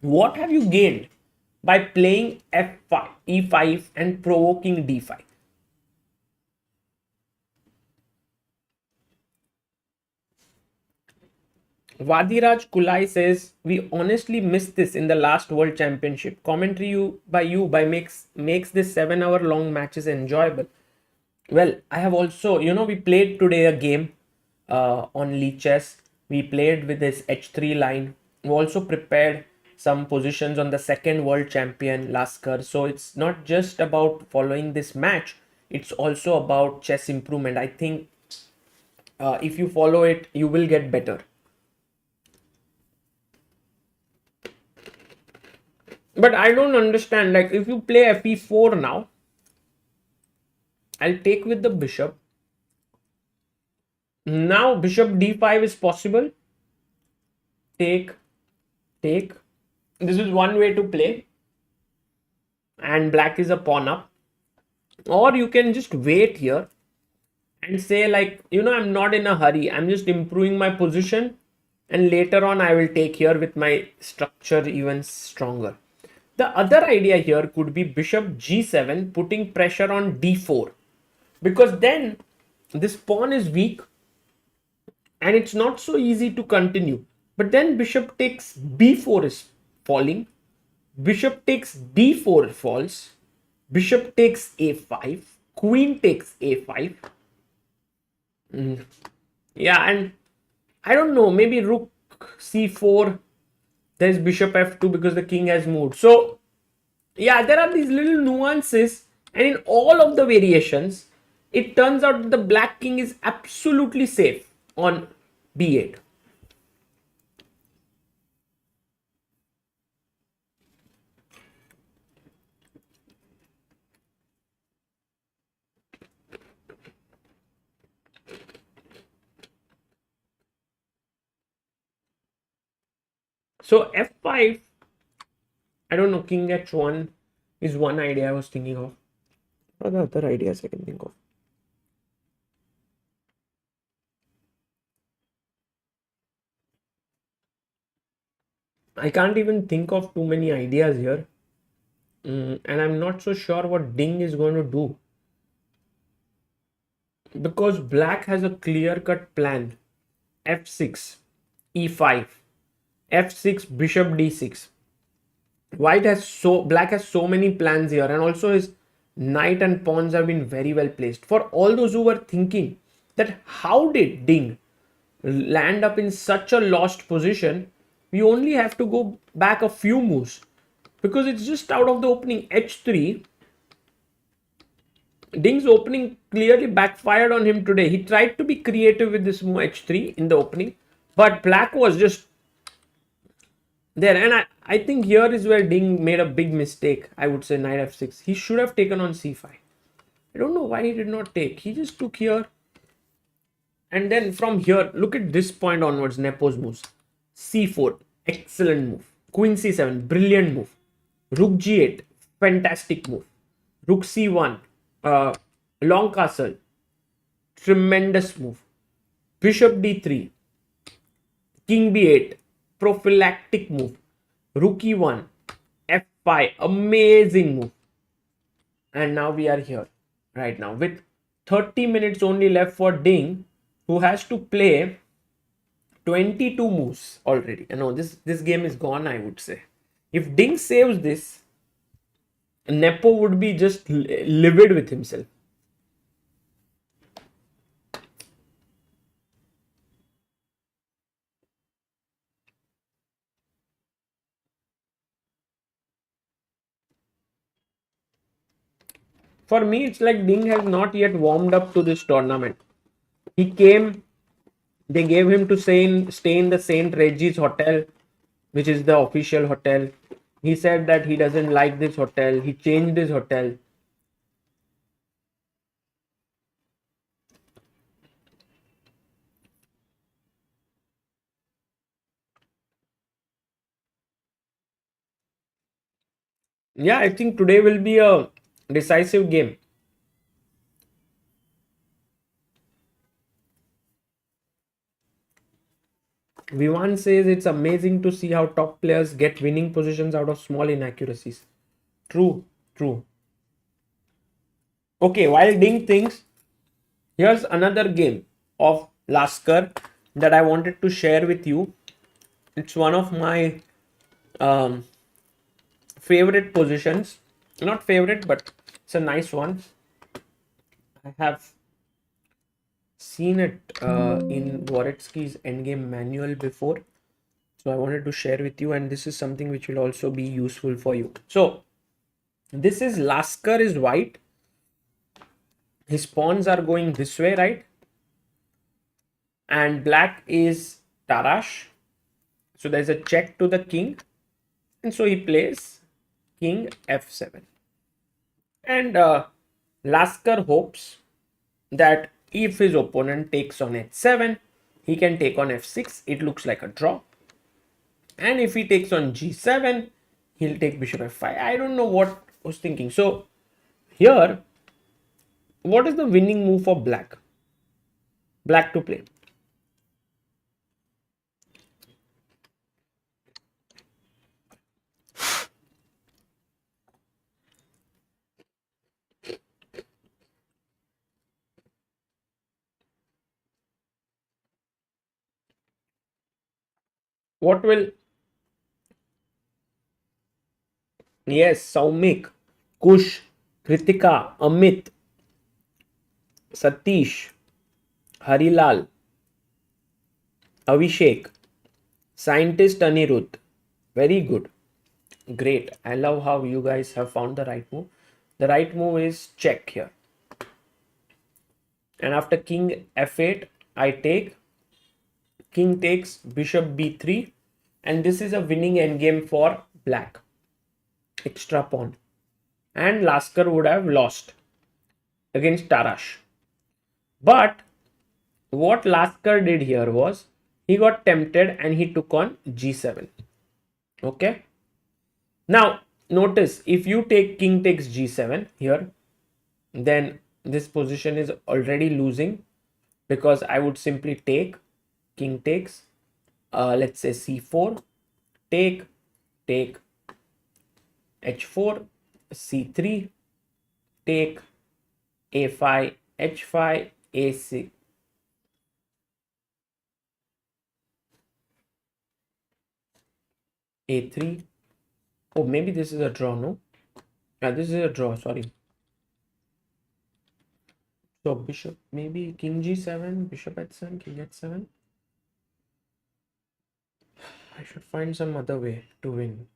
what have you gained by playing f5, e5 and provoking d5? Vadiraj Kulai says, we honestly missed this in the last World Championship. Commentary by makes this 7-hour long matches enjoyable. Well, I have also, you know, we played today a game on Lichess. We played with this h3 line. We also prepared some positions on the second world champion Laskar. So it's not just about following this match. It's also about chess improvement. I think if you follow it, you will get better. But I don't understand, like if you play fe4 now, I'll take with the bishop. Now bishop d5 is possible. Take. This is one way to play. And black is a pawn up. Or you can just wait here and say, like, you know, I'm not in a hurry. I'm just improving my position. And later on, I will take here with my structure even stronger. The other idea here could be bishop g7, putting pressure on d4. Because then this pawn is weak and it's not so easy to continue. But then bishop takes b4 is falling. Bishop takes d4 falls. Bishop takes a5. Queen takes a5. Yeah, and I don't know, maybe rook c4. There's bishop f2 because the king has moved. So yeah, there are these little nuances, and in all of the variations, it turns out that the black king is absolutely safe on b8. So f5, I don't know, king h1 is one idea I was thinking of. What are the other ideas I can think of? I can't even think of too many ideas here. And I'm not so sure what Ding is going to do. Because black has a clear-cut plan. f6, e5, f6, bishop d6. Black has so many plans here, and also his knight and pawns have been very well placed. For all those who were thinking that how did Ding land up in such a lost position, we only have to go back a few moves, because it's just out of the opening h3. Ding's opening clearly backfired on him today. He tried to be creative with this move h3 in the opening, but black was just there. And I think here is where Ding made a big mistake. I would say knight f6. He should have taken on c5. I don't know why he did not take. He just took here. And then from here, look at this point onwards, Nepo's moves. c4, excellent move. Queen c7, brilliant move. Rook g8, fantastic move. Rook c1, long castle, tremendous move. Bishop d3, king b8, prophylactic move. Rook e1, f5, amazing move. And now we are here right now with 30 minutes only left for Ding, who has to play 22 moves already. You know, this game is gone, I would say. If Ding saves this, Nepo would be just livid with himself. For me, it's like Ding has not yet warmed up to this tournament. He came, they gave him to stay in the St. Regis hotel, which is the official hotel. He said that he doesn't like this hotel. He changed his hotel. Yeah, I think today will be a decisive game. Vivan says it's amazing to see how top players get winning positions out of small inaccuracies. True, true. Okay, while Ding thinks, here's another game of Lasker that I wanted to share with you. It's one of my um, favorite positions. Not favorite, but it's a nice one. I have seen it in Dvoretsky's endgame manual before. So I wanted to share with you, and this is something which will also be useful for you. So this is Lasker is white. His pawns are going this way, right? And black is Tarash. So there's a check to the king. And so he plays king f7. And Lasker hopes that if his opponent takes on h7, he can take on f6. It looks like a draw. And if he takes on g7, he'll take bishop f5. I don't know what I was thinking. So here, what is the winning move for black? Black to play. What will... Yes, Saumik, Kush, Kritika, Amit, Satish, Harilal, Abhishek, Scientist Anirudh. Very good. Great. I love how you guys have found the right move. The right move is check here. And after king f8, I take, king takes, bishop b3, and this is a winning endgame for black. Extra pawn. And Lasker would have lost against Tarash. But what Lasker did here was he got tempted and he took on g7. Okay. Now notice, if you take king takes g7 here, then this position is already losing, because I would simply take, king takes, let's say c4, take, h4, c3, take, a5, h5, a6, a3. Oh, maybe this is a draw, no? Yeah, this is a draw, sorry. So bishop, maybe king g7, bishop h7, king h7. I should find some other way to win.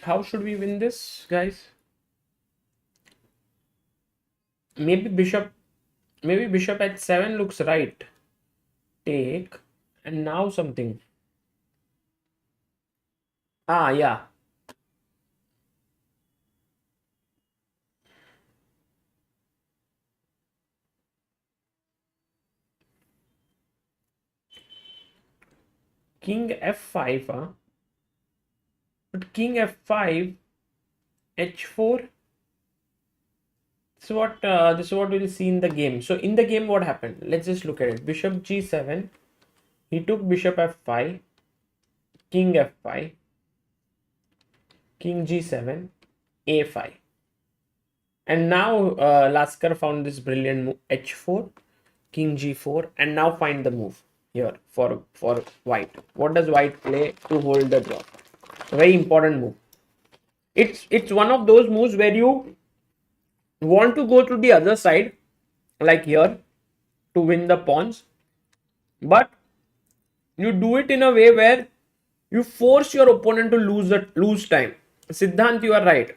How should we win this, guys? Maybe bishop h7 looks right. Take, and now something. Ah, yeah. King f5, huh? But king f5, h4. This is what we'll see in the game. So in the game, what happened? Let's just look at it. Bishop g7. He took bishop f5, king f5, king g7, a5. And now Lasker found this brilliant move, h4, king g4, and now find the move here for white. What does white play to hold the draw? A very important move. It's one of those moves where you want to go to the other side, like here, to win the pawns, but you do it in a way where you force your opponent to lose time. Siddhant, you are right.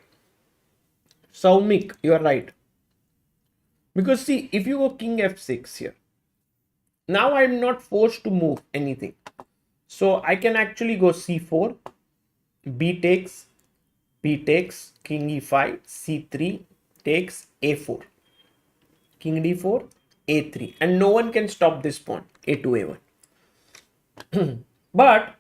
Saumik, you are right. Because see, if you go king f6 here, now I'm not forced to move anything. So I can actually go c4, b takes, king e5, c3 takes, a4, king d4, a3, and no one can stop this pawn, a2, a1. But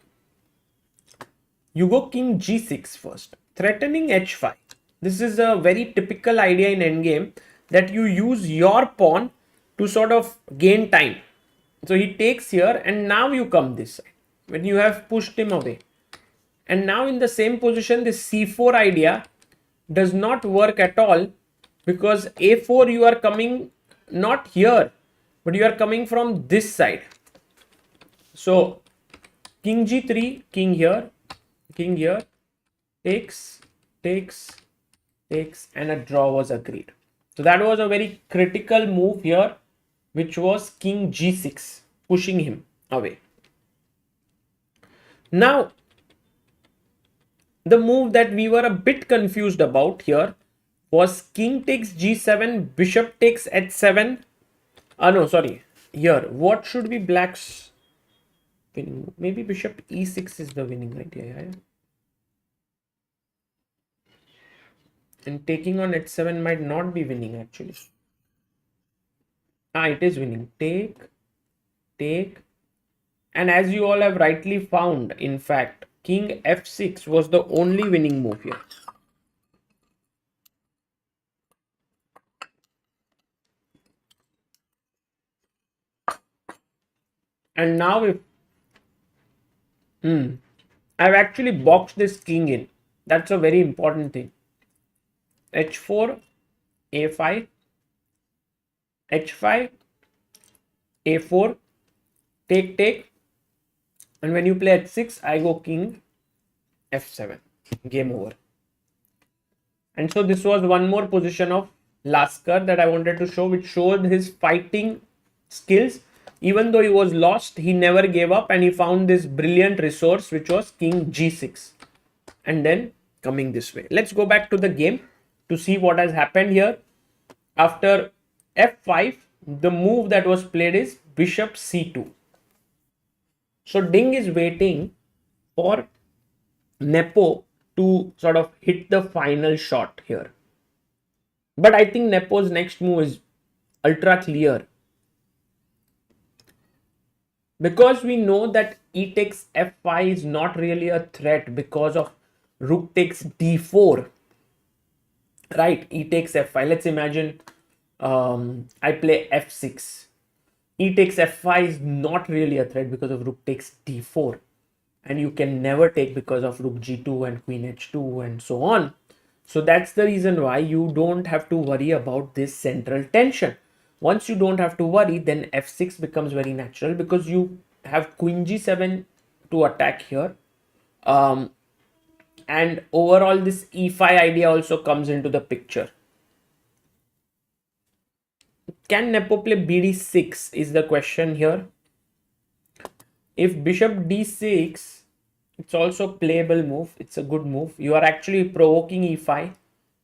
you go king g6 first, threatening h5. This is a very typical idea in endgame, that you use your pawn to sort of gain time. So he takes here, and now you come this side when you have pushed him away. And now in the same position, this c4 idea does not work at all, because a4 you are coming not here, but you are coming from this side. So king g3, king here, takes, and a draw was agreed. So that was a very critical move here, which was king g6, pushing him away. Now, the move that we were a bit confused about here was king takes g7, bishop takes h7. No, sorry. Here, what should be black's winning move? Maybe bishop e6 is the winning idea. Yeah? And taking on h7 might not be winning actually. It is winning. Take. And as you all have rightly found, in fact, king f6 was the only winning move here. And now if I've actually boxed this king in. That's a very important thing. h4, a5, h5, a4, take, and when you play h6, I go king f7. Game over. And so this was one more position of Lasker that I wanted to show, which showed his fighting skills. Even though he was lost, he never gave up and he found this brilliant resource, which was king g6. And then coming this way. Let's go back to the game to see what has happened here. After f5, the move that was played is bishop c2. So Ding is waiting for Nepo to sort of hit the final shot here. But I think Nepo's next move is ultra clear. Because we know that e takes f5 is not really a threat because of rook takes d4. Right, e takes f5. Let's imagine I play f6. E takes f5 is not really a threat because of rook takes d4. And you can never take because of rook g2 and queen h2 and so on. So that's the reason why you don't have to worry about this central tension. Once you don't have to worry, then f6 becomes very natural because you have queen g7 to attack here. And overall, this e5 idea also comes into the picture. Can Nepo play bd6 is the question here. If bishop d6, it's also a playable move. It's a good move. You are actually provoking e5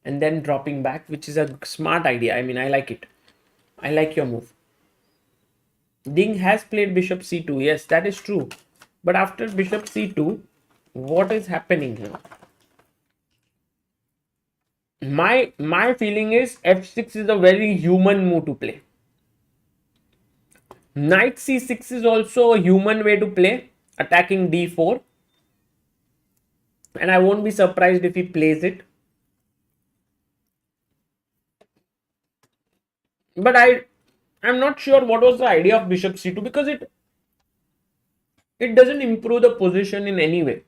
and then dropping back, which is a smart idea. I mean, I like it. I like your move. Ding has played bishop c2. Yes, that is true. But after bishop c2, what is happening here? My feeling is f6 is a very human move to play. Knight c6 is also a human way to play, attacking d4. And I won't be surprised if he plays it. But I'm not sure what was the idea of bishop c2 because it doesn't improve the position in any way.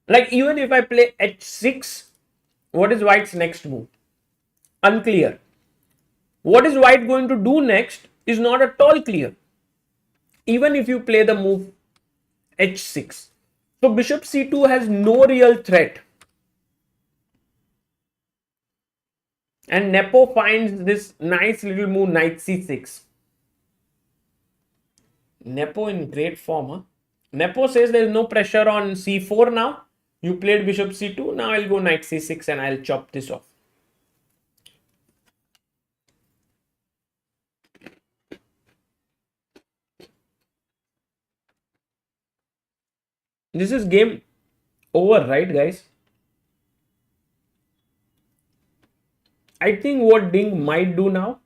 Like even if I play h6, what is white's next move? Unclear. What is white going to do next is not at all clear. Even if you play the move h6. So bishop c2 has no real threat. And Nepo finds this nice little move knight c6. Nepo in great form, huh? Nepo says there is no pressure on c4 now. You played bishop c2. Now I'll go knight c6 and I'll chop this off. This is game over, right, guys? I think what Ding might do now,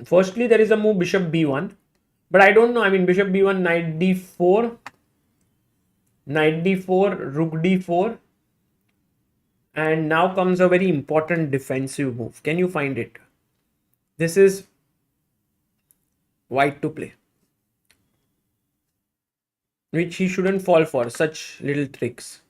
firstly, there is a move bishop b1. But I don't know. I mean, bishop b1, knight d4, knight d4, rook d4. And now comes a very important defensive move. Can you find it? This is white to play, which he shouldn't fall for, such little tricks.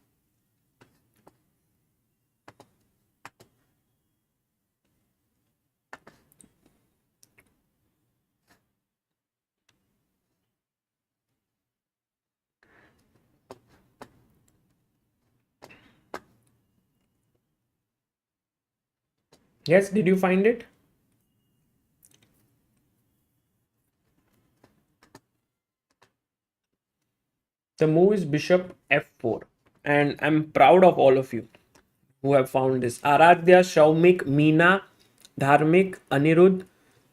Yes, did you find it? The move is bishop f4. And I'm proud of all of you who have found this. Aradhya, Shaumik, Meena, Dharmik, Anirudh,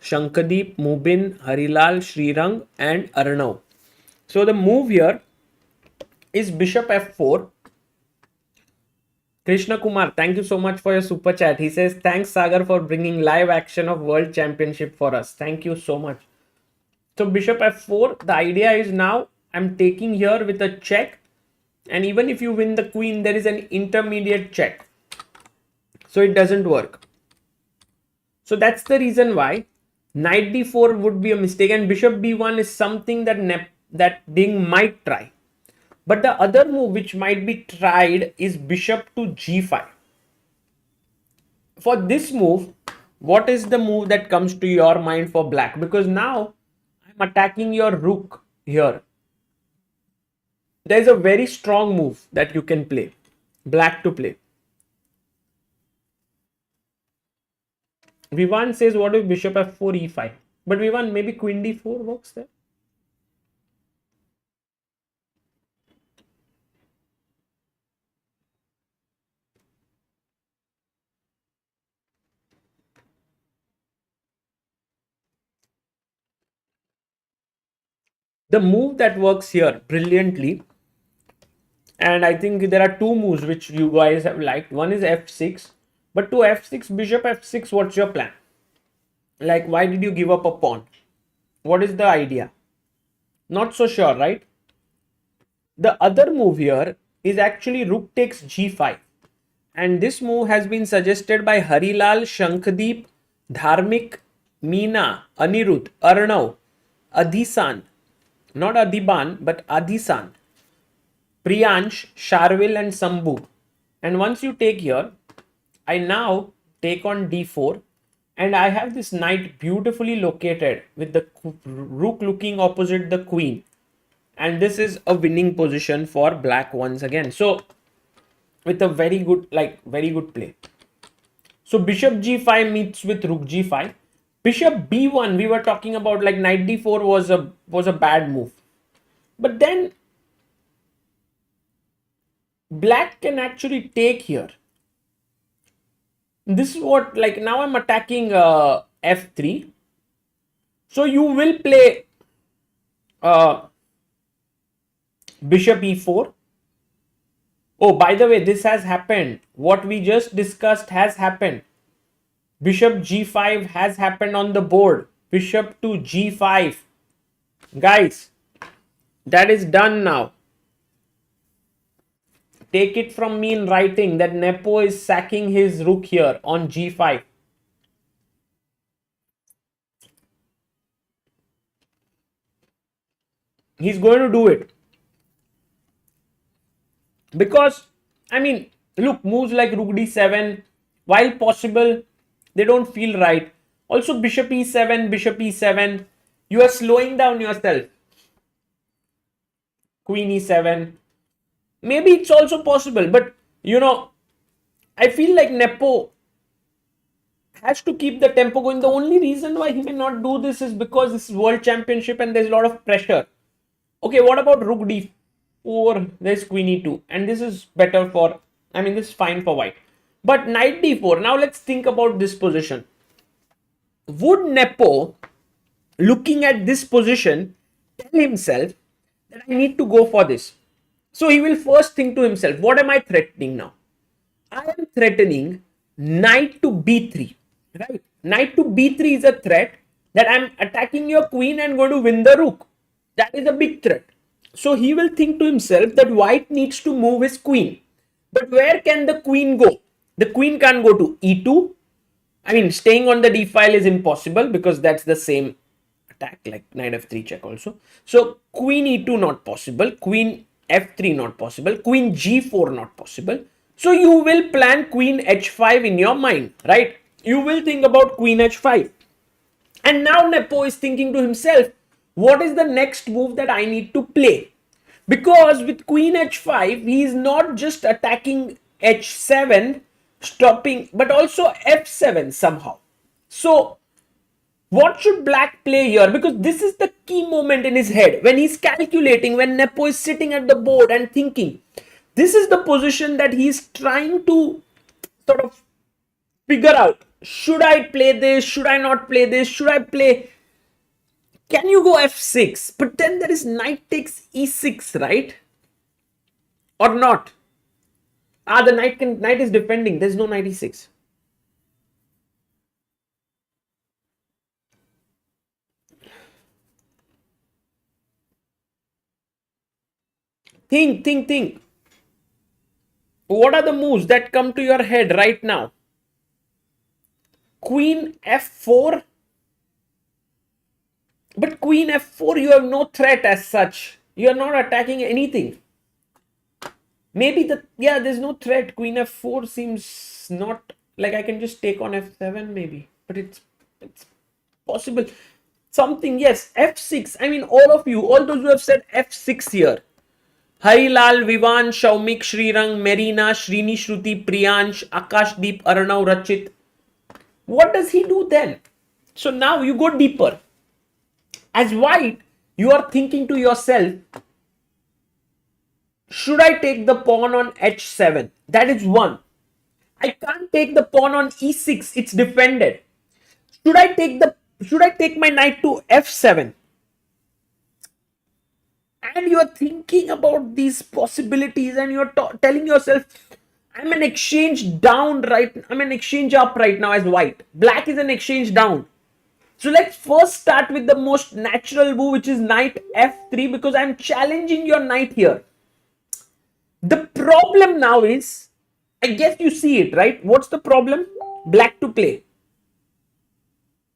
Shankadeep, Mubin, Harilal, Srirang, and Arnav. So the move here is bishop f4. Krishna Kumar, thank you so much for your super chat. He says, thanks Sagar for bringing live action of World Championship for us. Thank you so much. So bishop f4, the idea is now I'm taking here with a check. And even if you win the queen, there is an intermediate check. So it doesn't work. So that's the reason why knight d4 would be a mistake. And bishop b1 is something that Ding might try. But the other move which might be tried is bishop to g5. For this move, what is the move that comes to your mind for black? Because now I'm attacking your rook here. There is a very strong move that you can play, black to play. Vivan says, what if bishop f4 e5? But Vivan, maybe queen d4 works there. The move that works here brilliantly, and I think there are two moves which you guys have liked. One is f6, but to f6, bishop f6, what's your plan? Like, why did you give up a pawn? What is the idea? Not so sure, right? The other move here is actually rook takes g5. And this move has been suggested by Harilal, Shankdeep, Dharmik, Meena, Anirudh, Arnav, Adhisan, not Adhiban, but Adhisan, Priyansh, Sharvil, and Sambhu. And once you take here, I now take on d4, and I have this knight beautifully located with the rook looking opposite the queen. And this is a winning position for black once again. So with a very good play. So bishop g5 meets with rook g5. Bishop b1, we were talking about, like, knight d4 was a bad move. But then black can actually take here. This is what, like, now I'm attacking f3. So you will play bishop e4. Oh, by the way, this has happened. What we just discussed has happened. Bishop g5 has happened on the board. Bishop to g5. Guys, that is done now. Take it from me in writing that Nepo is sacking his rook here on g5. He's going to do it. Because, I mean, look, moves like rook d7, while possible, they don't feel right. Also, bishop e7, you are slowing down yourself. Queen e7. Maybe it's also possible, but, you know, I feel like Nepo has to keep the tempo going. The only reason why he may not do this is because this is world championship and there's a lot of pressure. Okay, what about rook d4? There's queen e2, and this is better for, I mean, this is fine for white. But knight d4, now let's think about this position. Would Nepo, looking at this position, tell himself that I need to go for this? So he will first think to himself, what am I threatening now? I am threatening knight to b3, right? Knight to b3 is a threat that I'm attacking your queen and going to win the rook. That is a big threat. So he will think to himself that white needs to move his queen. But where can the queen go? The queen can't go to e2. I mean, staying on the d file is impossible because that's the same attack, like knight f3 check also. So queen e2 not possible, queen f3 not possible, queen g4 not possible. So you will plan queen h5 in your mind, right? You will think about queen h5. And now Nepo is thinking to himself, what is the next move that I need to play? Because with queen h5, he is not just attacking h7, stopping, but also f7 somehow. So what should black play here? Because this is the key moment in his head when he's calculating, when Nepo is sitting at the board and thinking. This is the position that he's trying to sort of figure out. Should I play this? Should I not play this? Should I play? Can you go f6? But then there is knight takes e6, right? Or not? The knight is defending. There's no knight e6. Think. What are the moves that come to your head right now? Queen f4. But queen f4, you have no threat as such. You are not attacking anything. Maybe there's no threat. Queen f4 seems not like I can just take on f7 maybe. But it's possible. Something, yes, f6. I mean, all those who have said f6 here. Harilal, Vivan, Shaumik, Srirang, Merina, Srini, Shruti, Priyansh, Akashdeep, Arnav, Rachit. What does he do then? So now you go deeper. As white, you are thinking to yourself, should I take the pawn on h7? That is one. I can't take the pawn on e6. It's defended. Should I take my knight to f7? And you are thinking about these possibilities, and you're telling yourself, I'm an exchange down right. I'm an exchange up right now as white. Black is an exchange down. So let's first start with the most natural move, which is knight f3, because I'm challenging your knight here. The problem now is, I guess you see it, right? What's the problem? Black to play.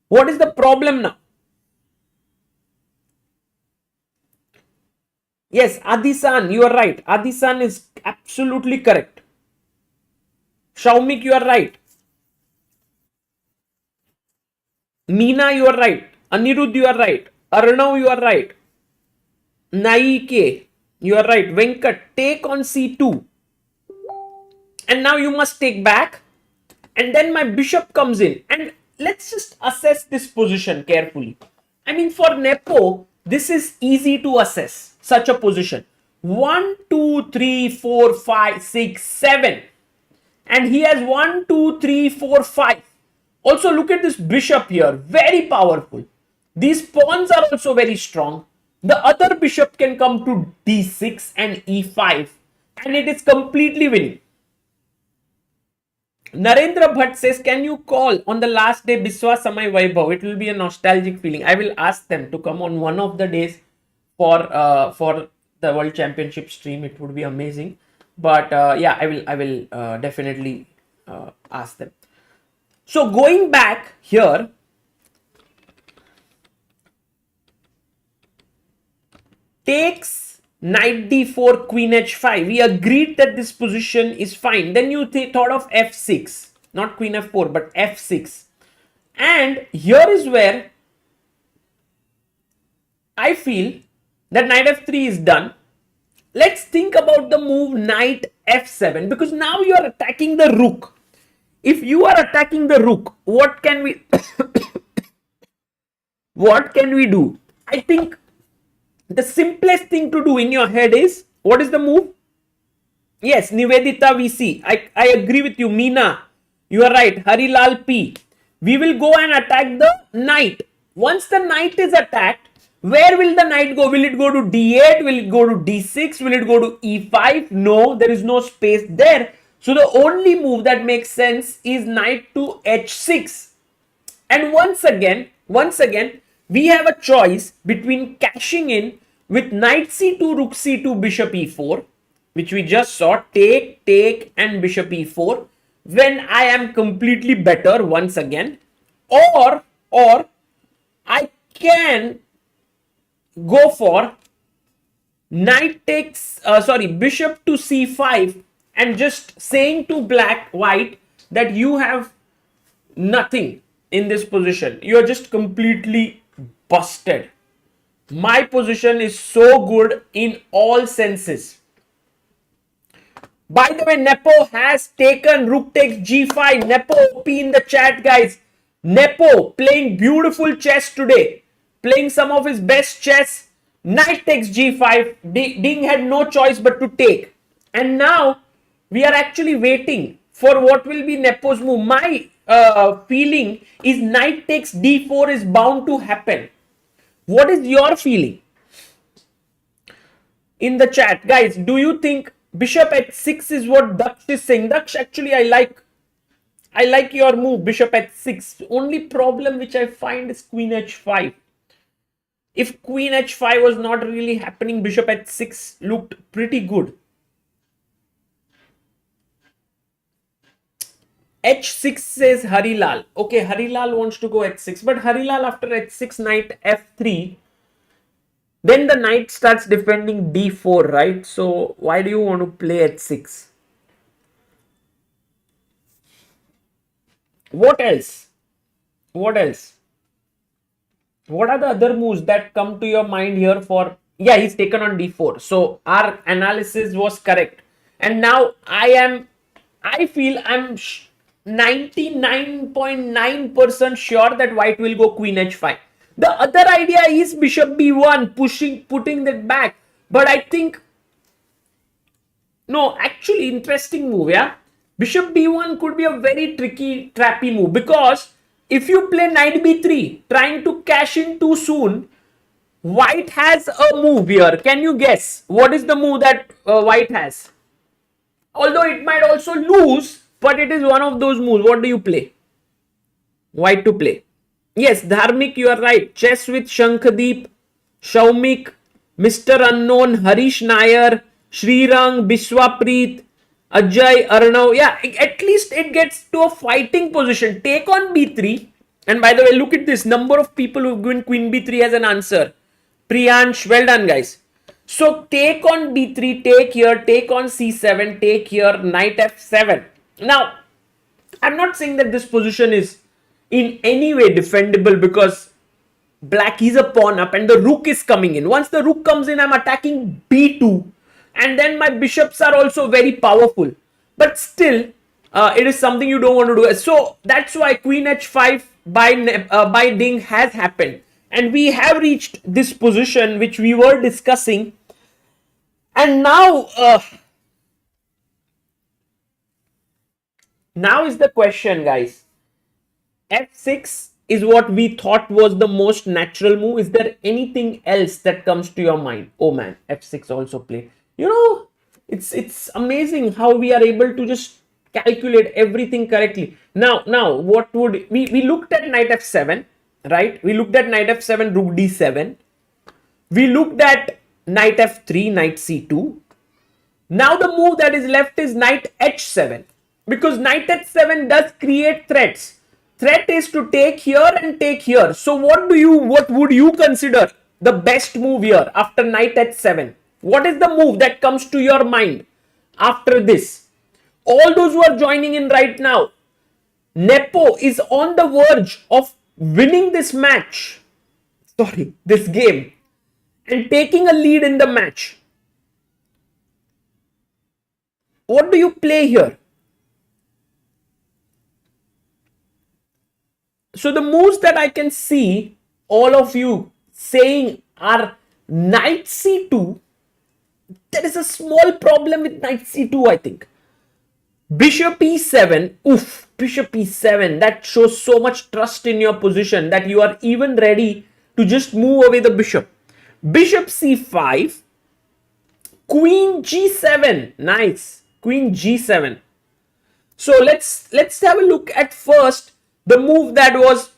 What is the problem now? Yes, Adisan, you are right. Adisan is absolutely correct. Shaumik, you are right. Meena, you are right. Anirudh, you are right. Arnav, you are right. Naike, you are right. Venkat, take on c2. And now you must take back. And then my bishop comes in. And let's just assess this position carefully. I mean, for Nepo, this is easy to assess such a position. 1, 2, 3, 4, 5, 6, 7. And he has 1, 2, 3, 4, 5. Also, look at this bishop here. Very powerful. These pawns are also very strong. The other bishop can come to d6 and e5. And it is completely winning. Narendra Bhatt says, can you call on the last day Biswa Samay Vaibhav? It will be a nostalgic feeling. I will ask them to come on one of the days for the World Championship stream. It would be amazing. But yeah, I will definitely ask them. So going back here, takes knight d4, queen h5. We agreed that this position is fine. Then you thought of f6, not queen f4, but f6. And here is where I feel that knight f3 is done. Let's think about the move knight f7, because now you are attacking the rook. If you are attacking the rook, what can we what can we do? I think the simplest thing to do in your head is, what is the move? Yes, Nivedita VC. I agree with you. Meena, you are right. Harilal P. We will go and attack the knight. Once the knight is attacked, where will the knight go? Will it go to d8? Will it go to d6? Will it go to e5? No, there is no space there. So the only move that makes sense is knight to h6. And once again, we have a choice between cashing in with knight c2, rook c2, bishop e4, which we just saw, take, and bishop e4, when I am completely better once again, or I can go for knight takes, bishop to c5, and just saying to white that you have nothing in this position. You are just completely busted. My position is so good in all senses. By the way, Nepo has taken rook takes g5. Nepo OP in the chat, guys. Nepo playing beautiful chess today. Playing some of his best chess. Knight takes g5. Ding had no choice but to take. And now we are actually waiting for what will be Nepo's move. My feeling is knight takes d4 is bound to happen. What is your feeling? In the chat, guys, do you think bishop h6 is what Daksh is saying? Daksh, actually, I like your move, bishop h6. Only problem which I find is queen h5. If queen h5 was not really happening, bishop h6 looked pretty good. h6 says Harilal. Okay, Harilal wants to go h6, but Harilal after h6, knight f3, then the knight starts defending d4, right? So why do you want to play h6? What else? What else? What are the other moves that come to your mind here for? Yeah, he's taken on d4. So our analysis was correct. And now I feel I'm 99.9% sure that white will go queen h5. The other idea is bishop b1, putting that back. But I think, no, actually interesting move, yeah. Bishop b1 could be a very tricky, trappy move, because if you play knight b3, trying to cash in too soon, white has a move here. Can you guess what is the move that white has? Although it might also lose, but it is one of those moves. What do you play? White to play. Yes, Dharmik, you are right. Chess with Shankhadeep, Shaumik, Mr. Unknown, Harish Nair, Srirang, Biswapreet, Ajay, Arnav. Yeah, at least it gets to a fighting position. Take on b3. And by the way, look at this number of people who've given queen b3 as an answer. Priyansh, well done, guys. So take on b3, take here, take on c7, take here, knight f7. Now, I'm not saying that this position is in any way defendable, because black is a pawn up and the rook is coming in. Once the rook comes in, I'm attacking b2, and then my bishops are also very powerful. But still, it is something you don't want to do. So that's why queen h5 by Ding has happened, and we have reached this position which we were discussing. And now, now is the question, guys. f6 is what we thought was the most natural move. Is there anything else that comes to your mind? Oh man, f6 also play. You know, it's amazing how we are able to just calculate everything correctly. Now what would we looked at knight f7, right? We looked at knight f7, rook d7. We looked at knight f3, knight c2. Now the move that is left is knight h7, because knight h7 does create threats. Threat is to take here and take here. So what would you consider the best move here after knight h7? What is the move that comes to your mind after this? All those who are joining in right now, Nepo is on the verge of winning this match. Sorry, this game, and taking a lead in the match. What do you play here? So the moves that I can see all of you saying are knight c2. There is a small problem with knight c2, I think. Bishop e7. Oof, bishop e7. That shows so much trust in your position that you are even ready to just move away the bishop. Bishop c5. Queen g7. Nice. Queen g7. So let's have a look at first the move that was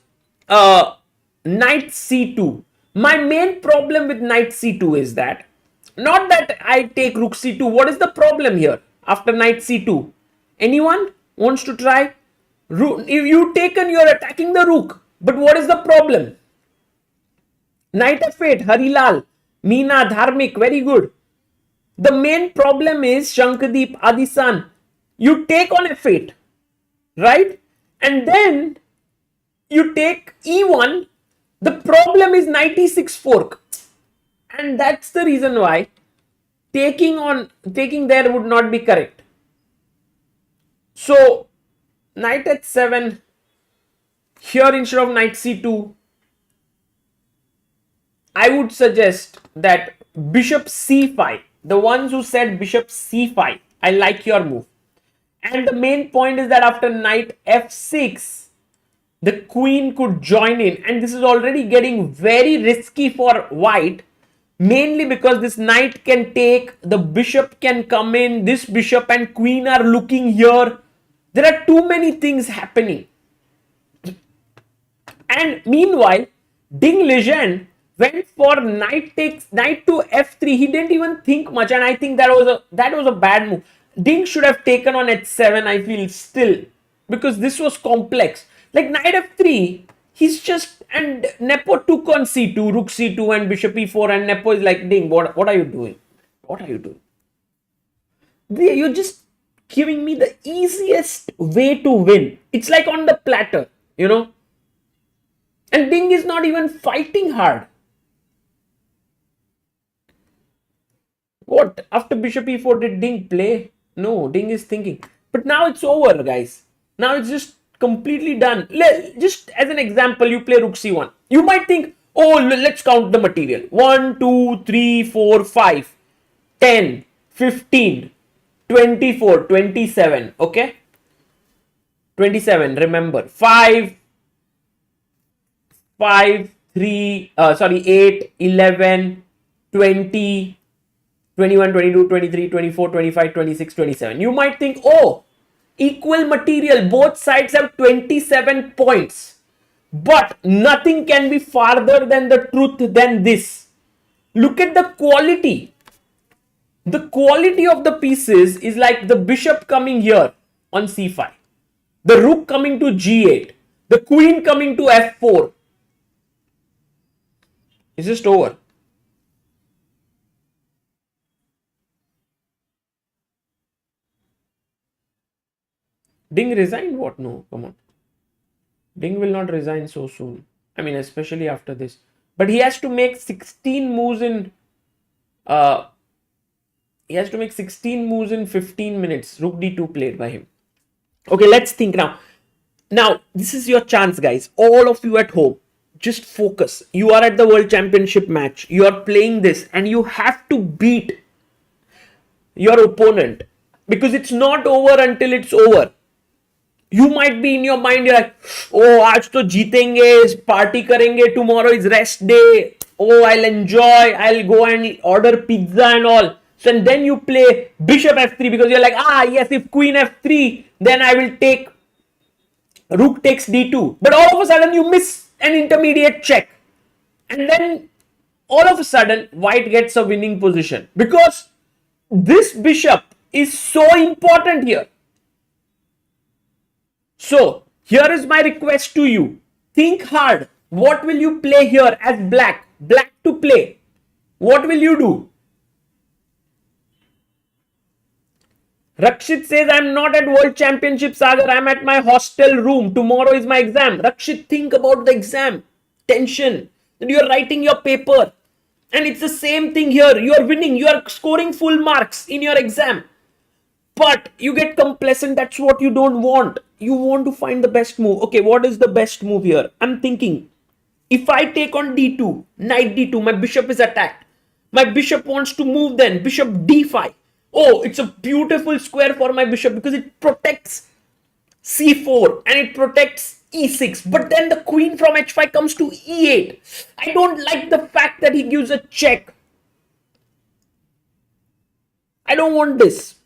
knight c2. My main problem with knight c2 is that, not that I take rook c2. What is the problem here after knight c2? Anyone wants to try? If you taken, you're attacking the rook. But what is the problem? Knight f8, Harilal, Meena, Dharmik, very good. The main problem is Shankadeep, Adisan. You take on f8, right? And then you take e1. The problem is knight e6 fork. And that's the reason why taking there would not be correct. So knight h7 here instead of knight c2. I would suggest that bishop c5. The ones who said bishop c5, I like your move. And the main point is that after knight f6, the queen could join in, and this is already getting very risky for white, mainly because this knight can take, the bishop can come in, this bishop and queen are looking here. There are too many things happening. And meanwhile, Ding Liren went for knight to f3. He didn't even think much, and I think that was a bad move. Ding should have taken on h7, I feel, still, because this was complex. Like knight f3, he's just, and Nepo took on c2, rook c2 and bishop e4, and Nepo is like, Ding, what are you doing? What are you doing? You're just giving me the easiest way to win. It's like on the platter, you know. And Ding is not even fighting hard. What? After bishop e4, did Ding play? No, Ding is thinking. But now it's over, guys. Now it's just completely done. Just as an example, you play rook c1. You might think, oh, let's count the material. 1, 2, 3, 4, 5, 10, 15, 24, 27. Okay? 27. Remember. 5, 5, 3, sorry, 8, 11, 20, 21, 22, 23, 24, 25, 26, 27. You might think, oh, equal material, both sides have 27 points. But nothing can be farther than the truth than this. Look at the quality. The quality of the pieces is like the bishop coming here on c5, the rook coming to g8, the queen coming to f4. It's just over. Ding resigned? What? No, come on. Ding will not resign so soon. I mean, especially after this. But he has to make 16 moves in. He has to make 16 moves in 15 minutes. Rook d2 played by him. Okay, let's think now. Now, this is your chance, guys. All of you at home, just focus. You are at the World Championship match. You are playing this, and you have to beat your opponent because it's not over until it's over. You might be in your mind, you're like, oh, आज तो जीतेंगे, party करेंगे, tomorrow is rest day, oh, I'll enjoy, I'll go and order pizza and all. So and then you play bishop f3 because you're like, ah, yes, if queen f3, then I will take rook takes d2. But all of a sudden you miss an intermediate check. And then all of a sudden white gets a winning position because this bishop is so important here. So, here is my request to you. Think hard. What will you play here as black? Black to play. What will you do? Rakshit says, I'm not at World Championship, Sagar. I'm at my hostel room. Tomorrow is my exam. Rakshit, think about the exam. Tension. And you're writing your paper. And it's the same thing here. You're winning. You're scoring full marks in your exam. But you get complacent. That's what you don't want. You want to find the best move. Okay, what is the best move here? I'm thinking, if I take on d2, knight d2, my bishop is attacked. My bishop wants to move then. Bishop d5. Oh, it's a beautiful square for my bishop because it protects c4 and it protects e6. But then the queen from h5 comes to e8. I don't like the fact that he gives a check. I don't want this.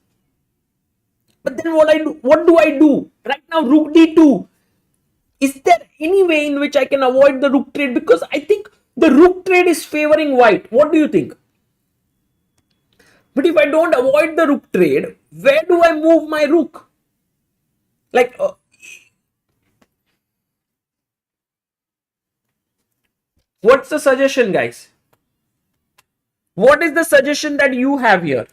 But then what do I do? Right now, rook d2. Is there any way in which I can avoid the rook trade? Because I think the rook trade is favoring white. What do you think? But if I don't avoid the rook trade, where do I move my rook? Like, what's the suggestion, guys? What is the suggestion that you have here?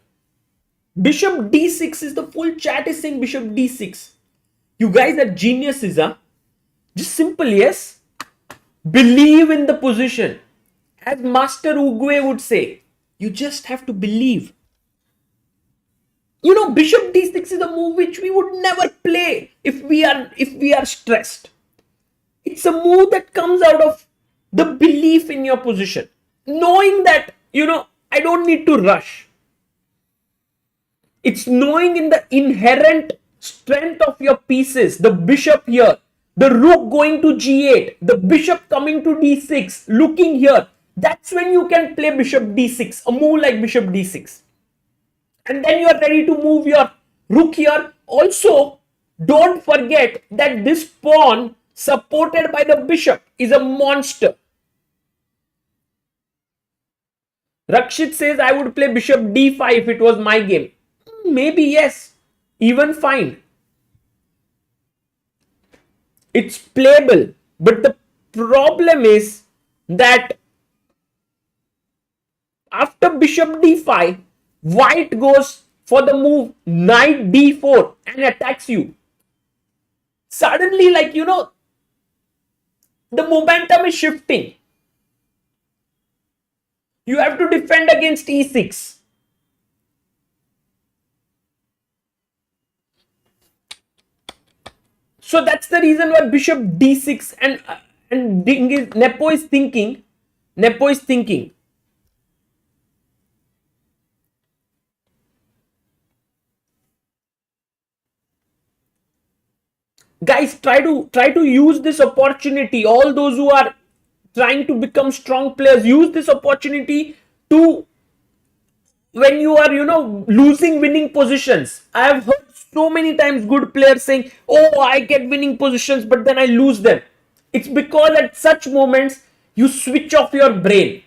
Bishop d6 is the full chat is saying bishop d6. You guys are geniuses, huh? Just simple, yes? Believe in the position. As Master Uguay would say, you just have to believe. You know, bishop d6 is a move which we would never play if we are stressed. It's a move that comes out of the belief in your position. Knowing that, you know, I don't need to rush. It's knowing in the inherent strength of your pieces. The bishop here, the rook going to g8, the bishop coming to d6, looking here. That's when you can play bishop d6, a move like bishop d6. And then you are ready to move your rook here. Also, don't forget that this pawn supported by the bishop is a monster. Rakshit says, I would play bishop d5 if it was my game. Maybe yes, even fine. It's playable. But the problem is that after bishop d5, white goes for the move knight d4 and attacks you. Suddenly, like, you know, the momentum is shifting. You have to defend against e6. So that's the reason why bishop d6 and Nepo is thinking. Guys, try to use this opportunity. All those who are trying to become strong players, use this opportunity to, when you are losing winning positions. I have heard so many times good players saying, oh, I get winning positions but then I lose them. It's because at such moments you switch off your brain,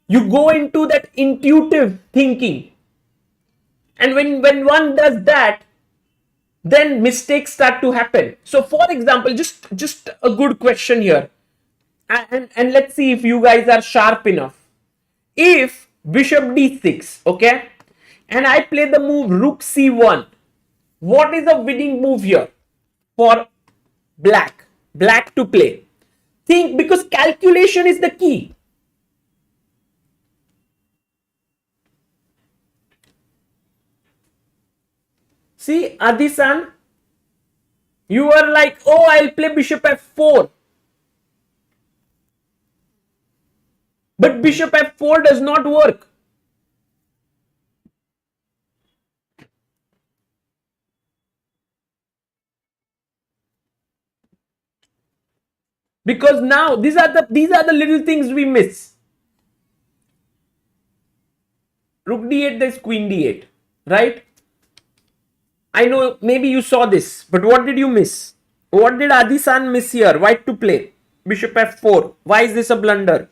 you go into that intuitive thinking, and when one does that, then mistakes start to happen. So for example, just a good question here, and let's see if you guys are sharp enough. If bishop d6, okay, and I play the move rook c1, what is a winning move here for black to play? Think, because calculation is the key. See, Adi-san, you are like, oh, I'll play bishop f4. But bishop f4 does not work. Because now these are the little things we miss. Rook d8, there's queen d8, right? I know maybe you saw this, but what did you miss? What did Adi-san miss here? White to play bishop f4. Why is this a blunder?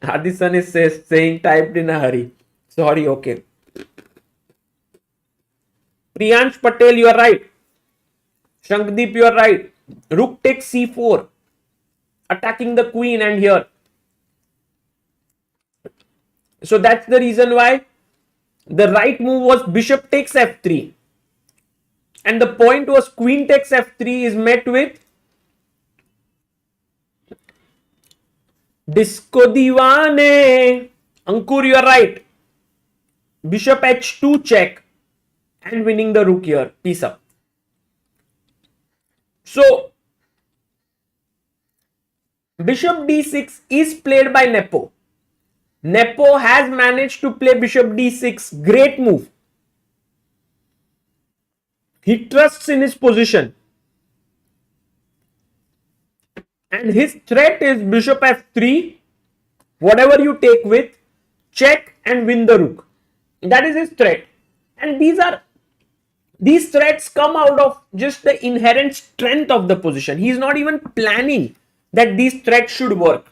Adi-san is saying typed in a hurry. Sorry, okay. Priyansh Patel, you are right. Shankdeep, you are right. Rook takes c4, attacking the queen, and here. So that's the reason why the right move was bishop takes f3. And the point was queen takes f3 is met with disco diwane. Ankur, you are right. Bishop h2 check and winning the rook here. Piece up. So bishop d6 is played by Nepo. Nepo has managed to play bishop d6. Great move. He trusts in his position. And his threat is bishop f3. Whatever you take with, check and win the rook. That is his threat. And these threats come out of just the inherent strength of the position. He is not even planning that these threats should work.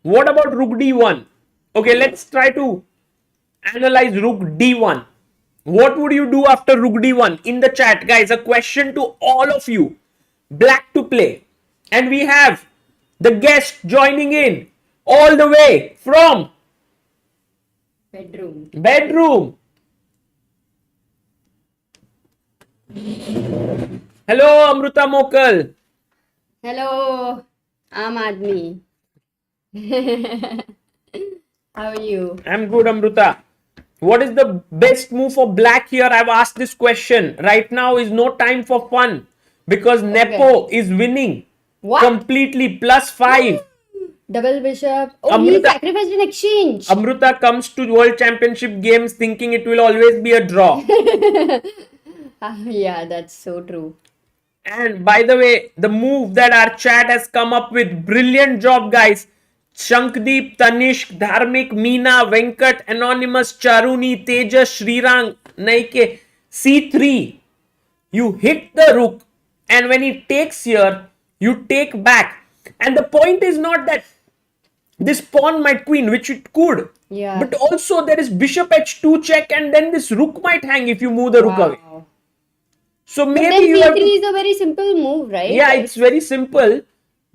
What about rook d1? Okay, let's try to analyze rook d1. What would you do after rook d1? In the chat, guys, a question to all of you. Black to play. And we have the guest joining in all the way from bedroom. Hello, Amruta Mokal. Hello, Aam Aadmi. How are you? I'm good, Amruta. What is the best move for black here? I've asked this question. Right now is no time for fun because Nepo is winning. What? Completely +5. Double bishop. Oh, he sacrificed in exchange. Amruta comes to World Championship games thinking it will always be a draw. Yeah, that's so true. And by the way, the move that our chat has come up with, brilliant job, guys. Shankdeep, Tanishk, Dharmik, Meena, Venkat, Anonymous, Charuni, Tejas, Srirang, Naike. C3. You hit the rook, and when he takes here, you take back. And the point is not that this pawn might queen, which it could. Yeah. But also there is bishop h2 check, and then this rook might hang if you move the rook away. So maybe but then you have C3 is a very simple move, right? Yeah, it's very simple,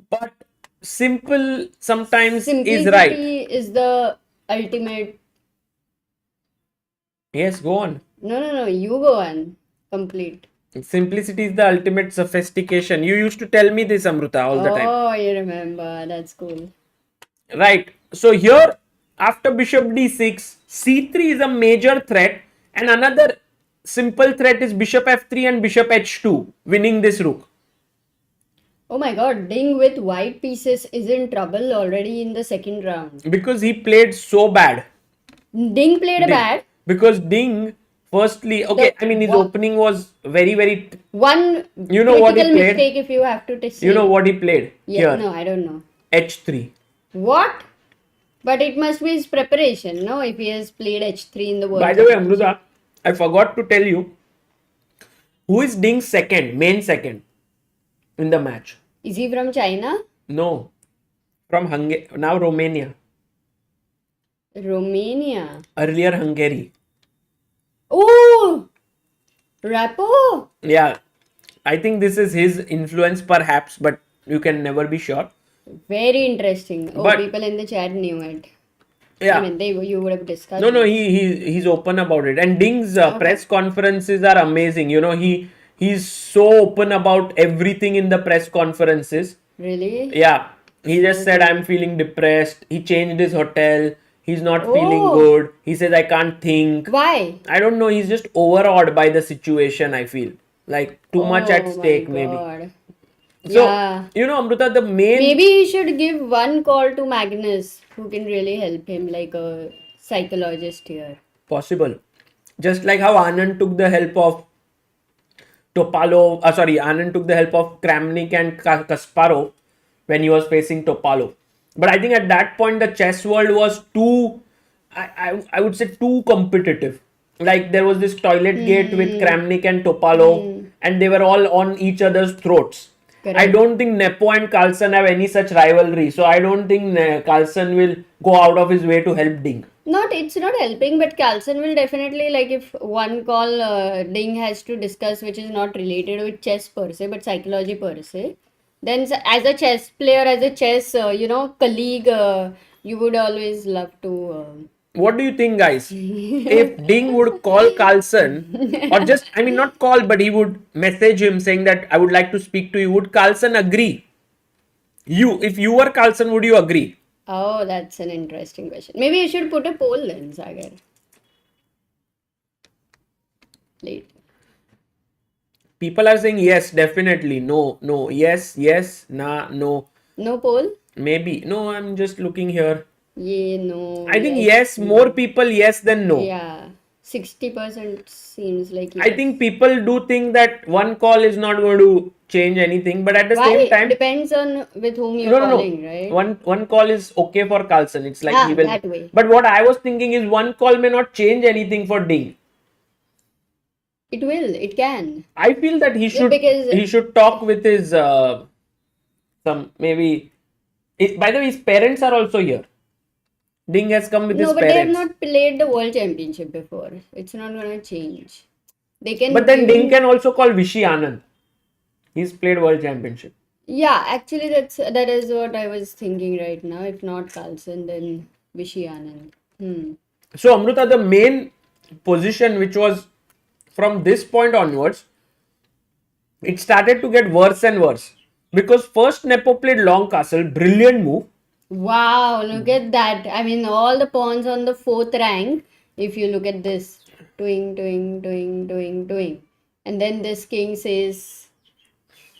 but simple sometimes is right. Simplicity is the ultimate. Yes, go on. No, you go on. Complete. Simplicity is the ultimate sophistication. You used to tell me this, Amruta, all the time. Oh, you remember. That's cool. Right. So here, after bishop d6, c3 is a major threat, and another simple threat is bishop f3 and bishop h2, winning this rook. Oh my god, Ding with white pieces is in trouble already in the second round. Because he played so bad. Ding played a bad. Because Ding, firstly, okay, I mean his opening was very. One You know what he critical played? mistake if you have to say. You know what he played? Yeah, Here, no, I don't know. h3. What? But it must be his preparation, no? If he has played H3 in the World By the way, Cup. Amruta, I forgot to tell you who is Ding's main second in the match. Is he from China? No, from Hungary, now Romania. Romania. Earlier Hungary. Oh! Rapo? Yeah, I think this is his influence perhaps, but you can never be sure. Very interesting. Oh, But- people in the chat knew it. Yeah. I mean, you would have discussed. No, it. he's open about it, and Ding's press conferences are amazing. You know, he's so open about everything in the press conferences. Really? Yeah, he just said I'm feeling depressed. He changed his hotel. He's not feeling Oh. good. He says I can't think. Why? I don't know. He's just overawed by the situation. I feel like too much at Oh stake, my maybe. God. So Yeah. you know, Amruta, the main Maybe he should give one call to Magnus, who can really help him, like a psychologist here. possible, just like how Anand took the help of Topalov. Anand took the help of Kramnik and Kasparov when he was facing Topalov. But I think at that point the chess world was too, I would say too competitive. Like there was this toilet gate with Kramnik and Topalov, and they were all on each other's throats. Correct. I don't think Nepo and Carlsen have any such rivalry, so I don't think Carlsen will go out of his way to help Ding. It's not helping, but Carlsen will definitely, like, if one call Ding has to discuss which is not related with chess per se, but psychology per se, then as a chess player, as a chess, colleague, you would always love to. What do you think, guys? If Ding would call Carlsen, or just, I mean, not call, but he would message him saying that I would like to speak to you, would Carlsen agree? If you were Carlsen, would you agree? Oh, that's an interesting question. Maybe you should put a poll then, Sagar. Late. People are saying yes, definitely, no, yes, nah, no, No poll? maybe. No, I'm just looking here. Yeah, no. I think yes, more people yes than no. Yeah, 60% seems like I yes. think people do think that one call is not going to change anything, but at the Why? same time, Depends on with whom you're no. calling, right? One call is okay for Carlsen. It's like he will. That way. But what I was thinking is one call may not change anything for Ding. It will. It can. I feel that he should because- he should talk with his some maybe. By the way, his parents are also here. Ding has come with No, his but they have parents. not played the World Championship before. It's not gonna change. They can. But then give- Ding can also call Vishy Anand. He's played World Championship. Yeah, actually, that is what I was thinking right now. If not Carlsen, then Vishy Anand. So Amruta, the main position which was from this point onwards, it started to get worse and worse. Because first Nepo played long castle, brilliant move. Wow, look at that. I mean, all the pawns on the fourth rank. If you look at this, doing. And then this king says,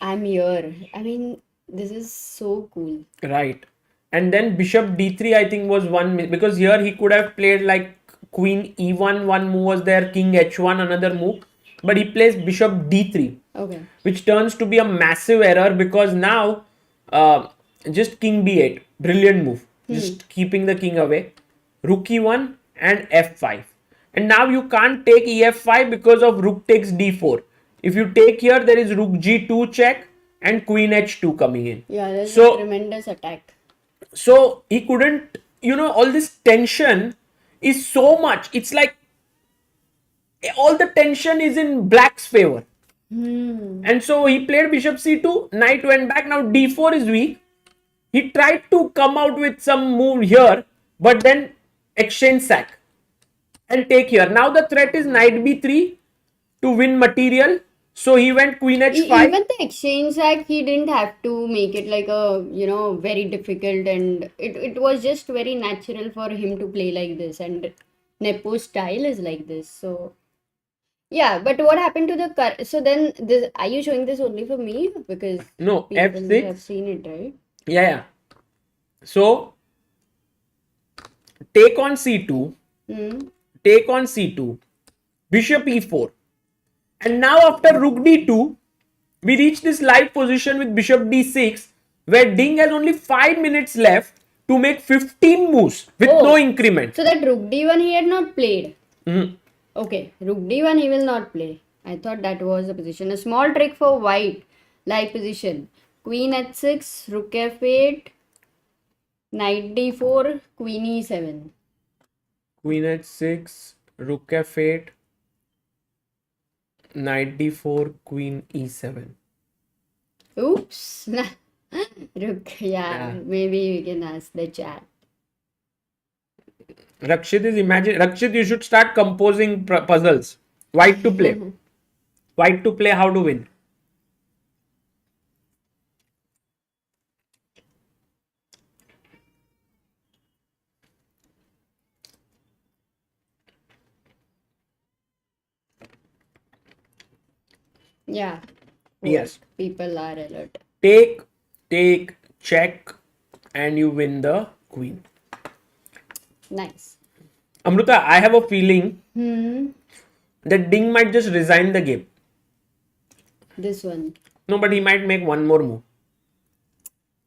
I'm here. I mean, this is so cool. Right. And then bishop d3 I think was because here he could have played like queen e1, one move was there, king h1, another move. But he plays bishop d3. Okay. Which turns to be a massive error because now just king b8, brilliant move, just keeping the king away, rook e1 and f5, and now you can't take ef5 because of rook takes d4. If you take here, there is rook g2 check and queen h2 coming in. Yeah, that's So- a tremendous attack. So he couldn't, all this tension is so much, it's like all the tension is in black's favor. And so he played bishop c2, knight went back, now d4 is weak. He tried to come out with some move here, but then exchange sack and take here. Now the threat is knight b3 to win material, So he went queen h5. Even the exchange sack, he didn't have to make it like a, very difficult, and it was just very natural for him to play like this. And Nepo's style is like this. So, yeah, but what happened to the so then this, are you showing this only for me? Because No, people have f6. seen it, right? Yeah, yeah. So take on c2, Hmm. take on c2, bishop e4. And now after rook d2, we reach this live position with bishop d6, where Ding has only 5 minutes left to make 15 moves with no Oh, increment. so that rook d1 he had not played. Mhm. Okay, rook d1 he will not play. I thought that was the position. A small trick for white, live position. Queen h6, rook f8, knight d4, queen e7. Queen h6, rook f8, knight d4, queen e7. Oops. Rook, yeah, Yeah. maybe we can ask the chat. Rakshit, you should start composing puzzles. White to play. White to play, how to win. Yeah. Yes. People are alert. Take, check, and you win the queen. Nice. Amruta, I have a feeling Hmm. that Ding might just resign the game. This one. No, but he might make one more move.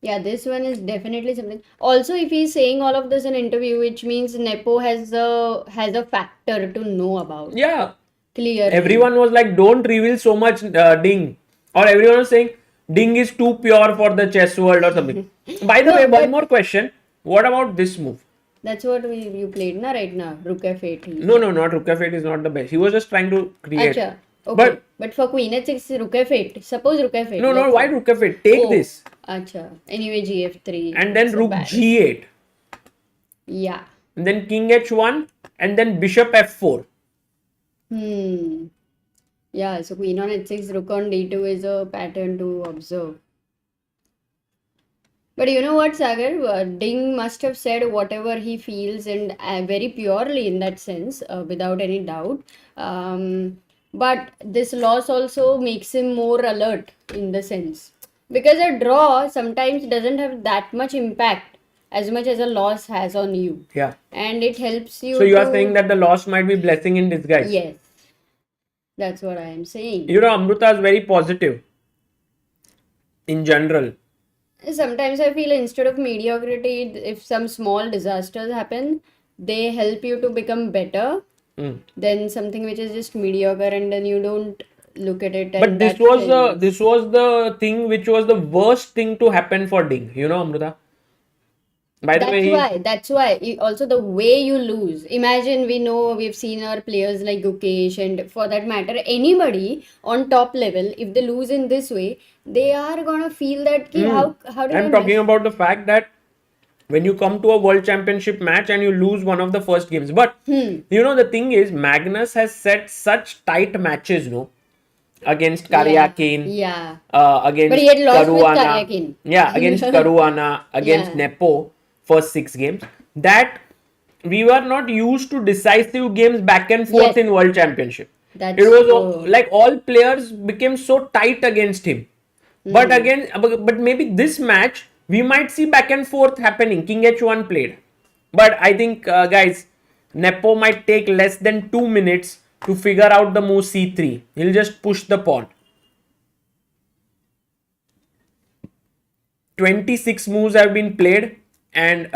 Yeah, this one is definitely something. Also, if he's saying all of this in interview, which means Nepo has a factor to know about. Yeah. Clearly. Everyone was like, don't reveal so much, Ding. Or everyone was saying, Ding is too pure for the chess world or something. By the No, way, one but more question. What about this move? that's what you played na right now. Rook f8. No, not rook f8 is not the best. He was just trying to create. Acha. Okay. But But for queen h6, rook f8. Suppose rook f8. no, Let's why say. rook f8? Take Oh, this. acha. Anyway, gf3. And then It's rook embarrassing. g8. Yeah. And then king h1. And then bishop f4. Hmm. Yeah, so queen on h6, rook on d2 is a pattern to observe. But you know what, Sagar? Ding must have said whatever he feels and very purely in that sense, without any doubt. But this loss also makes him more alert in the sense. Because a draw sometimes doesn't have that much impact as much as a loss has on you. Yeah. And it helps you So you are to. saying that the loss might be blessing in disguise. Yes, that's what I am saying. You know, Amruta is very positive in general. Sometimes I feel instead of mediocrity, if some small disasters happen, they help you to become better than something which is just mediocre, and then you don't look at it. But And that fails. this was the thing which was the worst thing to happen for Ding. You know, Amruta. By the way, That's why. Also, the way you lose. Imagine, we know, we've seen our players like Gukesh, and for that matter, anybody on top level, if they lose in this way, they are gonna feel that, ki, how did I I'm talking miss? about the fact that when you come to a world championship match and you lose one of the first games. But you know, the thing is, Magnus has set such tight matches, no, against Yeah, Karyakin, yeah. But against he had lost with Caruana, Karyakin. yeah, against Caruana, against Yeah, Nepo, first 6 games. That we were not used to decisive games back and forth yes, in world championship. It that's was true. like all players became so tight against him. But again, but maybe this match we might see back and forth happening. King h1 played, but I think guys, Nepo might take less than 2 minutes to figure out the move c3. He'll just push the pawn. 26 moves have been played, and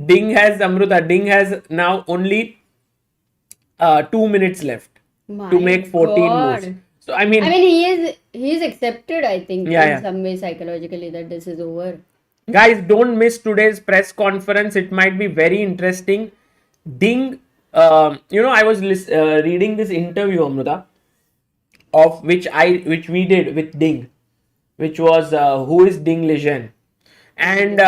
Ding has Amruta. Ding has now only 2 minutes left to My make 14 moves. God. So I mean, he is accepted, I think, yeah, in yeah. some way psychologically that this is over. Guys, don't miss today's press conference. It might be very interesting. Ding, I was reading this interview, Amruta, of which we did with Ding, which was who is Ding Liren, and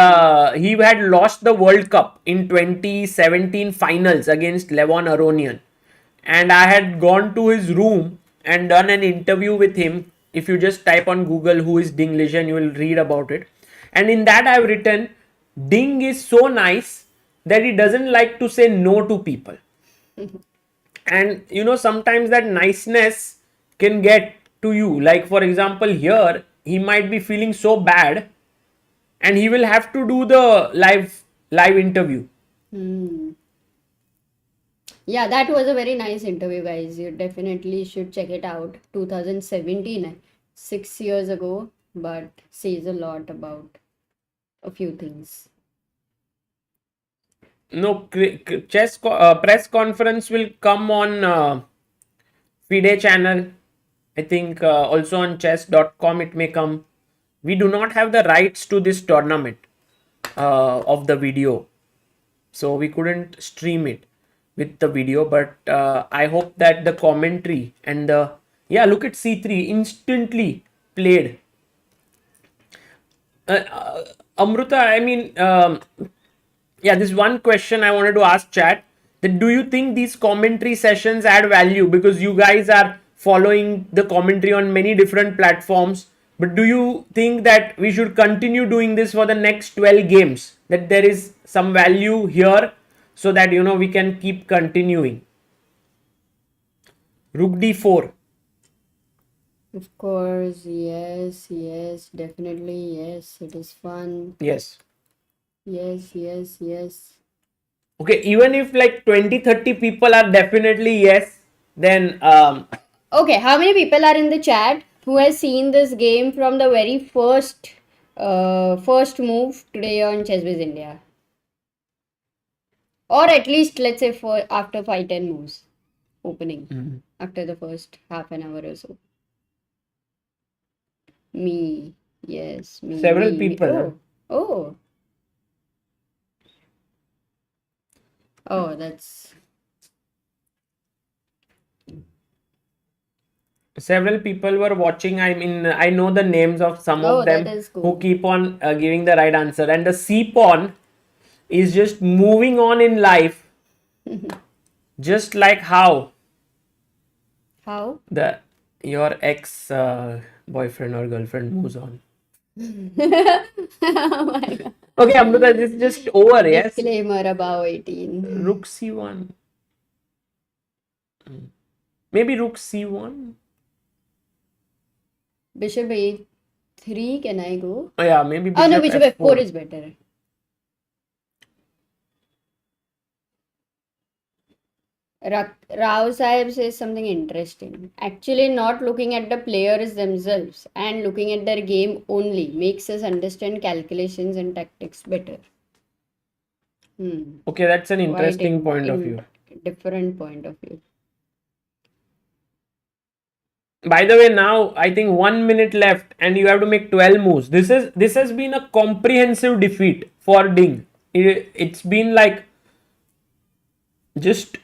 he had lost the World Cup in 2017 finals against Levon Aronian, and I had gone to his room and done an interview with him. If you just type on Google who is Ding Liren, you will read about it. And in that I've written, Ding is so nice that he doesn't like to say no to people. And sometimes that niceness can get to you. Like for example, here he might be feeling so bad and he will have to do the live interview. Yeah, that was a very nice interview, guys. You definitely should check it out. 2017, 6 years ago, but says a lot about a few things. No, press conference will come on FIDE channel. I think also on chess.com it may come. We do not have the rights to this tournament of the video, so we couldn't stream it with the video, but I hope that the commentary and the look at c3 instantly played. Amruta, I mean, this one question I wanted to ask chat, that do you think these commentary sessions add value, because you guys are following the commentary on many different platforms, but do you think that we should continue doing this for the next 12 games, that there is some value here so that we can keep continuing? Rook d4. Of course, yes, definitely, yes. It is fun. Yes. Yes. Okay, even if like 20-30 people are definitely yes, then Okay, how many people are in the chat who has seen this game from the very first move today on ChessBase India? Or at least, let's say, for after 5-10 moves opening, after the first half an hour or so. Me, yes, me. Several me. people. Oh, that's several people were watching. I mean, I know the names of some of them that is cool. who keep on giving the right answer, and the c pawn is just moving on in life, just like how your ex boyfriend or girlfriend moves on. Oh my God. Okay, Amrita, this is just over. Yes. Disclaimer above 18. Rook c1. Maybe rook c1. Bishop a3, can I go? Oh yeah, maybe bishop, Oh no, bishop f4 is better. Rao Sahib says something interesting. Actually, not looking at the players themselves and looking at their game only makes us understand calculations and tactics better. Okay, that's an interesting point of view. Different point of view. By the way, now I think 1 minute left and you have to make 12 moves. This has been a comprehensive defeat for Ding. It's been like just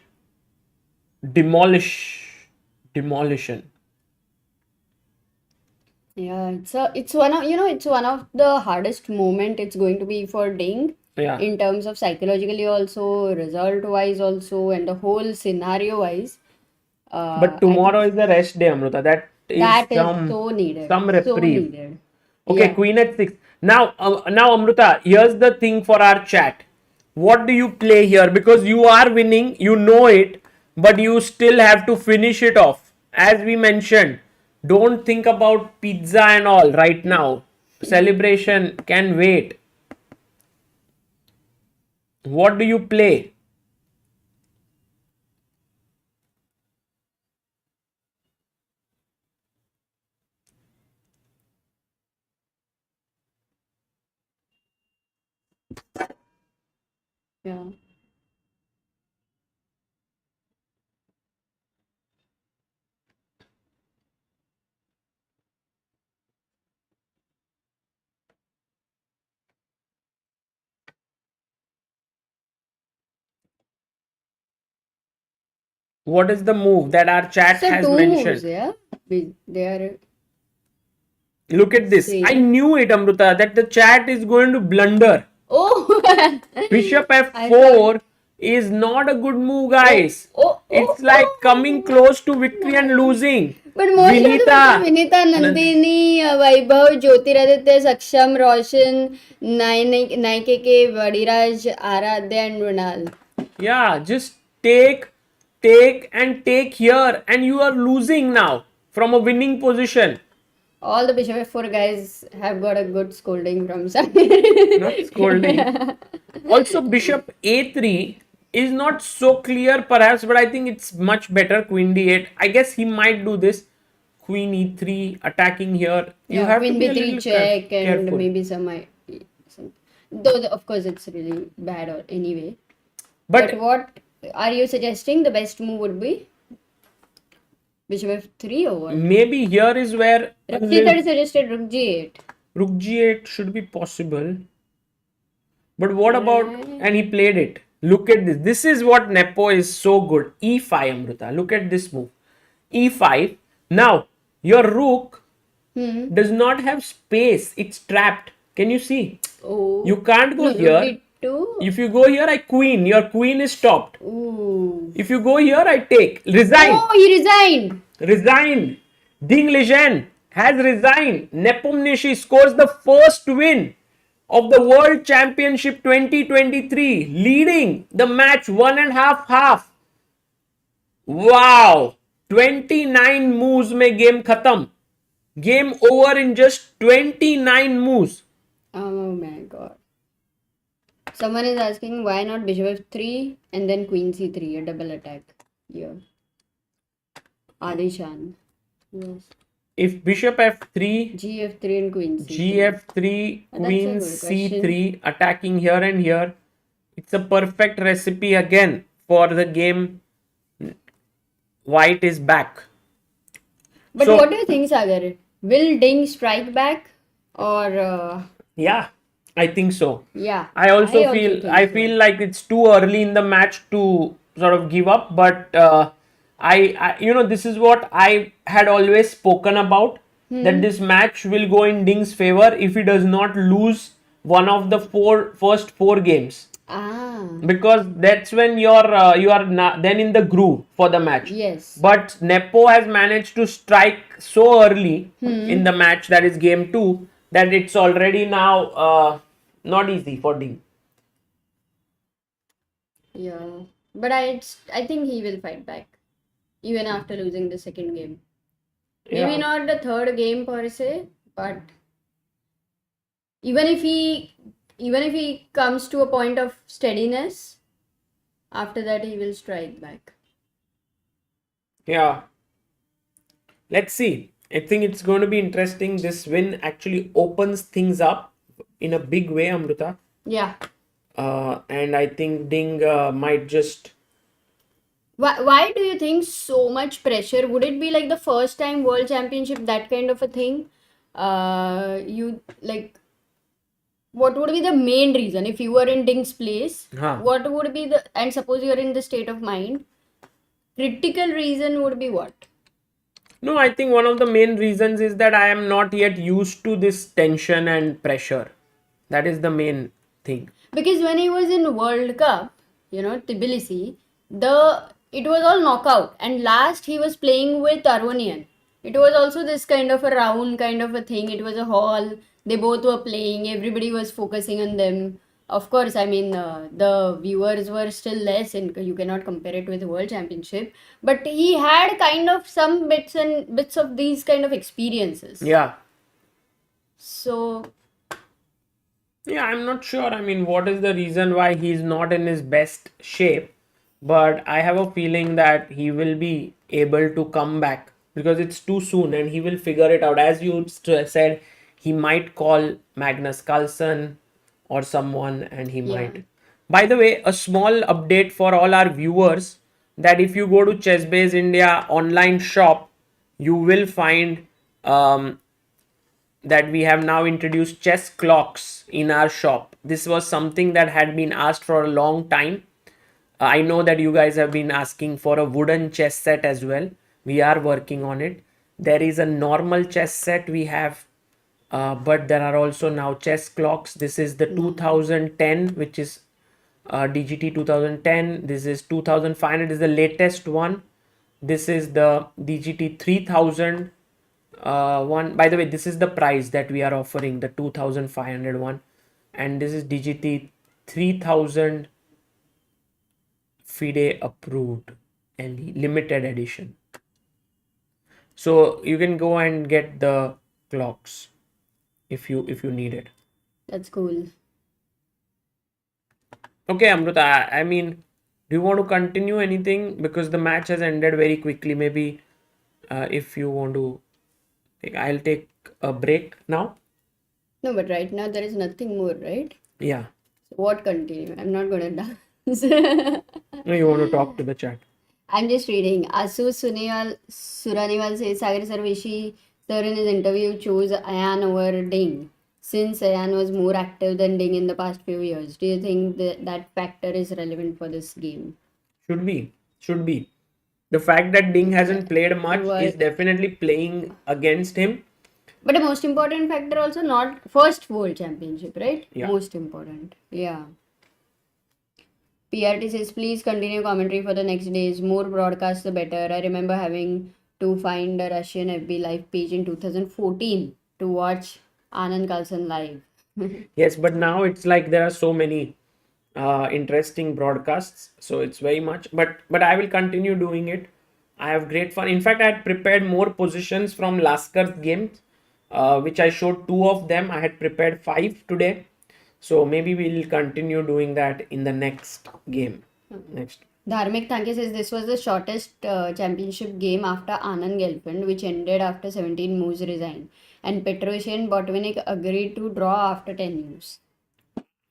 demolition. Yeah, it's one of the hardest moment it's going to be for Ding. Yeah. In terms of psychologically also, result wise also, and the whole scenario wise. But tomorrow is the rest day, Amruta. That is so needed. Some reprieve. So needed. Okay, Yeah. queen at 6. Now Amruta, here's the thing for our chat. What do you play here? Because you are winning, you know it, but you still have to finish it off. As we mentioned, don't think about pizza and all right now. Celebration can wait. What do you play? Yeah. What is the move that our chat So has two mentioned? moves, yeah. They are. Look at this. Same. I knew it, Amruta, that the chat is going to blunder. Oh. Bishop I f4, is not a good move, guys. Oh, It's like coming close to victory and nice. losing. But most of the people, Vinita. Vinita, Nandini, Vaibhav, Jyotiraditya, Saksham, Roshan, Naike, Vadiraj, Aradhya, and Runal. Yeah, just and take here, and you are losing now from a winning position. All the Bishop F4 guys have got a good scolding from Not scolding. Also, Bishop A3 is not so clear, perhaps, but I think it's much better. Queen D8. I guess he might do this. Queen E3 attacking here. You Yeah, have to Queen be a B3 little check and careful. maybe some. Though, of course, it's really bad or anyway. But But what are you suggesting the best move would be? Bishop F3 or what? maybe here is where Rook C3 suggested Rook G8. Rook G8 should be possible. But what about, and he played it. Look at this. This is what Nepo is so good. E5, Amrita. Look at this move. E5. Now, your rook does not have space. It's trapped. Can you see? Oh. You can't go No, here. Rook D2. If you go here, I queen. Your queen is stopped. Ooh. If you go here, I take. Resign. Oh, he resigned. Resign. Ding Liren has resigned. Nepomniachtchi scores the first win of the World Championship 2023, leading the match 1.5. Wow! 29 moves में game खत्म. Game over in just 29 moves. Oh my god. Someone is asking why not Bishop F3 and then Queen C3, a double attack here. Adishan. Yes. If Bishop F3, GF3 and Queen C3. GF3, That's a Queen good C3, attacking here and here, it's a perfect recipe again for the game. White is back. But So- what do you think, Sagar? Will Ding strike back or Yeah, I think so. yeah? I also think feel like it's too early in the match to sort of give up, but this is what I had always spoken about, that this match will go in Ding's favor if he does not lose one of the first four games, because that's when you are then in the groove for the match. Yes. But Nepo has managed to strike so early in the match, that is game 2, that it's already now not easy for Ding. Yeah. But I think he will fight back even after losing the second game. Maybe Yeah. not the third game per se, but even if he comes to a point of steadiness, after that he will strike back. Yeah. Let's see. I think it's going to be interesting. This win actually opens things up in a big way, Amrita. Yeah. And I think Ding might just. Why do you think so much pressure? Would it be like the first time World Championship, that kind of a thing? You like, what would be the main reason if you were in Ding's place? Huh. What would be and suppose you're in the state of mind, critical reason would be what? No, I think one of the main reasons is that I am not yet used to this tension and pressure. That is the main thing. Because when he was in World Cup, Tbilisi, it was all knockout, and last he was playing with Aronian. It was also this kind of a round kind of a thing. It was a hall. They both were playing. Everybody was focusing on them. Of course, I mean, the viewers were still less, and you cannot compare it with the World Championship. But he had kind of some bits of these kind of experiences. Yeah. So, Yeah, I'm not sure. I mean, what is the reason why he's not in his best shape? But I have a feeling that he will be able to come back, because it's too soon and he will figure it out. As you said, he might call Magnus Carlsen or someone, and he might. By the way, a small update for all our viewers, that if you go to ChessBase India online shop, you will find that we have now introduced chess clocks in our shop. This was something that had been asked for a long time. I know that you guys have been asking for a wooden chess set as well. We are working on it. There is a normal chess set we have, but there are also now chess clocks. This is the 2010, which is DGT 2010. This is 2500 is the latest one. This is the DGT 3000 one. By the way, this is the price that we are offering, the 2500 one, and this is DGT 3000 FIDE approved and limited edition. So you can go and get the clocks if you need it. That's cool. Okay, Amruta, I mean, do you want to continue anything? Because the match has ended very quickly. Maybe if you want to, I'll take a break now. No, but right now there is nothing more, right? Yeah. So what continue? I'm not gonna dance. No, you want to talk to the chat. I'm just reading. Asu Suraniwal says Sagar Sarveshi sir in his interview chose Ayan over Ding since Ayan was more active than Ding in the past few years. Do you think that factor is relevant for this game? Should be. Should be. The fact that Ding hasn't played much is What? definitely playing against him. But the most important factor also not first world championship, right? Yeah. Most important. Yeah. PRT says, please continue commentary for the next days. More broadcasts, the better. I remember having to find a Russian FB live page in 2014 to watch Anand Carlson live. Yes, but now it's like there are so many interesting broadcasts, so it's very much. But I will continue doing it. I have great fun. In fact, I had prepared more positions from Laskar's games, which I showed two of them. I had prepared 5 today, so maybe we'll continue doing that in the next game. Next. Dharmik Thanke says this was the shortest championship game after Anand Gelfand, which ended after 17 moves resigned. And Petrosian and Botvinnik agreed to draw after 10 moves.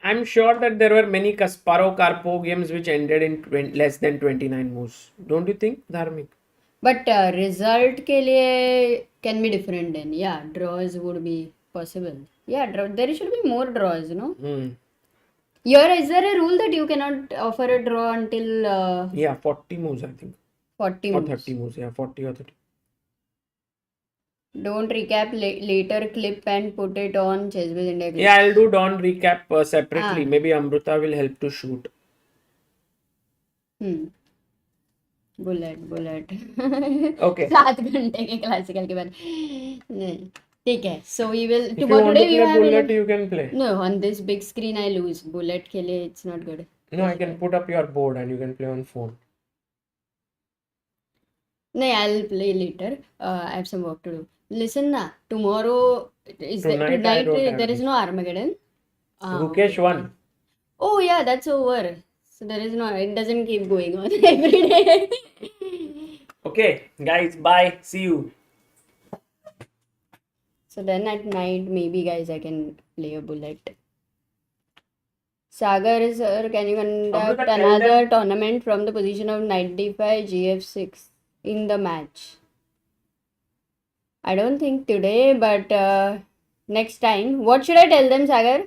I'm sure that there were many Kasparov Karpov games which ended in less than 29 moves. Don't you think, Dharmik? But result ke liye can be different then. Yeah, draws would be possible. Yeah, there should be more draws, no? Here, is there a rule that you cannot offer a draw until Yeah, 40 moves, I think. 40 Or moves? 30 moves, yeah, 40 or 30. Don't recap later clip and put it on Chessbiz India clip. Yeah, I'll do Dawn recap separately. Maybe Amruta will help to shoot. Bullet Okay. 7 घंटे के classical के बाद नहीं ठीक है so we will If you want to today we play have bullet, you can play. no on this big screen I lose bullet के लिए it's not good. No, I can put up your board and you can play on phone. No, I'll play later. I have some work to do. Listen na, tomorrow Tonight I don't have there is this. no Armageddon. Rukesh won. Oh yeah, that's over. So there is no, it doesn't keep going on every day. Okay, guys, bye. See you. So then at night, maybe guys, I can play a bullet. Sagar sir, can you conduct Amruta, tell another them. tournament from the position of knight d5 gf6 in the match? I don't think today, but next time. What should I tell them, Sagar?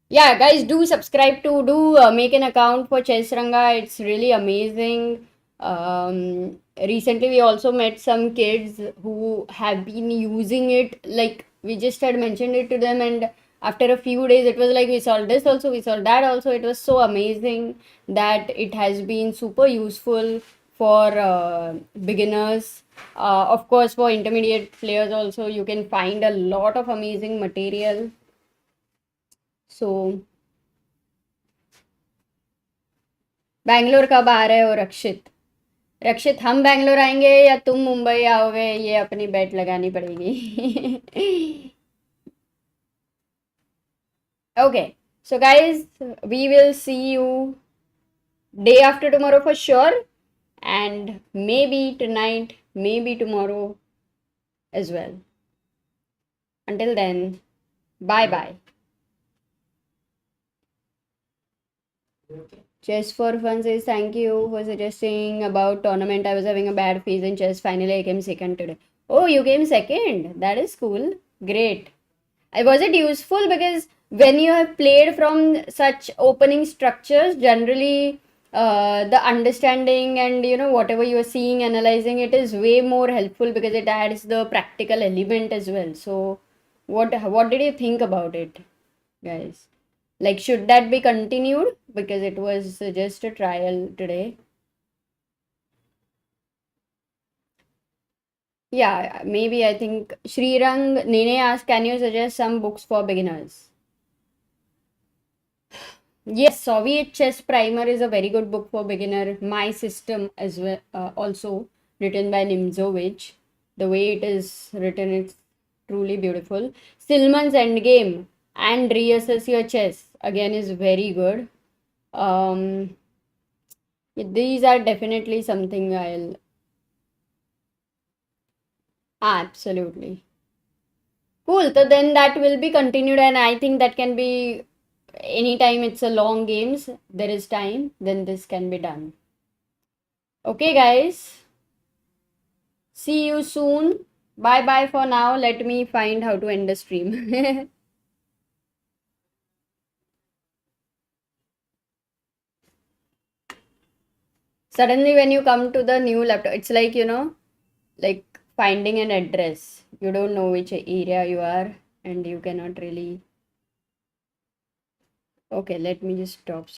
Yeah, guys, do subscribe to make an account for Chess Ranga. It's really amazing. Recently, we also met some kids who have been using it. Like we just had mentioned it to them, and after a few days, it was like we saw this also, we saw that also. It was so amazing that it has been super useful for beginners. Of course, for intermediate players also, you can find a lot of amazing material. So Bangalore कब आ रहे हो रक्षित? रक्षित हम बैंगलोर आएंगे या तुम मुंबई आओगे, ये अपनी बेट लगानी पड़ेगी. Okay, so guys, we will see you day after tomorrow for sure, and maybe tonight, maybe tomorrow as well. Until then, bye bye. Chess for Fun says thank you for suggesting about tournament. I was having a bad phase in chess. Finally, I came second today. Oh, you came second. That is cool. Great. Was it useful? Because when you have played from such opening structures, generally the understanding and whatever you are seeing, analyzing it is way more helpful because it adds the practical element as well. So, what did you think about it, guys? Like, should that be continued? Because it was just a trial today. Yeah, maybe I think Srirang Nene asked, can you suggest some books for beginners? Yes, Soviet Chess Primer is a very good book for beginner. My System as well, also written by Nimzovich. The way it is written, it's truly beautiful. Stillman's Endgame and Reassess Your Chess again is very good. Um, these are definitely something I'll absolutely. Cool. So then that will be continued, and I think that can be anytime it's a long games, there is time, then this can be done. Okay, guys. See you soon. Bye bye for now. Let me find how to end the stream. Suddenly, when you come to the new laptop, it's like, like finding an address. You don't know which area you are, and you cannot really. Okay, let me just stop.